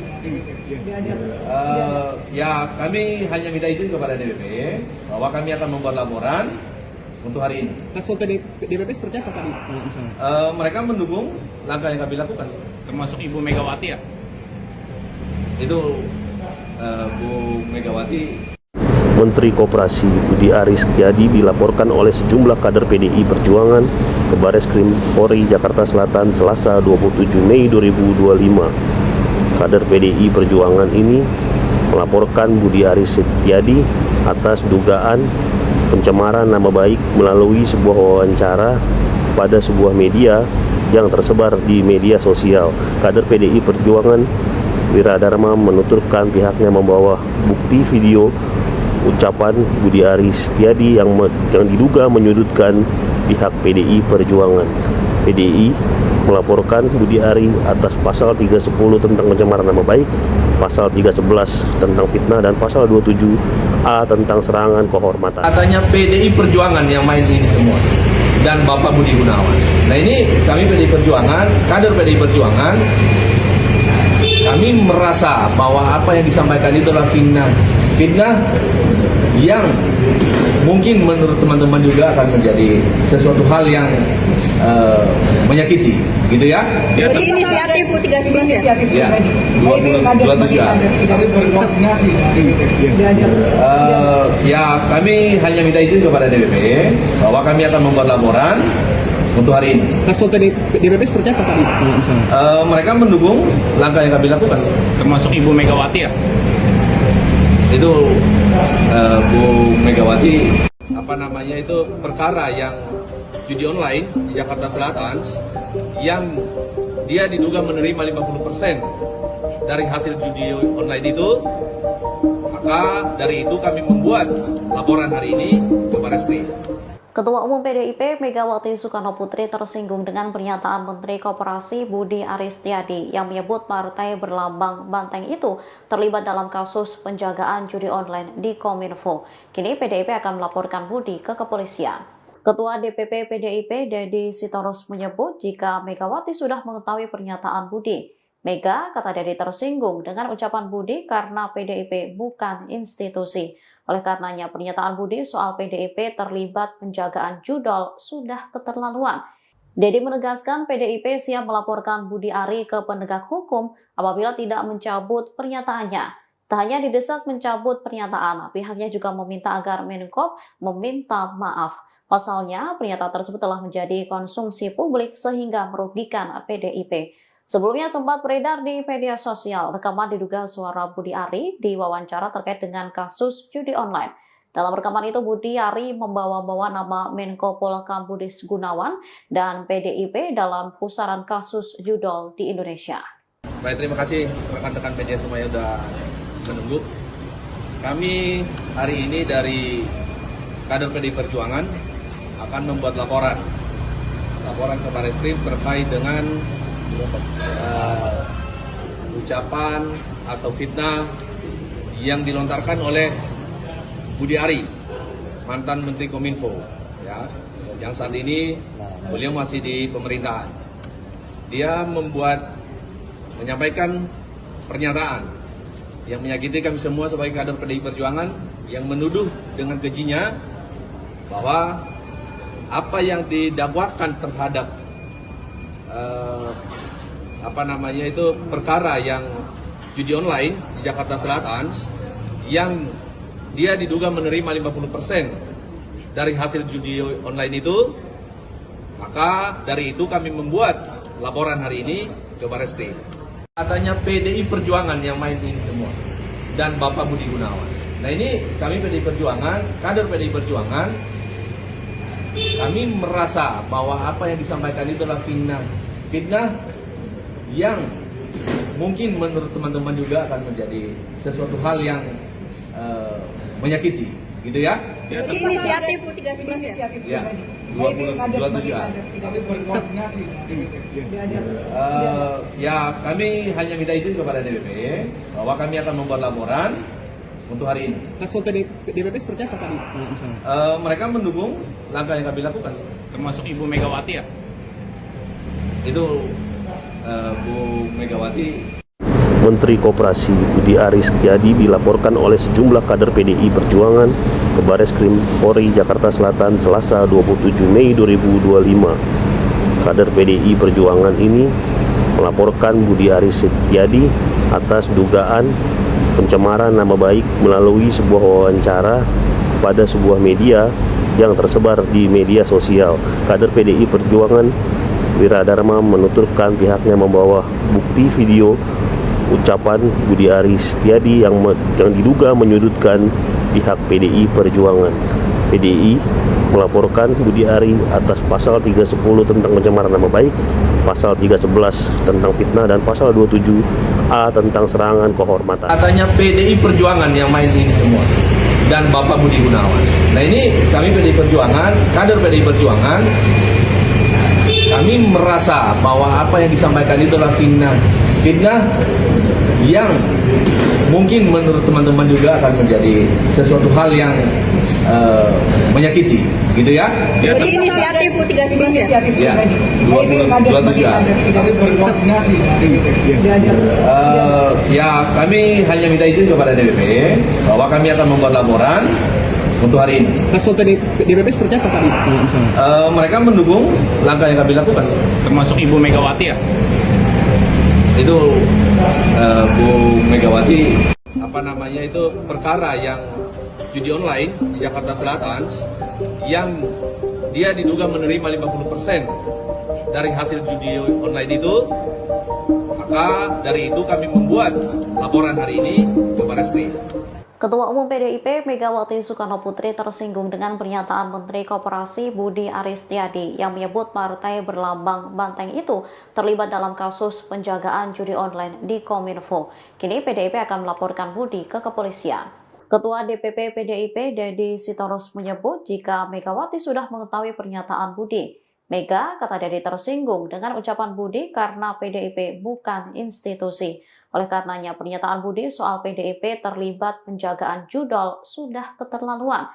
Ya, kami hanya minta izin kepada DPP bahwa kami akan membuat laporan untuk hari ini. Respon DPP seperti apa tadi misalnya? Mereka mendukung langkah yang kami lakukan. Termasuk Ibu Megawati ya? Itu Bu Megawati. Menteri Koperasi Budi Ari Setiadi dilaporkan oleh sejumlah kader PDI Perjuangan ke Barreskrim Polri Jakarta Selatan Selasa 27 Mei 2025. Kader PDI Perjuangan ini melaporkan Budi Ari Setiadi atas dugaan pencemaran nama baik melalui sebuah wawancara pada sebuah media yang tersebar di media sosial. Kader PDI Perjuangan Wiradharma menuturkan pihaknya membawa bukti video ucapan Budi Ari Setiadi yang diduga menyudutkan pihak PDI Perjuangan. PDI melaporkan Budi Ari atas pasal 310 tentang pencemaran nama baik, pasal 311 tentang fitnah, dan pasal 27A tentang serangan kehormatan. Katanya PDI Perjuangan yang main ini semua dan Bapak Budi Gunawan. Nah, ini kami PDI Perjuangan, kader PDI Perjuangan, kami merasa bahwa apa yang disampaikan itu adalah fitnah yang mungkin menurut teman-teman juga akan menjadi sesuatu hal yang menyakiti, gitu ya? Inisiatif 13 ya? Ya, 27A. Tapi berkoordinasi. Ya, kami hanya minta izin kepada DPP bahwa kami akan membuat laporan untuk hari ini. Respon DPP seperti apa tadi misalnya? Mereka mendukung langkah yang kami lakukan. Termasuk Ibu Megawati ya? Itu Bu Megawati, perkara yang judi online di Jakarta Selatan, yang dia diduga menerima 50% dari hasil judi online itu, maka dari itu kami membuat laporan hari ini ke Barreskrim. Ketua Umum PDIP Megawati Soekarno Putri tersinggung dengan pernyataan Menteri Koperasi Budi Ari Setiadi yang menyebut partai berlambang banteng itu terlibat dalam kasus penjagaan judi online di Kominfo. Kini PDIP akan melaporkan Budi ke kepolisian. Ketua DPP PDIP Dedi Sitorus menyebut jika Megawati sudah mengetahui pernyataan Budi. Mega, kata Dedi, tersinggung dengan ucapan Budi karena PDIP bukan institusi. Oleh karenanya, pernyataan Budi soal PDIP terlibat penjagaan judol sudah keterlaluan. Dedi menegaskan PDIP siap melaporkan Budi Ari ke penegak hukum apabila tidak mencabut pernyataannya. Tak hanya didesak mencabut pernyataan, pihaknya juga meminta agar Menkop meminta maaf. Pasalnya, pernyataan tersebut telah menjadi konsumsi publik sehingga merugikan PDIP. Sebelumnya sempat beredar di media sosial rekaman diduga suara Budi Ari diwawancara terkait dengan kasus judi online. Dalam rekaman itu Budi Ari membawa-bawa nama Menko Polhukam Budi Gunawan dan PDIP dalam pusaran kasus judol di Indonesia. Baik, terima kasih rekan-rekan media semuanya sudah menunggu. Kami hari ini dari kader PDI Perjuangan akan membuat laporan ke Barreskrim terkait dengan ucapan atau fitnah yang dilontarkan oleh Budi Ari, mantan Menteri Kominfo, ya, yang saat ini beliau masih di pemerintahan. Dia menyampaikan pernyataan yang menyakiti kami semua sebagai kader PDI Perjuangan, yang menuduh dengan kejinya bahwa apa yang didakwakan terhadap perkara yang judi online di Jakarta Selatan, yang dia diduga menerima 50% dari hasil judi online itu, maka dari itu kami membuat laporan hari ini ke Barreskrim. Katanya PDI Perjuangan yang main ini semua dan Bapak Budi Gunawan. Nah, ini kami PDI Perjuangan, kader PDI Perjuangan, kami merasa bahwa apa yang disampaikan itu adalah fitnah yang mungkin menurut teman-teman juga akan menjadi sesuatu hal yang menyakiti, gitu ya. Inisiatif 13 ya. Ya, 27 Kami berkoordinasi. Ya, kami hanya minta izin kepada DPP bahwa kami akan membuat laporan untuk hari ini. Hasil DPP seperti apa tadi misalnya? Mereka mendukung langkah yang kami lakukan. Termasuk Ibu Megawati ya? Itu Bu Megawati. Menteri Koperasi Budi Aris Setiadi dilaporkan oleh sejumlah kader PDI Perjuangan ke Barreskrim Polri Jakarta Selatan Selasa 27 Mei 2025. Kader PDI Perjuangan ini melaporkan Budi Aris Setiadi atas dugaan pencemaran nama baik melalui sebuah wawancara pada sebuah media yang tersebar di media sosial. Kader PDI Perjuangan Wiradharma menuturkan pihaknya membawa bukti video ucapan Budi Aris Setiadi yang diduga menyudutkan pihak PDI Perjuangan. PDI melaporkan Budi Ari atas pasal 310 tentang pencemaran nama baik, pasal 311 tentang fitnah, dan pasal 27A tentang serangan kehormatan. Katanya PDI Perjuangan yang main ini semua dan Bapak Budi Gunawan. Nah, ini kami PDI Perjuangan, kader PDI Perjuangan, kami merasa bahwa apa yang disampaikan itu adalah fitnah yang mungkin menurut teman-teman juga akan menjadi sesuatu hal yang menyakiti, gitu ya. Jadi inisiatif 13 ya. Ya, 27. Kami berkoordinasi. Ya, kami hanya minta izin kepada DPP bahwa kami akan membuat laporan untuk hari ini. Hasil DPP seperti apa tadi misalnya? Mereka mendukung langkah yang kami lakukan. Termasuk Ibu Megawati ya? Itu Bu Megawati, perkara yang judi online di Jakarta Selatan, yang dia diduga menerima 50% dari hasil judi online itu, maka dari itu kami membuat laporan hari ini ke Barreskrim. Ketua Umum PDIP Megawati Soekarno Putri tersinggung dengan pernyataan Menteri Koperasi Budi Aris Setiadi yang menyebut partai berlambang banteng itu terlibat dalam kasus penjagaan judi online di Kominfo. Kini PDIP akan melaporkan Budi ke kepolisian. Ketua DPP PDIP Dedi Sitorus menyebut jika Megawati sudah mengetahui pernyataan Budi. Mega, kata Dedi, tersinggung dengan ucapan Budi karena PDIP bukan institusi. Oleh karenanya, pernyataan Budi soal PDIP terlibat penjagaan judol sudah keterlaluan.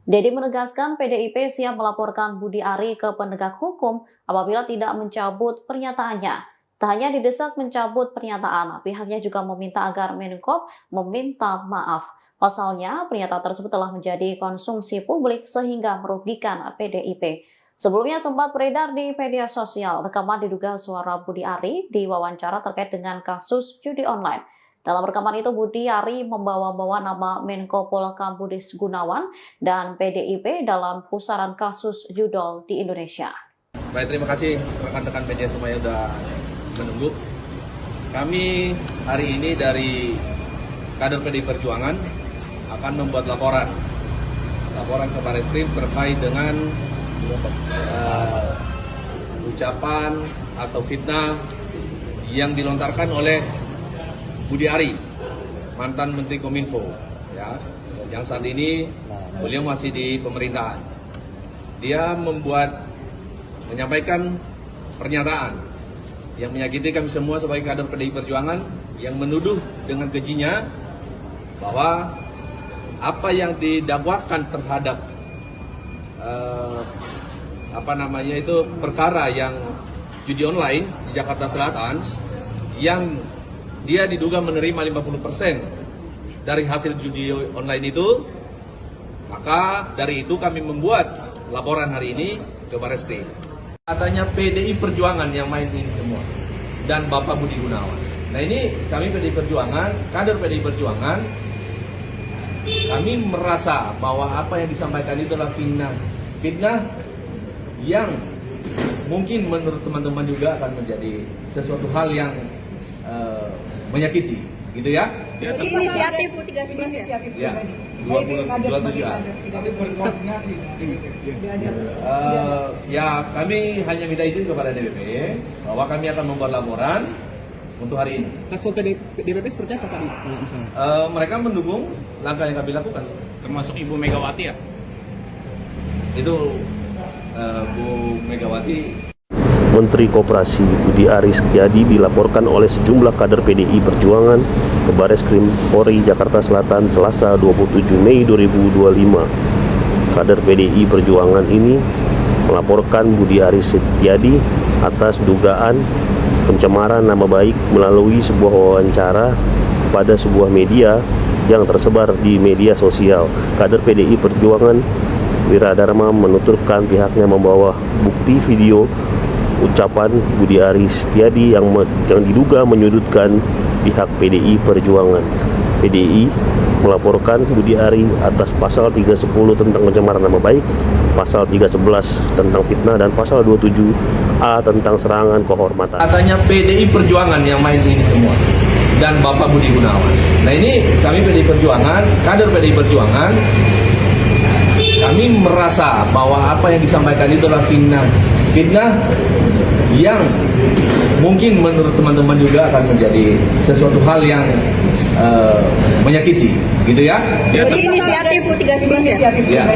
Dedi menegaskan PDIP siap melaporkan Budi Ari ke penegak hukum apabila tidak mencabut pernyataannya. Tak hanya didesak mencabut pernyataan, pihaknya juga meminta agar Menkop meminta maaf. Pasalnya, pernyataan tersebut telah menjadi konsumsi publik sehingga merugikan PDIP. Sebelumnya sempat beredar di media sosial rekaman diduga suara Budi Ari di wawancara terkait dengan kasus judi online. Dalam rekaman itu Budi Ari membawa-bawa nama Menko Polhukam Budi Gunawan dan PDIP dalam pusaran kasus judol di Indonesia. Baik, terima kasih rekan-rekan media semuanya sudah menunggu. Kami hari ini dari kader PDI Perjuangan akan membuat laporan ke Barreskrim terkait dengan ucapan atau fitnah yang dilontarkan oleh Budi Ari, mantan Menteri Kominfo, ya, yang saat ini beliau masih di pemerintahan. Dia menyampaikan pernyataan yang menyakiti kami semua sebagai kader PDI Perjuangan, yang menuduh dengan kejinya bahwa apa yang didakwakan terhadap perkara yang judi online di Jakarta Selatan yang dia diduga menerima 50% dari hasil judi online itu. Maka dari itu kami membuat laporan hari ini ke Barreskrim. Katanya PDI Perjuangan yang main ini semua dan Bapak Budi Gunawan. Nah ini kami PDI Perjuangan, kader PDI Perjuangan, kami merasa bahwa apa yang disampaikan itu adalah fitnah yang mungkin menurut teman-teman juga akan menjadi sesuatu hal yang menyakiti, gitu ya? Jadi inisiatif 13 ya? Ya, 27A. Kami berkoordinasi. Ya, kami hanya minta izin kepada DPP bahwa kami akan membuat laporan untuk hari ini. Kasus DPP seperti apa tadi misalnya? Mereka mendukung langkah yang kami lakukan. Termasuk Ibu Megawati ya? Itu Bu Megawati. Menteri Koperasi Budi Aris Setiadi dilaporkan oleh sejumlah kader PDI Perjuangan ke Barreskrim Polri Jakarta Selatan Selasa 27 Mei 2025. Kader PDI Perjuangan ini melaporkan Budi Aris Setiadi atas dugaan pencemaran nama baik melalui sebuah wawancara pada sebuah media yang tersebar di media sosial. Kader PDI Perjuangan Wiradharma menuturkan pihaknya membawa bukti video ucapan Budi Aris Setiadi yang diduga menyudutkan pihak PDI Perjuangan. PDI melaporkan Budi Ari atas pasal 310 tentang pencemaran nama baik, pasal 311 tentang fitnah, dan pasal 27A tentang serangan kehormatan. Katanya PDI Perjuangan yang main ini semua dan Bapak Budi Gunawan. Nah ini kami PDI Perjuangan, kader PDI Perjuangan, kami merasa bahwa apa yang disampaikan itu adalah fitnah yang mungkin menurut teman-teman juga akan menjadi sesuatu hal yang menyakiti, gitu ya? Jadi inisiatif 13 ya? Ya.